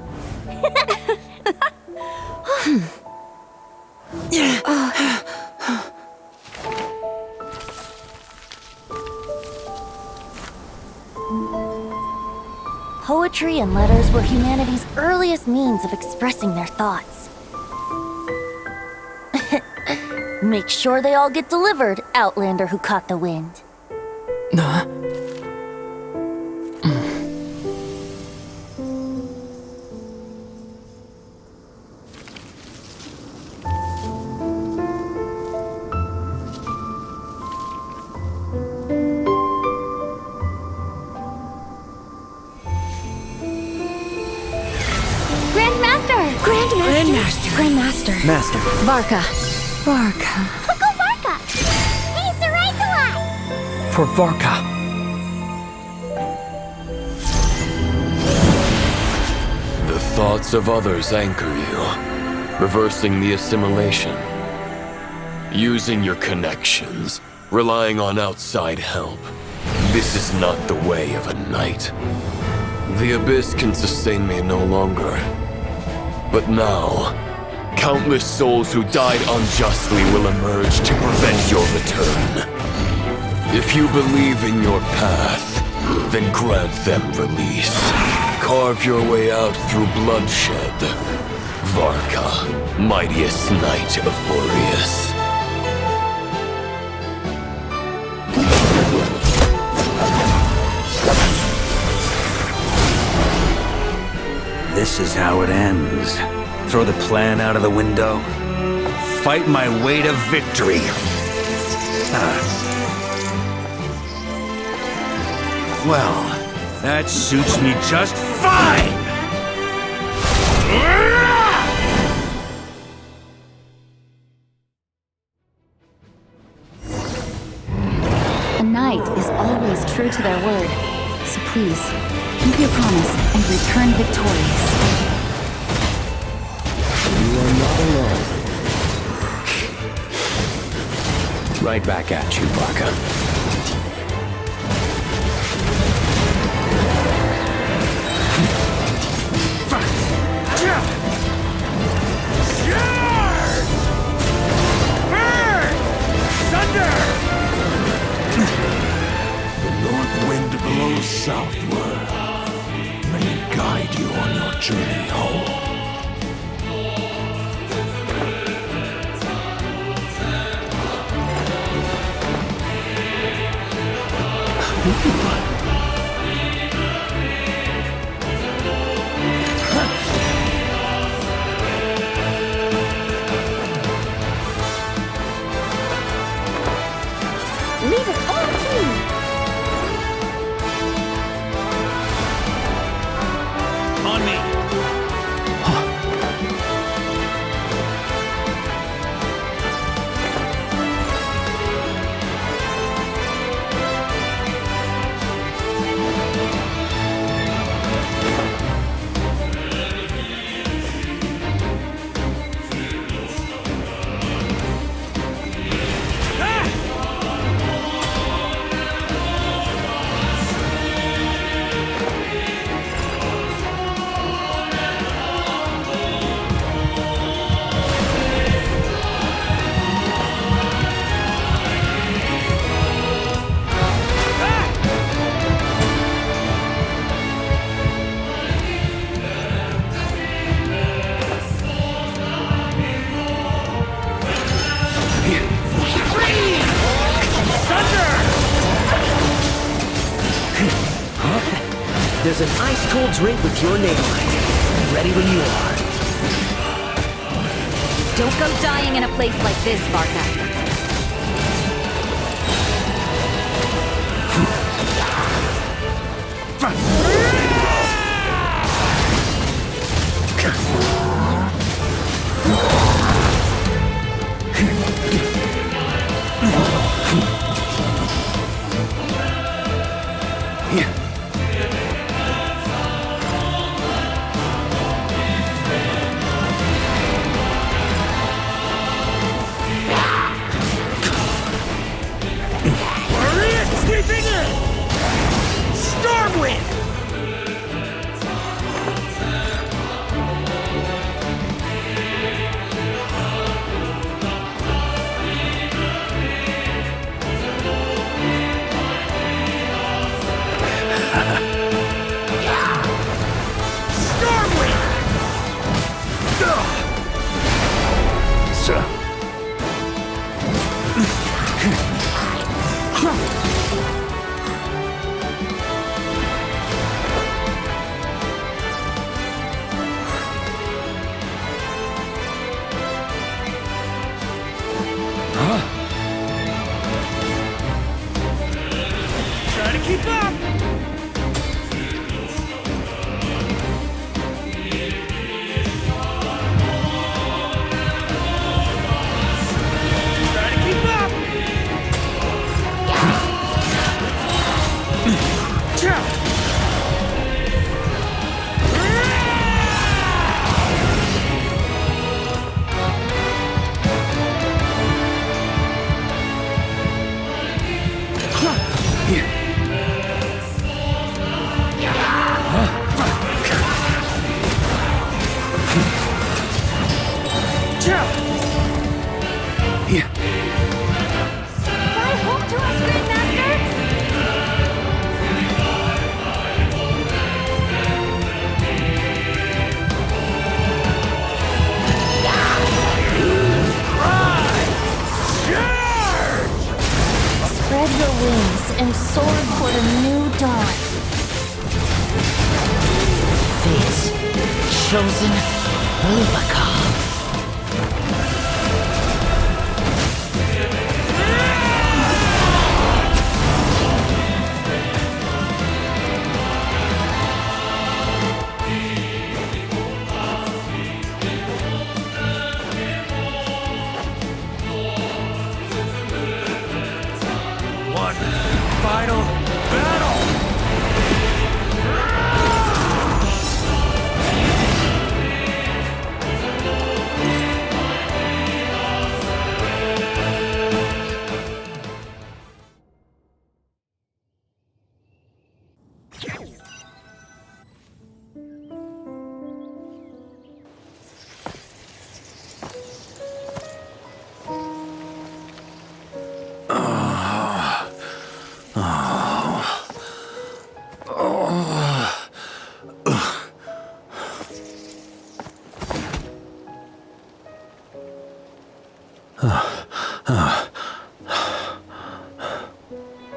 Poetry and letters were humanity's earliest means of expressing their thoughts. Make sure they all get delivered, Outlander who caught the wind. Grandmaster. Master. Varka. Go Varka! He's the right to life! For Varka. The thoughts of others anchor you, reversing the assimilation. Using your connections, relying on outside help. This is not the way of a knight. The Abyss can sustain me no longer. But now, countless souls who died unjustly will emerge to prevent your return. If you believe in your path, then grant them release. Carve your way out through bloodshed. Varka, mightiest knight of Boreas. This is how it ends. Throw the plan out of the window. Fight my way to victory. Well, that suits me just fine! A knight is always true to their word. So please, keep your promise and return victorious. You are not alone. Right back at you, Varka. The north wind blows southward. May it guide you on your journey home. Leave it all to me! On me. There's an ice-cold drink with your name on it. Ready when you are. Don't go dying in a place like this, Varka. Try to keep up! Try to keep up! Fly home to us, Grandmaster! Spread your wings and soar toward a new dawn. Fate's chosen REMAKE. One final battle!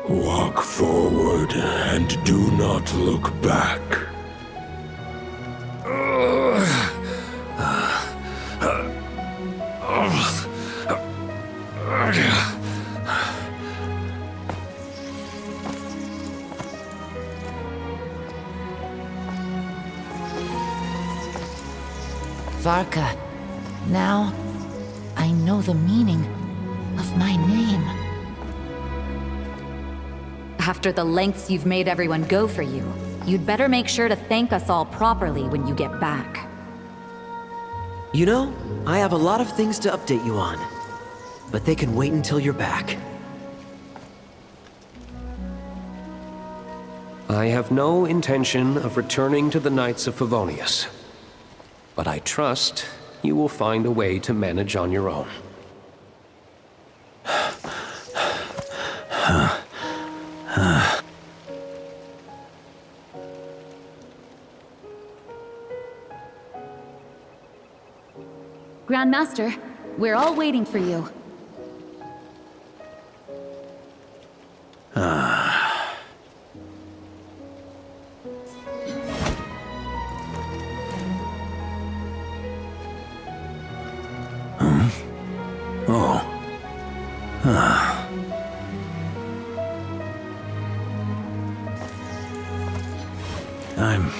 Walk forward and do not look back. Varka, now I know the meaning of my name. After the lengths you've made everyone go for you, you'd better make sure to thank us all properly when you get back. You know, I have a lot of things to update you on, but they can wait until you're back. I have no intention of returning to the Knights of Favonius, but I trust you will find a way to manage on your own. Grandmaster, we're all waiting for you. I'm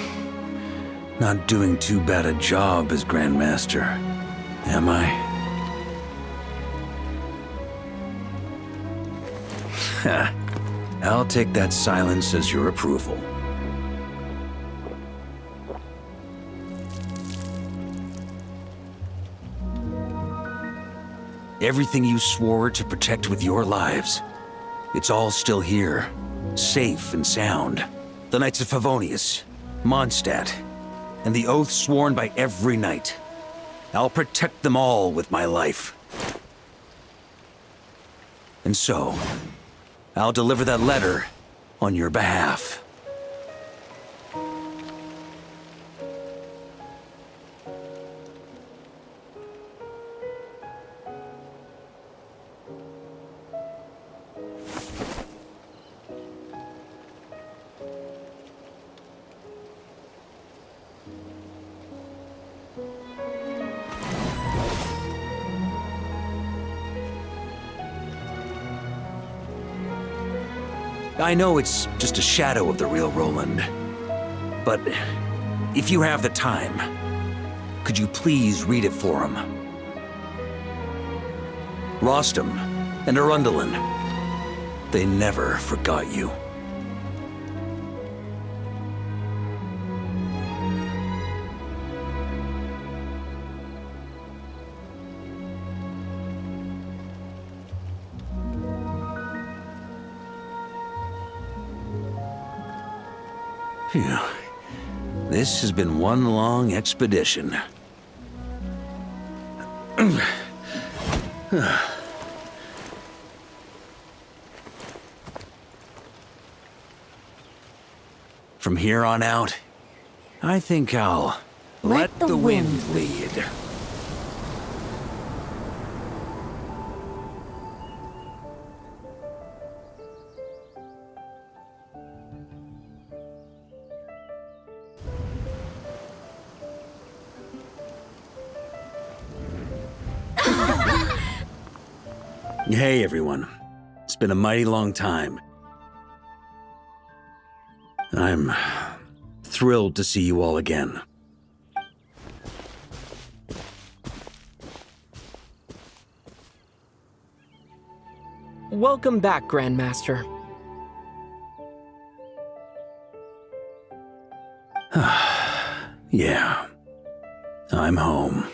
not doing too bad a job as Grandmaster, am I? I'll take that silence as your approval. Everything you swore to protect with your lives, it's all still here, safe and sound. The Knights of Favonius, Mondstadt, and the oath sworn by every knight. I'll protect them all with my life. And so, I'll deliver that letter on your behalf. I know it's just a shadow of the real Roland, but if you have the time, could you please read it for him? Rostam and Arundelen, they never forgot you. Phew. This has been one long expedition. From here on out, I think I'll let the wind lead. Hey everyone, it's been a mighty long time. I'm thrilled to see you all again. Welcome back, Grandmaster. Yeah, I'm home.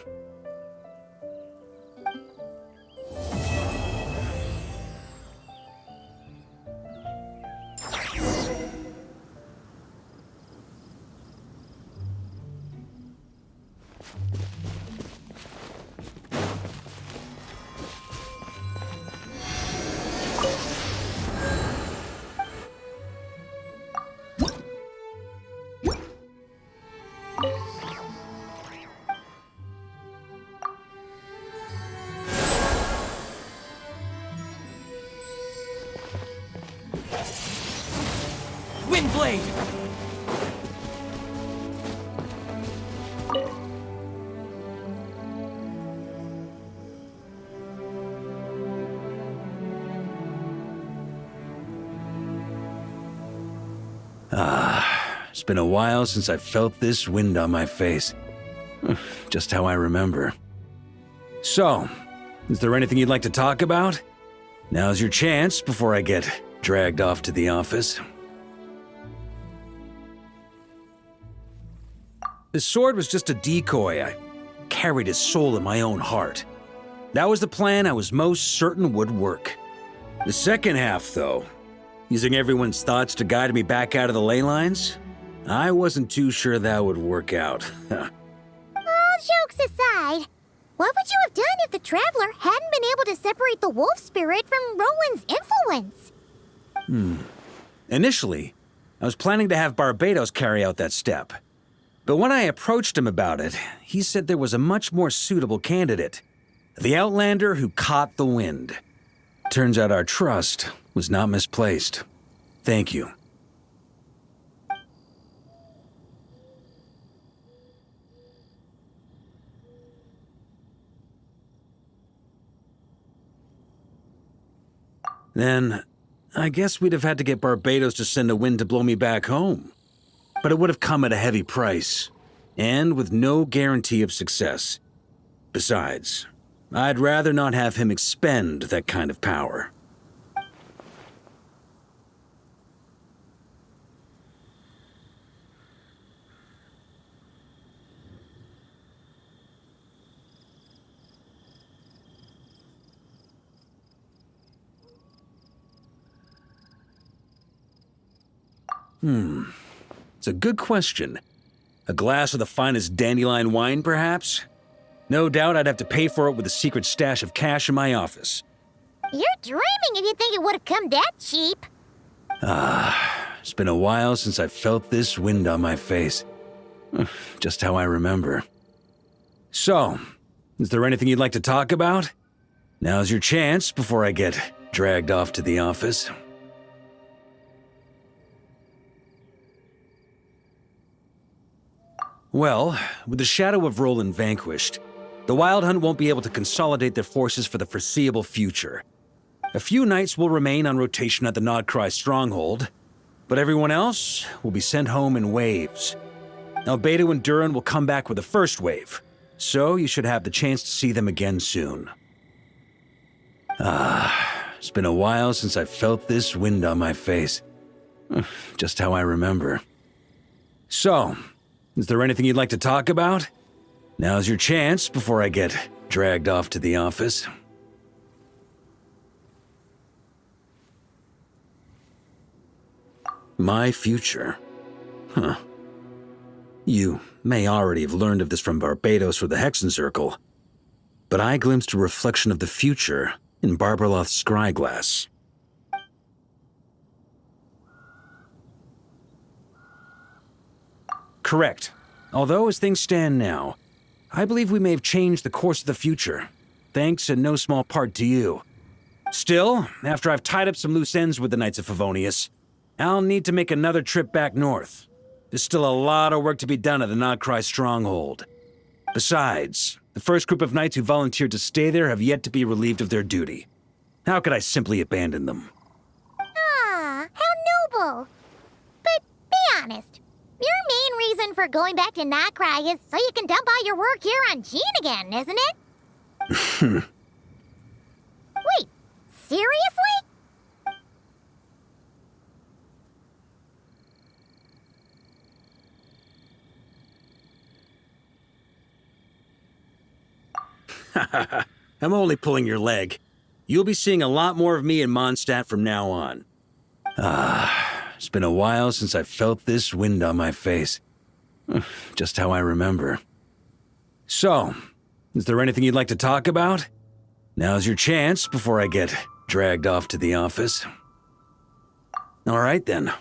Windblade! It's been a while since I felt this wind on my face. Just how I remember. So, is there anything you'd like to talk about? Now's your chance before I get dragged off to the office. His sword was just a decoy. I carried his soul in my own heart. That was the plan I was most certain would work. The second half, though, using everyone's thoughts to guide me back out of the ley lines, I wasn't too sure that would work out. All jokes aside, what would you have done if the Traveler hadn't been able to separate the wolf spirit from Roland's influence? Initially, I was planning to have Barbados carry out that step. But when I approached him about it, he said there was a much more suitable candidate. The Outlander who caught the wind. Turns out our trust was not misplaced. Thank you. Then, I guess we'd have had to get Barbados to send a wind to blow me back home. But it would have come at a heavy price, and with no guarantee of success. Besides, I'd rather not have him expend that kind of power. It's a good question. A glass of the finest dandelion wine, perhaps? No doubt I'd have to pay for it with a secret stash of cash in my office. You're dreaming if you think it would have come that cheap. It's been a while since I felt this wind on my face. Just how I remember. So, is there anything you'd like to talk about? Now's your chance before I get dragged off to the office. Well, with the shadow of Roland vanquished, the Wild Hunt won't be able to consolidate their forces for the foreseeable future. A few knights will remain on rotation at the Nodcry stronghold, but everyone else will be sent home in waves. Albedo and Durin will come back with the first wave, so you should have the chance to see them again soon. It's been a while since I felt this wind on my face. Just how I remember. So, is there anything you'd like to talk about? Now's your chance before I get dragged off to the office. My future. Huh. You may already have learned of this from Barbados or the Hexen Circle, but I glimpsed a reflection of the future in Barbarloth's scryglass. Correct. Although as things stand now, I believe we may have changed the course of the future, thanks in no small part to you. Still, after I've tied up some loose ends with the Knights of Favonius, I'll need to make another trip back north. There's still a lot of work to be done at the Nodcry stronghold. Besides, the first group of knights who volunteered to stay there have yet to be relieved of their duty. How could I simply abandon them? Ah, how noble. But be honest, your main reason for going back to Nodcry is so you can dump all your work here on Gene again, isn't it? Wait, seriously? I'm only pulling your leg. You'll be seeing a lot more of me in Mondstadt from now on. It's been a while since I felt this wind on my face. Just how I remember. So, is there anything you'd like to talk about? Now's your chance before I get dragged off to the office. All right then.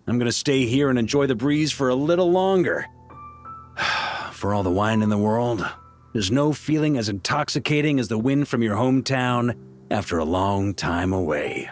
I'm gonna stay here and enjoy the breeze for a little longer. For all the wine in the world, there's no feeling as intoxicating as the wind from your hometown after a long time away.